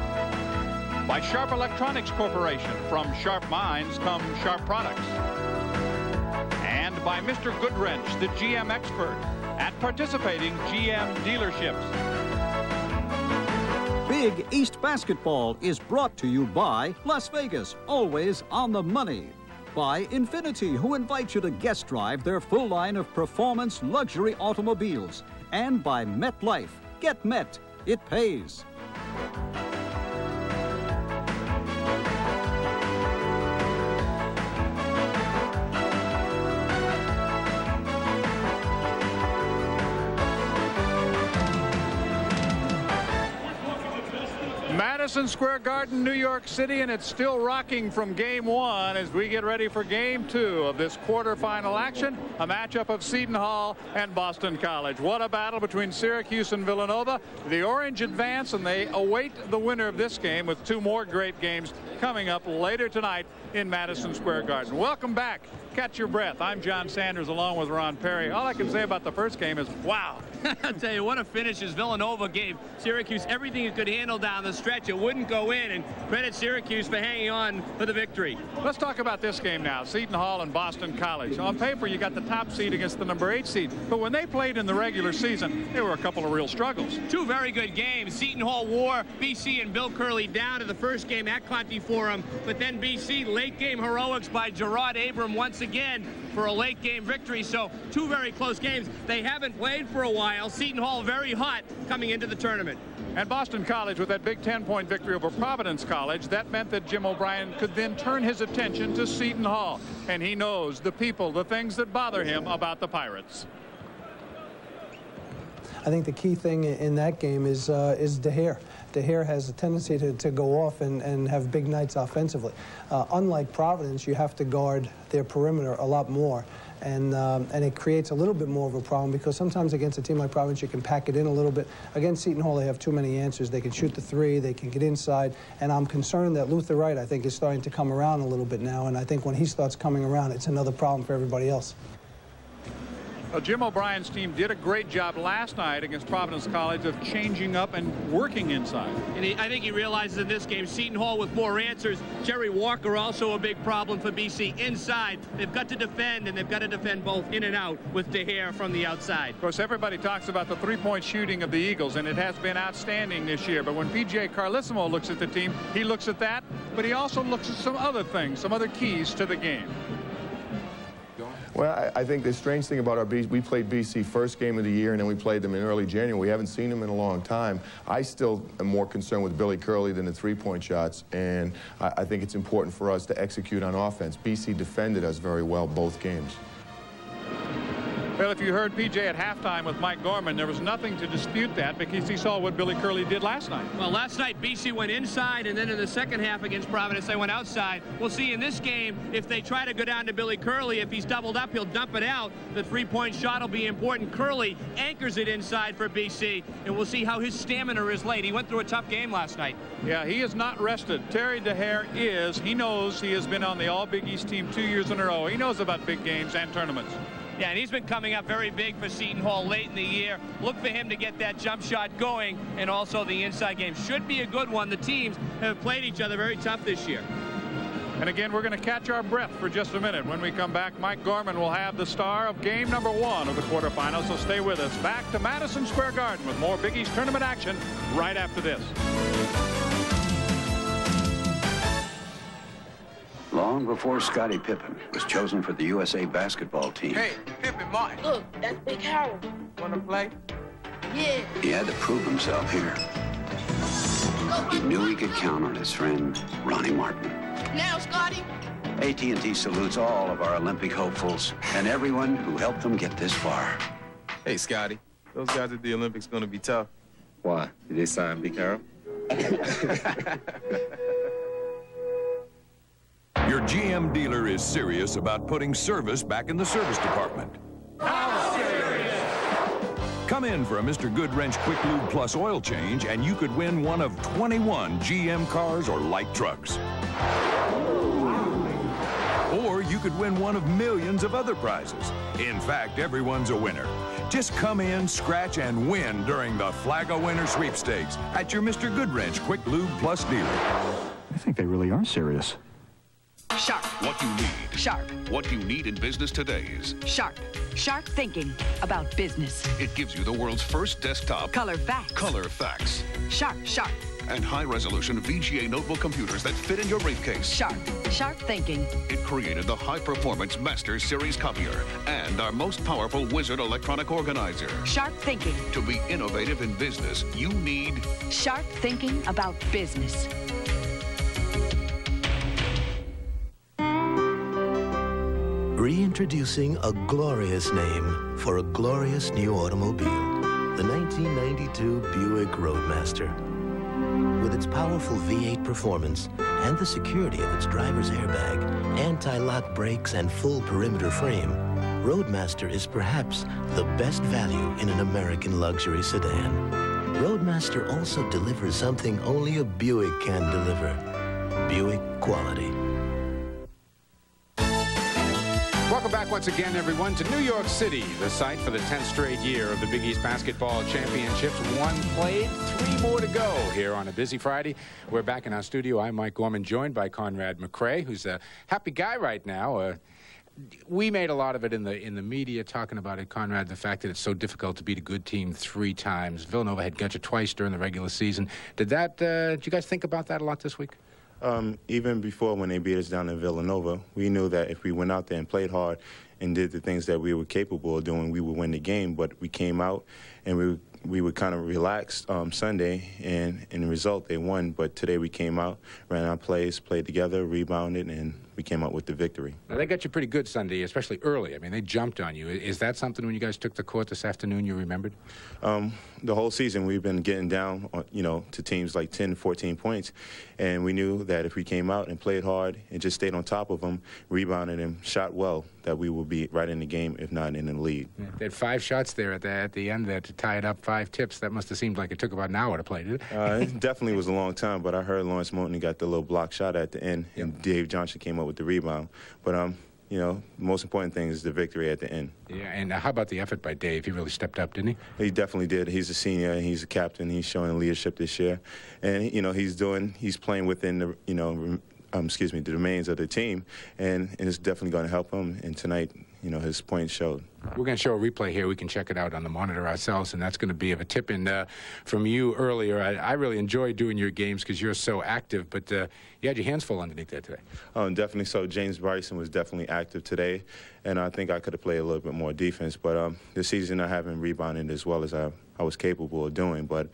By Sharp Electronics Corporation. From sharp minds come sharp products. And by Mr. Goodwrench, the GM expert at participating GM dealerships. Big East Basketball is brought to you by Las Vegas, always on the money. By Infinity, who invite you to guest drive their full line of performance luxury automobiles. And by MetLife. Get Met. It pays. Madison Square Garden, New York City, and it's still rocking from game 1 as we get ready for game 2 of this quarterfinal action, a matchup of Seton Hall and Boston College. What a battle between Syracuse and Villanova. The Orange advance, and they await the winner of this game with 2 more great games coming up later tonight in Madison Square Garden. Welcome back Catch your breath. I'm John Sanders along with Ron Perry. All I can say about the first game is, wow. I'll tell you, what a finish as Villanova gave Syracuse everything it could handle down the stretch. It wouldn't go in, and credit Syracuse for hanging on for the victory. Let's talk about this game now. Seton Hall and Boston College. On paper, you got the top seed against the number 8 seed. But when they played in the regular season, there were a couple of real struggles. Two very good games. Seton Hall wore BC and Bill Curley down to the first game at Conti Forum. But then BC late game heroics by Gerard Abram once again for a late game victory. So two very close games. They haven't played for a while. Seton Hall very hot coming into the tournament. And Boston College with that big 10-point victory over Providence College, that meant that Jim O'Brien could then turn his attention to Seton Hall. And he knows the people, the things that bother him about the Pirates. I think the key thing in that game is DeHare. DeHare has a tendency to go off and have big nights offensively. Unlike Providence, you have to guard their perimeter a lot more. And it creates a little bit more of a problem because sometimes against a team like Providence, you can pack it in a little bit. Against Seton Hall, they have too many answers. They can shoot the three, they can get inside, and I'm concerned that Luther Wright, I think, is starting to come around a little bit now, and I think when he starts coming around, it's another problem for everybody else. Well, Jim O'Brien's team did a great job last night against Providence College of changing up and working inside. And I think he realizes in this game, Seton Hall with more answers. Jerry Walker also a big problem for BC inside. They've got to defend, and they've got to defend both in and out with DeHare from the outside. Of course, everybody talks about the three-point shooting of the Eagles, and it has been outstanding this year. But when P.J. Carlissimo looks at the team, he looks at that, but he also looks at some other things, some other keys to the game. Well, I think the strange thing about we played BC first game of the year, and then we played them in early January. We haven't seen them in a long time. I still am more concerned with Billy Curley than the three-point shots, and I think it's important for us to execute on offense. BC defended us very well both games. Well, if you heard P.J. at halftime with Mike Gorman, there was nothing to dispute that because he saw what Billy Curley did last night. Well, last night BC went inside, and then in the second half against Providence, they went outside. We'll see in this game if they try to go down to Billy Curley. If he's doubled up, he'll dump it out. The three-point shot will be important. Curley anchors it inside for BC, and we'll see how his stamina is late. He went through a tough game last night. Yeah, he is not rested. Terry DeHare is. He knows he has been on the All-Big East team 2 years in a row. He knows about big games and tournaments. Yeah, and he's been coming up very big for Seton Hall late in the year. Look for him to get that jump shot going, and also the inside game. Should be a good one. The teams have played each other very tough this year. And again, we're going to catch our breath for just a minute. When we come back, Mike Gorman will have the star of game number 1 of the quarterfinals, so stay with us. Back to Madison Square Garden with more Big East tournament action right after this. Long before Scottie Pippen was chosen for the USA basketball team. Hey, Pippen, Martin. Look, that's Big Harold. Want to play? Yeah. He had to prove himself here. He knew he could count on his friend, Ronnie Martin. Now, Scotty. AT&T salutes all of our Olympic hopefuls and everyone who helped them get this far. Hey, Scotty. Those guys at the Olympics going to be tough. Why? Did they sign Big Harold? Your GM dealer is serious about putting service back in the service department. How serious? Come in for a Mr. Goodwrench Quick Lube Plus oil change, and you could win one of 21 GM cars or light trucks. Or you could win one of millions of other prizes. In fact, everyone's a winner. Just come in, scratch, and win during the Flag of Winner sweepstakes at your Mr. Goodwrench Quick Lube Plus dealer. I think they really are serious. Sharp. What you need. Sharp. What you need in business today is Sharp. Sharp thinking about business. It gives you the world's first desktop color fax. Color fax. Sharp. Sharp. And high-resolution VGA notebook computers that fit in your briefcase. Sharp. Sharp thinking. It created the high-performance Master Series copier and our most powerful Wizard electronic organizer. Sharp thinking. To be innovative in business, you need sharp thinking about business. Reintroducing a glorious name for a glorious new automobile. The 1992 Buick Roadmaster. With its powerful V8 performance and the security of its driver's airbag, anti-lock brakes, and full perimeter frame, Roadmaster is perhaps the best value in an American luxury sedan. Roadmaster also delivers something only a Buick can deliver. Buick quality. Welcome back once again, everyone, to New York City, the site for the 10th straight year of the Big East Basketball Championships. 1 played, 3 more to go here on a busy Friday. We're back in our studio. I'm Mike Gorman, joined by Conrad McRae, who's a happy guy right now. We made a lot of it in the media talking about it, Conrad, the fact that it's so difficult to beat a good team 3 times. Villanova had got you twice during the regular season. Did you guys think about that a lot this week? Even before, when they beat us down in Villanova, we knew that if we went out there and played hard and did the things that we were capable of doing, we would win the game. But we came out and we were kind of relaxed Sunday, and in the result, they won. But today we came out, ran our plays, played together, rebounded, and we came out with the victory. Now, they got you pretty good Sunday, especially early. I mean, they jumped on you. Is that something when you guys took the court this afternoon you remembered? The whole season we've been getting down, to teams like 10, 14 points, and we knew that if we came out and played hard and just stayed on top of them, rebounded and shot well, that we would be right in the game, if not in the lead. Yeah, they had 5 shots there at the end there to tie it up, 5 tips. That must have seemed like it took about an hour to play, did it? It definitely was a long time, but I heard Lawrence Moten got the little block shot at the end, and Dave Johnson came up with the rebound. But the most important thing is the victory at the end. Yeah, and how about the effort by Dave? He really stepped up, didn't he? He definitely did. He's a senior, and he's a captain. He's showing leadership this year. And, he's playing within the, the domains of the team, and it's definitely going to help him. And tonight, his points showed. We're going to show a replay here. We can check it out on the monitor ourselves, and that's going to be of a tip-in from you earlier. I really enjoy doing your games because you're so active, but you had your hands full underneath there today. Definitely so. James Bryson was definitely active today, and I think I could have played a little bit more defense. But this season I haven't rebounded as well as I was capable of doing. But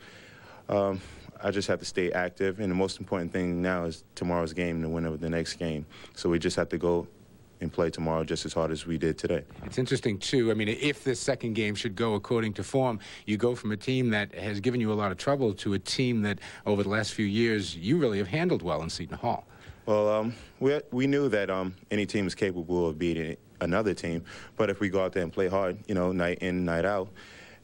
I just have to stay active, and the most important thing now is tomorrow's game, the winner of the next game. So we just have to go and play tomorrow just as hard as we did today. It's interesting, too. I mean, if this second game should go according to form, you go from a team that has given you a lot of trouble to a team that, over the last few years, you really have handled well in Seton Hall. Well, we knew that any team is capable of beating another team, but if we go out there and play hard, night in, night out,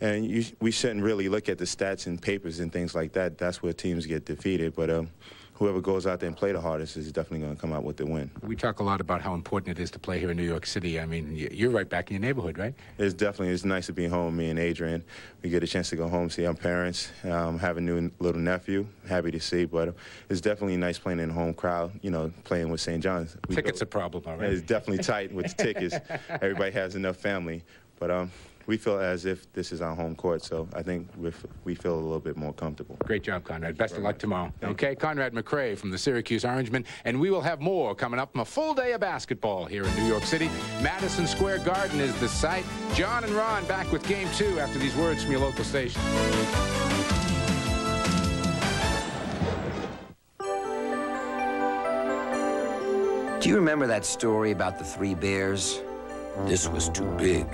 and we shouldn't really look at the stats and papers and things like that. That's where teams get defeated. But whoever goes out there and play the hardest is definitely going to come out with the win. We talk a lot about how important it is to play here in New York City. I mean, you're right back in your neighborhood, right? It's nice to be home, me and Adrian. We get a chance to go home, see our parents, have a new little nephew. Happy to see, but it's definitely nice playing in a home crowd, playing with St. John's. Tickets a problem, all right? It's definitely tight with the tickets. Everybody has enough family, but we feel as if this is our home court, so I think we feel a little bit more comfortable. Great job, Conrad. Best of luck tomorrow. Okay, Conrad McRae from the Syracuse Orangemen, and we will have more coming up from a full day of basketball here in New York City. Madison Square Garden is the site. John and Ron back with Game 2 after these words from your local station. Do you remember that story about the 3 bears? This was too big.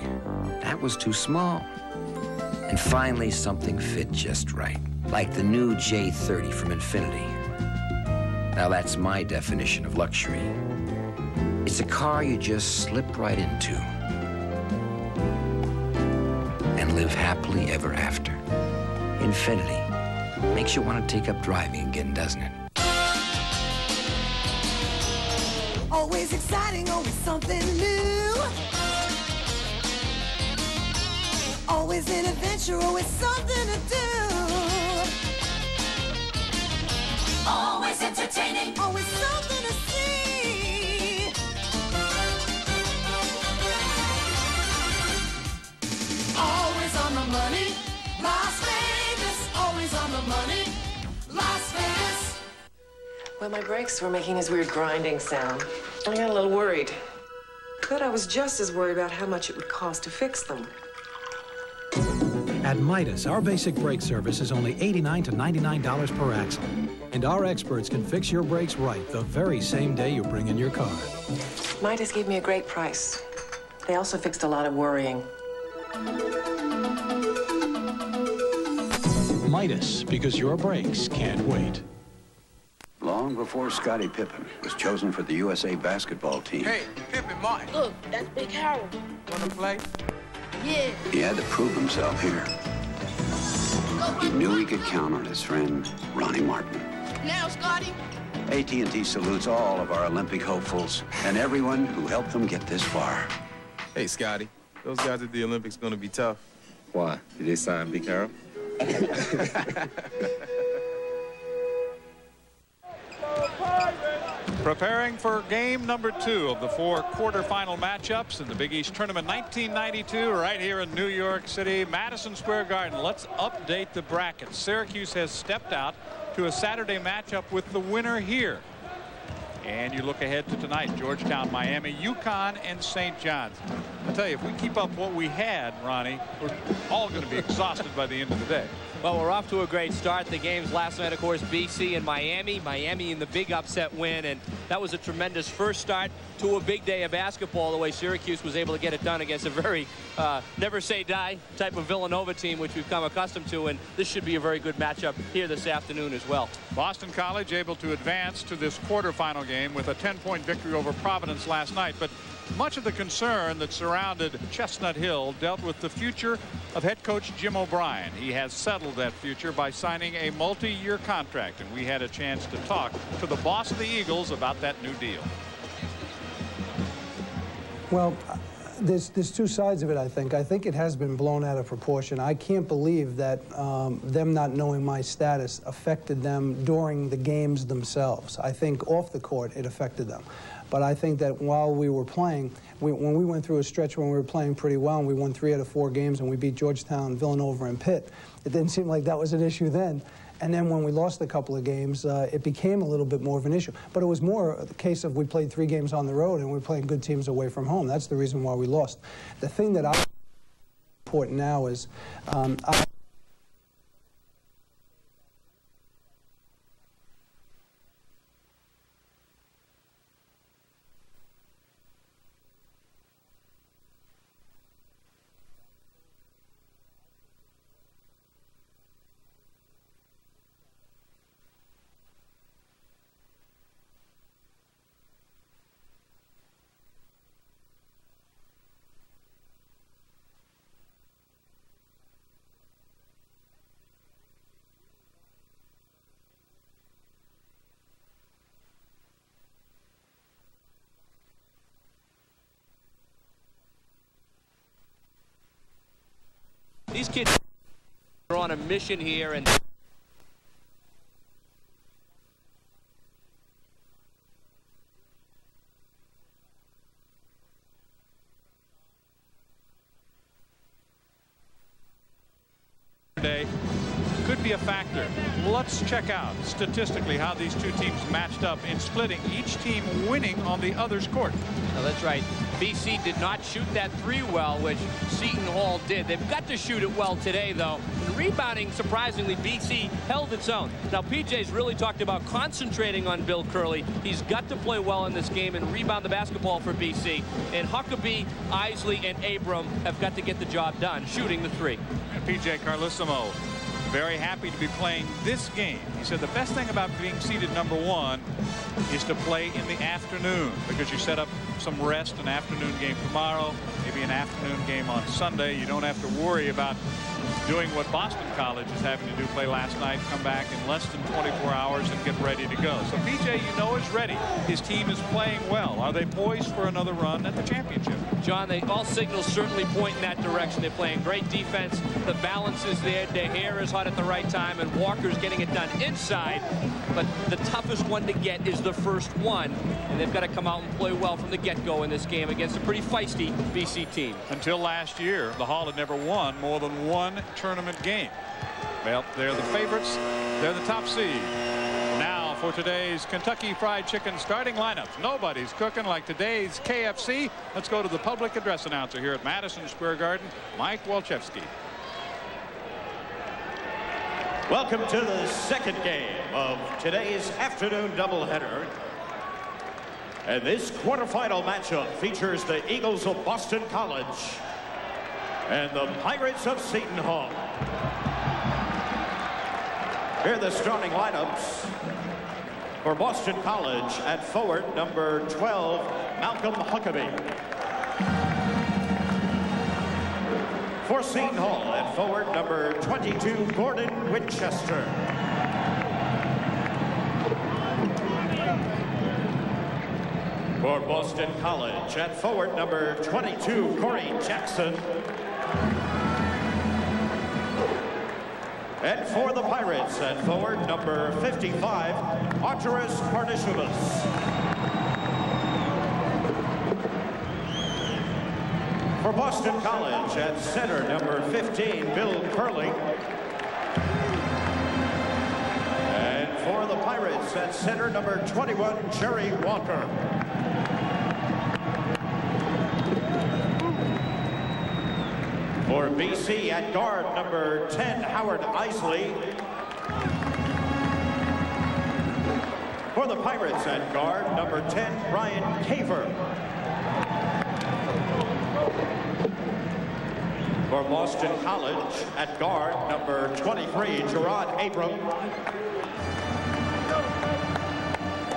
That was too small. And finally, something fit just right. Like the new J30 from Infinity. Now, that's my definition of luxury. It's a car you just slip right into and live happily ever after. Infinity makes you want to take up driving again, doesn't it? Always exciting, always something new. Always an adventure, always something to do. Always entertaining, always something to see. Always on the money, Las Vegas. Always on the money, Las Vegas. Well, my brakes were making this weird grinding sound. I got a little worried. But I was just as worried about how much it would cost to fix them. At Midas, our basic brake service is only $89 to $99 per axle. And our experts can fix your brakes right the very same day you bring in your car. Midas gave me a great price. They also fixed a lot of worrying. Midas, because your brakes can't wait. Long before Scottie Pippen was chosen for the USA basketball team. Hey, Pippen, Martin. Look, that's Big Harold. Wanna play? Yeah. He had to prove himself here. He knew he could count on his friend, Ronnie Martin. Now, Scotty. AT&T salutes all of our Olympic hopefuls and everyone who helped them get this far. Hey, Scotty, those guys at the Olympics going to be tough. Why? Did they sign Big Carroll? Preparing for game number 2 of the 4 quarterfinal matchups in the Big East Tournament 1992 right here in New York City, Madison Square Garden. Let's update the bracket. Syracuse has stepped out to a Saturday matchup with the winner here. And you look ahead to tonight, Georgetown, Miami, UConn, and St. John's. I tell you, if we keep up what we had, Ronnie, we're all going to be exhausted by the end of the day. Well, we're off to a great start. The games last night, of course, BC and Miami. Miami in the big upset win, and that was a tremendous first start to a big day of basketball, the way Syracuse was able to get it done against a very never-say-die type of Villanova team, which we've come accustomed to, and this should be a very good matchup here this afternoon as well. Boston College able to advance to this quarterfinal game with a 10-point victory over Providence last night, but much of the concern that surrounded Chestnut Hill dealt with the future of head coach Jim O'Brien. He has settled that future by signing a multi-year contract, and we had a chance to talk to the boss of the Eagles about that new deal. Well, there's two sides of it, I think. I think it has been blown out of proportion. I can't believe that them not knowing my status affected them during the games themselves. I think off the court it affected them. But I think that while we were playing, when we went through a stretch when we were playing pretty well and we won 3 out of 4 games and we beat Georgetown, Villanova, and Pitt, it didn't seem like that was an issue then. And then when we lost a couple of games, it became a little bit more of an issue. But it was more a case of we played 3 games on the road and we were playing good teams away from home. That's the reason why we lost. The thing that I think is important now is these kids are on a mission here, and today could be a factor. Let's check out statistically how these two teams matched up in splitting, each team winning on the other's court. Now, that's right. BC did not shoot that 3 well, which Seton Hall did. They've got to shoot it well today, though. And rebounding, surprisingly, BC held its own. Now, PJ's really talked about concentrating on Bill Curley. He's got to play well in this game and rebound the basketball for BC. And Huckabee, Isley, and Abram have got to get the job done, shooting the 3. And PJ Carlissimo, very happy to be playing this game. He said the best thing about being seeded #1 is to play in the afternoon, because you set up some rest, an afternoon game tomorrow, maybe an afternoon game on Sunday. You don't have to worry about doing what Boston College is having to do, play last night, come back in less than 24 hours and get ready to go. So PJ, you know, is ready. His team is playing well. Are they poised for another run at the championship? John, all signals certainly point in that direction. They're playing great defense. The balance is there. DeHare is hot at the right time, and Walker's getting it done inside. But the toughest one to get is the first one, and they've got to come out and play well from the get-go in this game against a pretty feisty BC team. Until last year, the Hall had never won more than 1 tournament game. Well, they're the favorites. They're the top seed. Now for today's Kentucky Fried Chicken starting lineups. Nobody's cooking like today's KFC. Let's go to the public address announcer here at Madison Square Garden, Mike Walczewski. Welcome to the second game of today's afternoon doubleheader. And this quarterfinal matchup features the Eagles of Boston College and the Pirates of Seton Hall. Here are the starting lineups. For Boston College, at forward, number 12, Malcolm Huckabee. For Seton Hall, at forward, number 22, Gordon Winchester. For Boston College, at forward number 22, Corey Jackson. And for the Pirates, at forward number 55, Arturas Pardishevas. For Boston College, at center number 15, Bill Curling. And for the Pirates, at center number 21, Jerry Walker. For BC, at guard number 10, Howard Isley. For the Pirates, at guard number 10, Brian Caver. For Boston College, at guard number 23, Gerard Abram.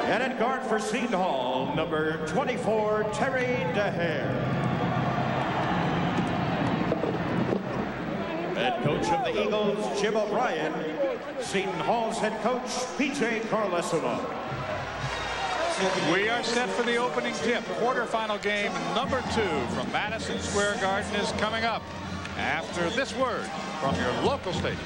And at guard for Seton Hall, number 24, Terry DeHare. Head coach of the Eagles, Jim O'Brien. Seton Hall's head coach, P.J. Carlesimo. We are set for the opening tip. Quarterfinal game number 2 from Madison Square Garden is coming up after this word from your local station.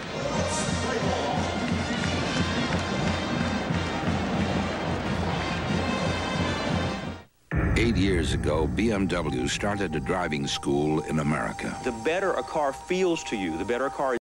8 years ago, BMW started a driving school in America. The better a car feels to you, the better a car